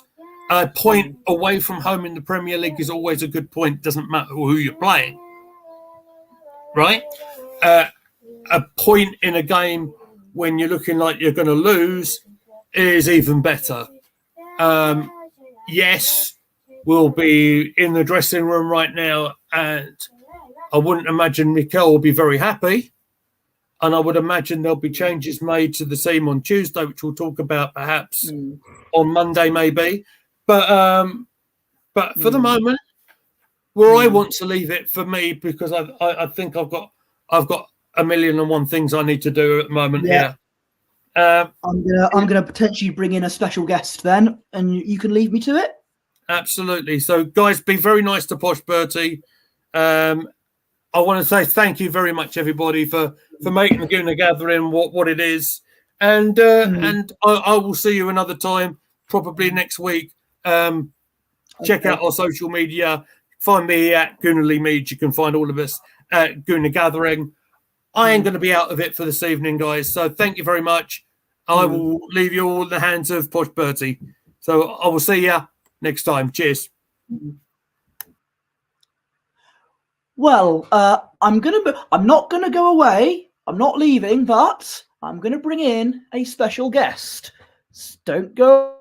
A point away from home in the Premier League is always a good point. Doesn't matter who you're playing, right? A point in a game when you're looking like you're going to lose is even better. Yes. Will be in the dressing room right now, and I wouldn't imagine Mikel will be very happy. And I would imagine there'll be changes made to the team on Tuesday, which we'll talk about perhaps on Monday, maybe. But for the moment, where I want to leave it for me, because I think I've got 1,000,001 things I need to do at the moment here. I'm gonna potentially bring in a special guest then, and you can leave me to it. Absolutely. So, guys, be very nice to Posh Bertie. I want to say thank you very much, everybody, for making the Gooner Gathering what it is. And I will see you another time, probably next week. Check out our social media. Find me at Goonerly Mead. You can find all of us at Gooner Gathering. I ain't going to be out of it for this evening, guys. So thank you very much. I will leave you all in the hands of Posh Bertie. So I will see you next time. Cheers. Well, I'm not gonna go away. I'm not leaving, but I'm gonna bring in a special guest. Don't go.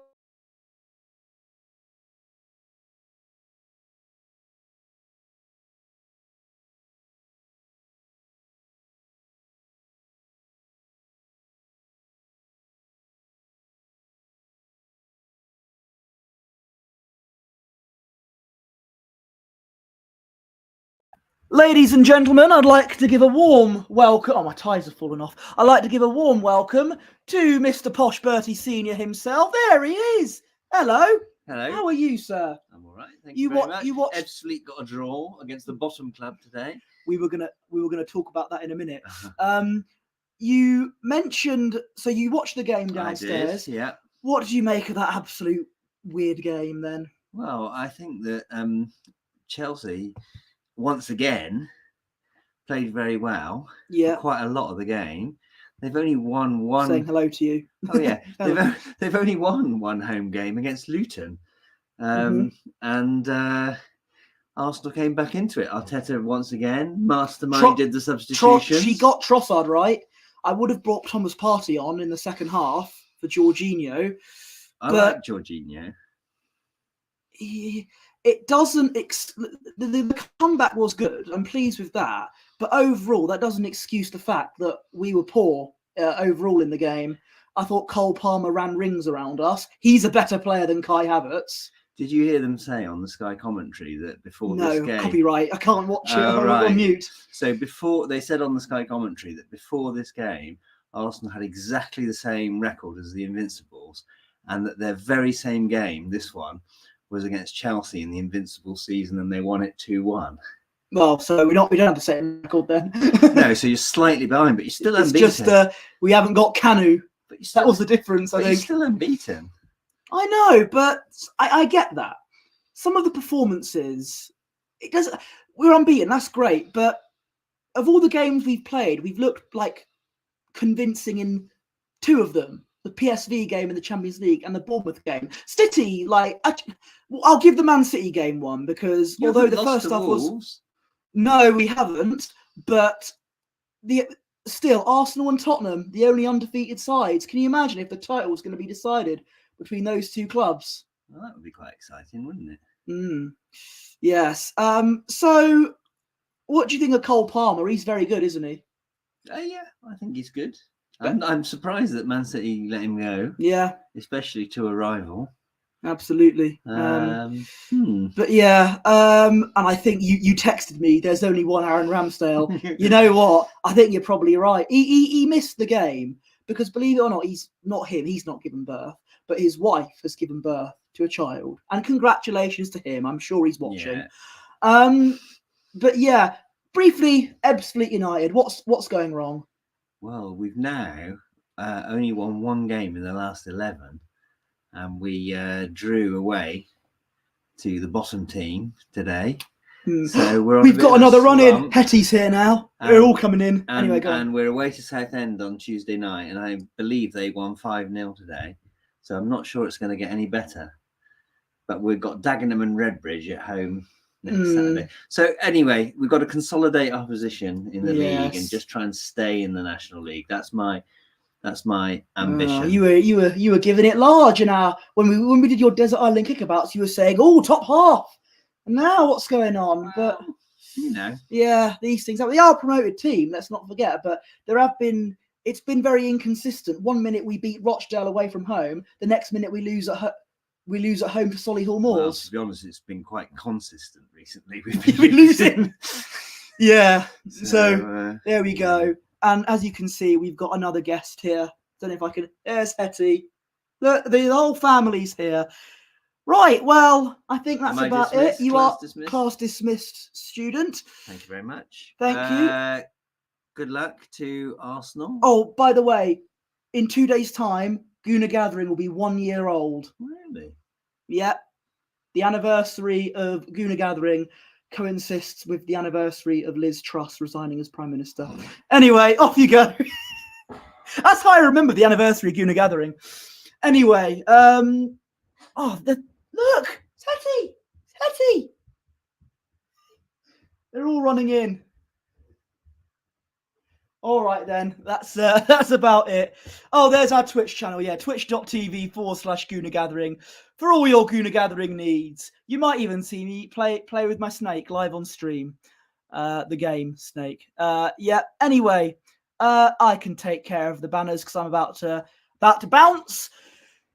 Ladies and gentlemen, I'd like to give a warm welcome. Oh, my ties have fallen off. I'd like to give a warm welcome to Mr. Posh Bertie Senior himself. There he is. Hello. Hello. How are you, sir? I'm all right. Thank you very much. You watched... Ebbsfleet got a draw against the bottom club today. We were gonna talk about that in a minute. You mentioned, so you watched the game downstairs. I did, yeah. What did you make of that absolute weird game then? Well, I think that Chelsea, once again, played very well Yeah. for quite a lot of the game. They've only won one. Saying hello to you. Oh yeah, they've only won one home game against Luton, and Arsenal came back into it. Arteta once again masterminded the substitutions. She got Trossard right. I would have brought Thomas Partey on in the second half for Jorginho. I like Jorginho. It doesn't. The comeback was good. I'm pleased with that. But overall, that doesn't excuse the fact that we were poor overall in the game. I thought Cole Palmer ran rings around us. He's a better player than Kai Havertz. Did you hear them say on the Sky commentary that before this game? No, copyright. I can't watch it. Oh, I'm on mute. So they said on the Sky commentary that before this game, Arsenal had exactly the same record as the Invincibles, and that their very same game, this one, was against Chelsea in the Invincible season, and they won it 2-1. Well, so we don't have the same record then. No, so you're slightly behind, but you're still unbeaten. It's just we haven't got Canu. But still, that was the difference, I think. You're still unbeaten. I know, but I get that. Some of the performances, we're unbeaten, that's great, but of all the games we've played, we've looked like convincing in two of them. The PSV game in the Champions League and the Bournemouth game. City, I'll give the Man City game one because although the first stuff was... No, we haven't, but still, Arsenal and Tottenham, the only undefeated sides. Can you imagine if the title was going to be decided between those two clubs? Well, that would be quite exciting, wouldn't it? Yes. So, what do you think of Cole Palmer? He's very good, isn't he? Yeah, I think he's good. I'm surprised that Man City let him go. Yeah. Especially to a rival. Absolutely. But yeah, and I think you texted me, there's only one Aaron Ramsdale. You know what? I think you're probably right. He missed the game because, believe it or not, he's not given birth, but his wife has given birth to a child. And congratulations to him. I'm sure he's watching. Yeah. But yeah, briefly, Ebbsfleet United, what's going wrong? Well, we've now only won one game in the last 11. And we drew away to the bottom team today. So we've got another run in. Hetty's here now. They're all coming in. Anyway, go on. And we're away to Southend on Tuesday night. And I believe they won 5-0 today. So I'm not sure it's going to get any better. But we've got Dagenham and Redbridge at home next Saturday. So anyway, we've got to consolidate our position in the league and just try and stay in the National League. That's my ambition. You were giving it large, and when we did your Desert Island Kickabouts, you were saying, "Oh, top half." And now what's going on? But these things. They are a promoted team. Let's not forget. But it's been very inconsistent. 1 minute we beat Rochdale away from home. The next minute we lose at home to Solihull Moors. Well, to be honest, it's been quite consistent recently. We've been losing. Yeah. So there we go. And as you can see, we've got another guest here. Don't know if I can. There's Hetty. The whole family's here. Right. Well, I think that's about it. You are class dismissed student. Thank you very much. Thank you. Good luck to Arsenal. Oh, by the way, in 2 days' time, Gooner Gathering will be 1 year old. Really? Yep. The anniversary of Gooner Gathering coincides with the anniversary of Liz Truss resigning as Prime Minister. Anyway, off you go. That's how I remember the anniversary of Gooner Gathering. Anyway, look, it's Hetty. They're all running in. All right then, that's about it. Oh, there's our Twitch channel, twitch.tv/Gooner Gathering for all your Gooner Gathering needs. You might even see me play with my snake live on stream, the game Snake. Anyway, I can take care of the banners because I'm about to bounce.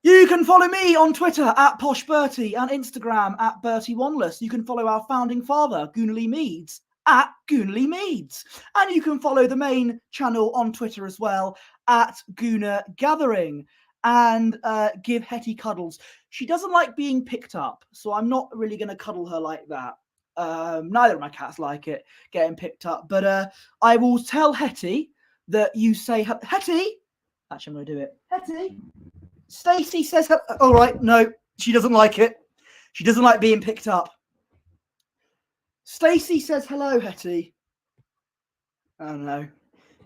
You can follow me on Twitter at Posh Bertie and Instagram at Bertie Wanless. You can follow our founding father, Gooner Lee Meads, at Gooner Lee Meads. And you can follow the main channel on Twitter as well at Gooner Gathering. And give Hetty cuddles. She doesn't like being picked up, so I'm not really going to cuddle her like that. Neither of my cats like it, getting picked up. But I will tell Hetty that you say, Hetty. Actually, I'm going to do it. Hetty. Stacey says, all right, no, she doesn't like it. She doesn't like being picked up. Stacey says hello, Hetty. Oh no.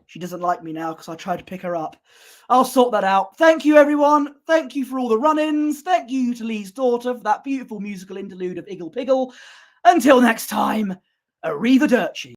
She doesn't like me now because I tried to pick her up. I'll sort that out. Thank you, everyone. Thank you for all the run-ins. Thank you to Lee's daughter for that beautiful musical interlude of Iggle Piggle. Until next time, arrivederci.